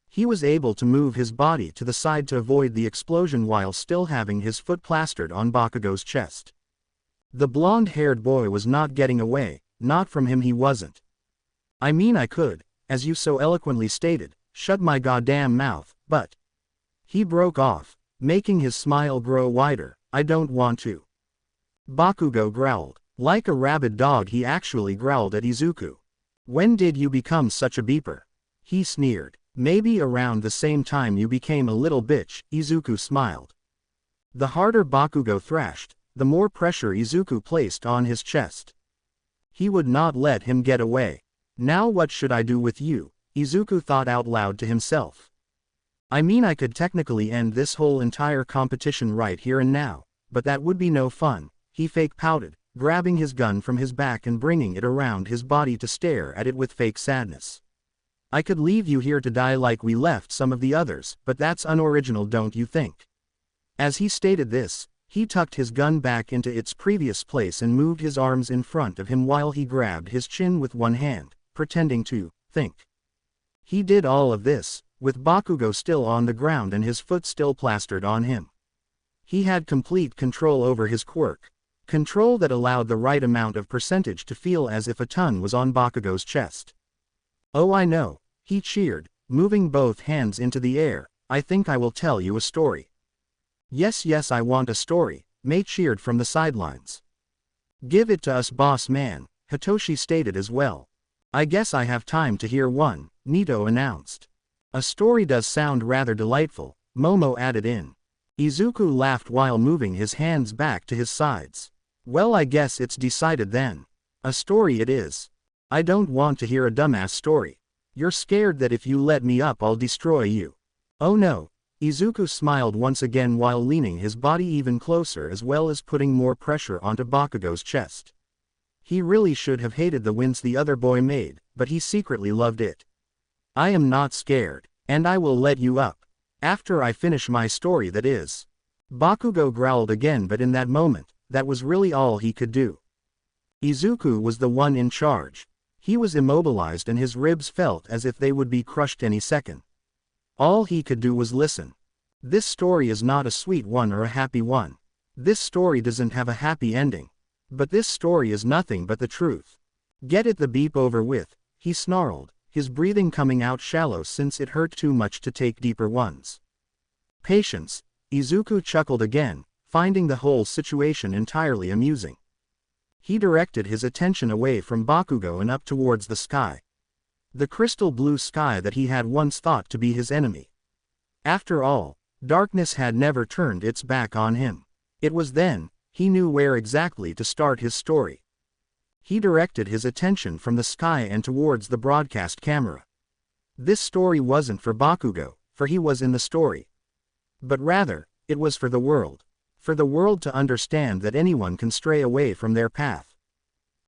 A: He was able to move his body to the side to avoid the explosion while still having his foot plastered on Bakugou's chest. The blonde-haired boy was not getting away, not from him he wasn't. I mean I could, as you so eloquently stated, shut my goddamn mouth, but... He broke off, making his smile grow wider. I don't want to. Bakugou growled. Like a rabid dog he actually growled at Izuku. When did you become such a beeper? He sneered. Maybe around the same time you became a little bitch, Izuku smiled. The harder Bakugou thrashed, the more pressure Izuku placed on his chest. He would not let him get away. Now what should I do with you? Izuku thought out loud to himself. I mean I could technically end this whole entire competition right here and now, but that would be no fun, he fake pouted, grabbing his gun from his back and bringing it around his body to stare at it with fake sadness. I could leave you here to die like we left some of the others, but that's unoriginal, don't you think? As he stated this, he tucked his gun back into its previous place and moved his arms in front of him while he grabbed his chin with one hand, pretending to think. He did all of this, with Bakugou still on the ground and his foot still plastered on him. He had complete control over his quirk. Control that allowed the right amount of percentage to feel as if a ton was on Bakugou's chest. Oh I know, he cheered, moving both hands into the air. I think I will tell you a story. Yes I want a story, Mei cheered from the sidelines. Give it to us boss man, Hitoshi stated as well. I guess I have time to hear one, Nito announced. A story does sound rather delightful, Momo added in. Izuku laughed while moving his hands back to his sides. Well I guess it's decided then. A story it is. I don't want to hear a dumbass story. You're scared that if you let me up I'll destroy you. Oh no. Izuku smiled once again while leaning his body even closer as well as putting more pressure onto Bakugou's chest. He really should have hated the wince the other boy made, but he secretly loved it. I am not scared, and I will let you up. After I finish my story that is. Bakugou growled again, but in that moment, that was really all he could do. Izuku was the one in charge. He was immobilized and his ribs felt as if they would be crushed any second. All he could do was listen. This story is not a sweet one or a happy one. This story doesn't have a happy ending. But this story is nothing but the truth. Get it the beep over with, he snarled, his breathing coming out shallow since it hurt too much to take deeper ones. Patience, Izuku chuckled again, finding the whole situation entirely amusing. He directed his attention away from Bakugou and up towards the sky. The crystal blue sky that he had once thought to be his enemy. After all, darkness had never turned its back on him. It was then, he knew where exactly to start his story. He directed his attention from the sky and towards the broadcast camera. This story wasn't for Bakugou, for he was in the story. But rather, it was for the world. For the world to understand that anyone can stray away from their path.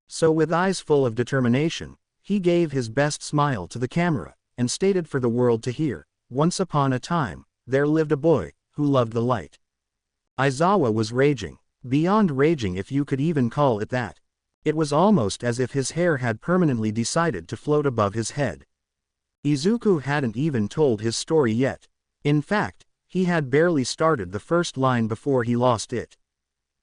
A: So with eyes full of determination, he gave his best smile to the camera, and stated for the world to hear, once upon a time, there lived a boy, who loved the light. Aizawa was raging, beyond raging if you could even call it that. It was almost as if his hair had permanently decided to float above his head. Izuku hadn't even told his story yet. In fact, he had barely started the first line before he lost it.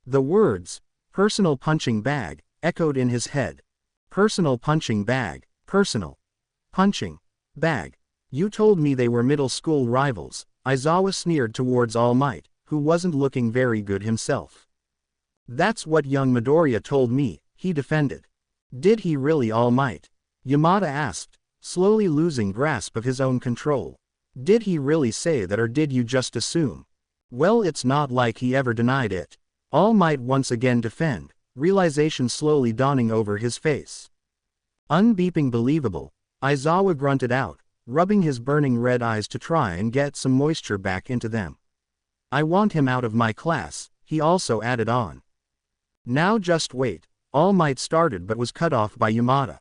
A: The words, personal punching bag, echoed in his head. Personal punching bag, personal punching bag. You told me they were middle school rivals, Aizawa sneered towards All Might, who wasn't looking very good himself. That's what young Midoriya told me, he defended. Did he really, All Might? Yamada asked, slowly losing grasp of his own control. Did he really say that, or did you just assume? Well, it's not like he ever denied it. All Might once again defend, realization slowly dawning over his face. Unbeeping believable, Aizawa grunted out, rubbing his burning red eyes to try and get some moisture back into them. I want him out of my class, he also added on. Now just wait, All Might started but was cut off by Yamada.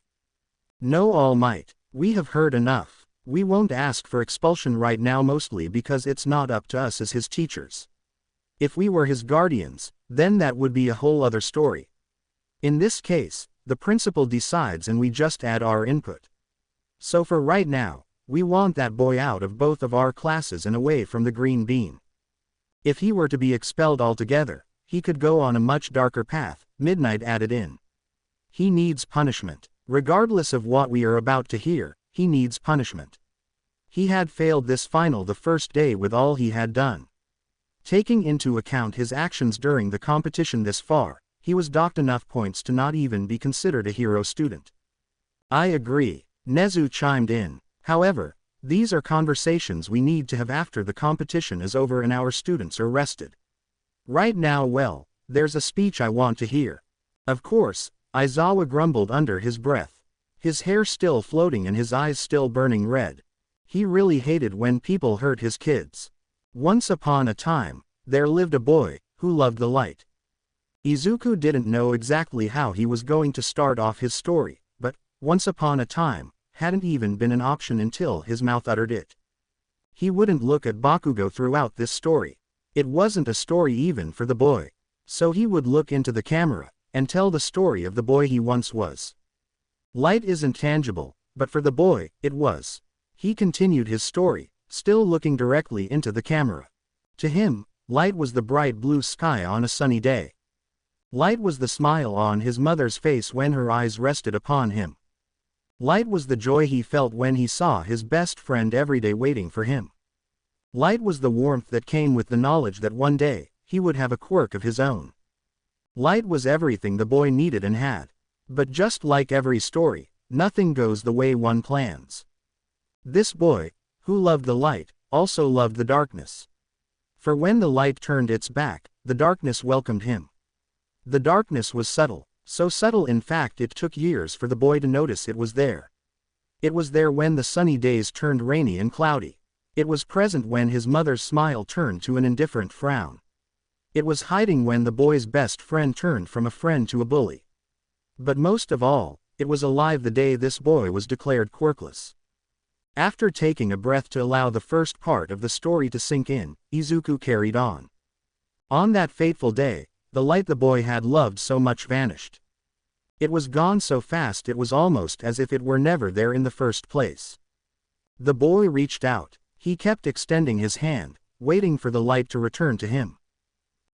A: No, All Might, we have heard enough. We won't ask for expulsion right now, mostly because it's not up to us as his teachers. If we were his guardians, then that would be a whole other story. In this case, the principal decides and we just add our input. So for right now, we want that boy out of both of our classes and away from the green bean. If he were to be expelled altogether, he could go on a much darker path, Midnight added in. He needs punishment. Regardless of what we are about to hear, he needs punishment. He had failed this final the first day with all he had done. Taking into account his actions during the competition this far, he was docked enough points to not even be considered a hero student. I agree, Nezu chimed in. However, these are conversations we need to have after the competition is over and our students are rested. Right now, well, there's a speech I want to hear. Of course, Aizawa grumbled under his breath. His hair still floating and his eyes still burning red. He really hated when people hurt his kids. Once upon a time, there lived a boy who loved the light. Izuku didn't know exactly how he was going to start off his story, but, once upon a time, hadn't even been an option until his mouth uttered it. He wouldn't look at Bakugou throughout this story. It wasn't a story even for the boy. So he would look into the camera, and tell the story of the boy he once was. Light isn't tangible, but for the boy, it was. He continued his story, still looking directly into the camera. To him, light was the bright blue sky on a sunny day. Light was the smile on his mother's face when her eyes rested upon him. Light was the joy he felt when he saw his best friend every day waiting for him. Light was the warmth that came with the knowledge that one day, he would have a quirk of his own. Light was everything the boy needed and had. But just like every story, nothing goes the way one plans. This boy, who loved the light, also loved the darkness. For when the light turned its back, the darkness welcomed him. The darkness was subtle, so subtle in fact it took years for the boy to notice it was there. It was there when the sunny days turned rainy and cloudy. It was present when his mother's smile turned to an indifferent frown. It was hiding when the boy's best friend turned from a friend to a bully. But most of all, it was alive the day this boy was declared quirkless. After taking a breath to allow the first part of the story to sink in, Izuku carried on. On that fateful day, the light the boy had loved so much vanished. It was gone so fast it was almost as if it were never there in the first place. The boy reached out. He kept extending his hand, waiting for the light to return to him.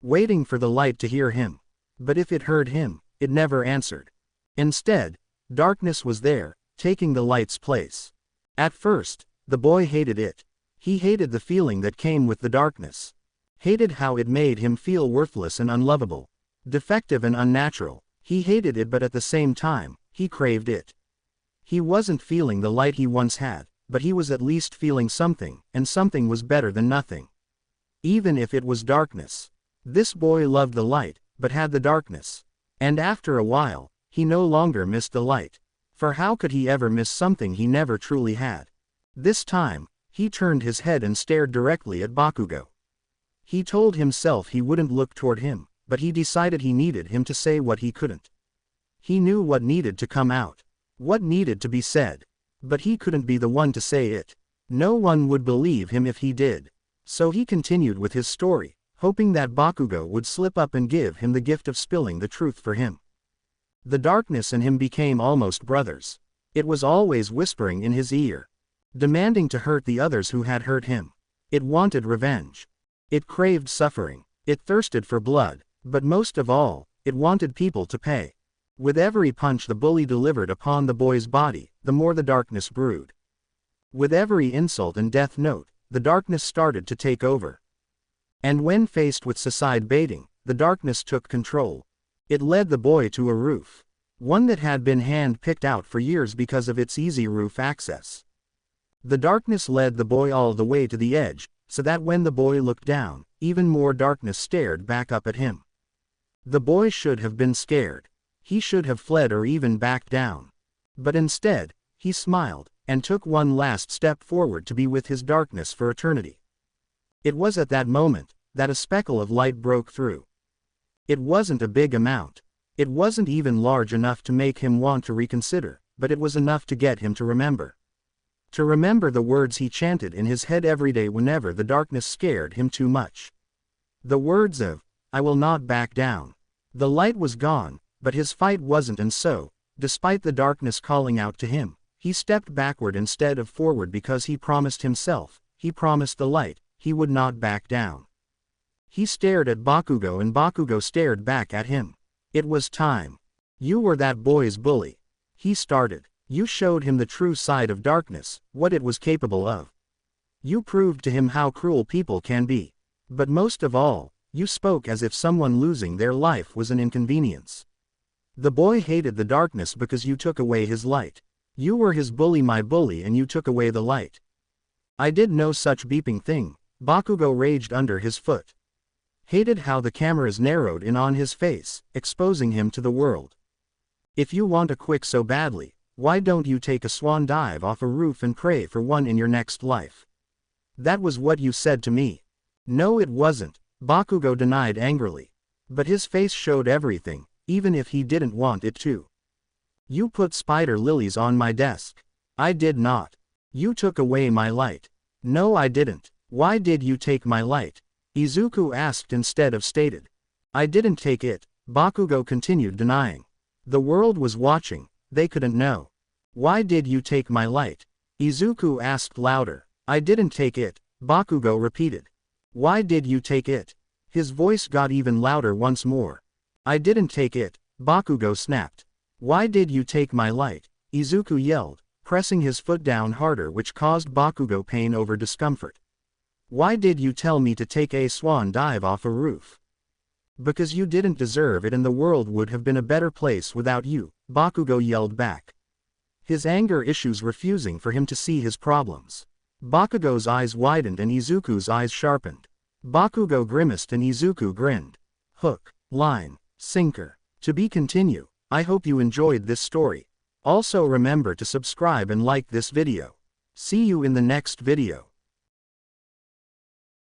A: Waiting for the light to hear him. But if it heard him, it never answered. Instead, darkness was there, taking the light's place. At first, the boy hated it. He hated the feeling that came with the darkness. Hated how it made him feel worthless and unlovable. Defective and unnatural. He hated it, but at the same time, he craved it. He wasn't feeling the light he once had, but he was at least feeling something, and something was better than nothing. Even if it was darkness. This boy loved the light, but had the darkness. And after a while, he no longer missed the light. For how could he ever miss something he never truly had? This time, he turned his head and stared directly at Bakugou. He told himself he wouldn't look toward him, but he decided he needed him to say what he couldn't. He knew what needed to come out. What needed to be said. But he couldn't be the one to say it. No one would believe him if he did. So he continued with his story, hoping that Bakugou would slip up and give him the gift of spilling the truth for him. The darkness and him became almost brothers. It was always whispering in his ear. Demanding to hurt the others who had hurt him. It wanted revenge. It craved suffering. It thirsted for blood. But most of all, it wanted people to pay. With every punch the bully delivered upon the boy's body, the more the darkness brewed. With every insult and death note, the darkness started to take over. And when faced with suicide baiting, the darkness took control. It led the boy to a roof. One that had been hand-picked out for years because of its easy roof access. The darkness led the boy all the way to the edge, so that when the boy looked down, even more darkness stared back up at him. The boy should have been scared. He should have fled or even backed down. But instead, he smiled, and took one last step forward to be with his darkness for eternity. It was at that moment, that a speckle of light broke through. It wasn't a big amount. It wasn't even large enough to make him want to reconsider, but it was enough to get him to remember. To remember the words he chanted in his head every day whenever the darkness scared him too much. The words of, "I will not back down." The light was gone, but his fight wasn't, and so, despite the darkness calling out to him, he stepped backward instead of forward because he promised himself, he promised the light, he would not back down. He stared at Bakugou and Bakugou stared back at him. It was time. "You were that boy's bully," he started. "You showed him the true side of darkness, what it was capable of. You proved to him how cruel people can be. But most of all, you spoke as if someone losing their life was an inconvenience. The boy hated the darkness because you took away his light. You were his bully, my bully, and you took away the light." "I did no such beeping thing," Bakugou raged under his foot. Hated how the cameras narrowed in on his face, exposing him to the world. "If you want a quick so badly, why don't you take a swan dive off a roof and pray for one in your next life? That was what you said to me." "No, it wasn't," Bakugou denied angrily. But his face showed everything, even if he didn't want it to. "You put spider lilies on my desk." "I did not." "You took away my light." "No, I didn't." "Why did you take my light?" Izuku asked instead of stated. "I didn't take it," Bakugou continued denying. "The world was watching, they couldn't know." "Why did you take my light?" Izuku asked louder. "I didn't take it," Bakugou repeated. "Why did you take it?" His voice got even louder once more. "I didn't take it," Bakugou snapped. "Why did you take my light?" Izuku yelled, pressing his foot down harder, which caused Bakugou pain over discomfort. "Why did you tell me to take a swan dive off a roof?" "Because you didn't deserve it and the world would have been a better place without you," Bakugou yelled back. His anger issues refusing for him to see his problems. Bakugou's eyes widened and Izuku's eyes sharpened. Bakugou grimaced and Izuku grinned. Hook, line, sinker. To be continued. I hope you enjoyed this story. Also remember to subscribe and like this video. See you in the next video.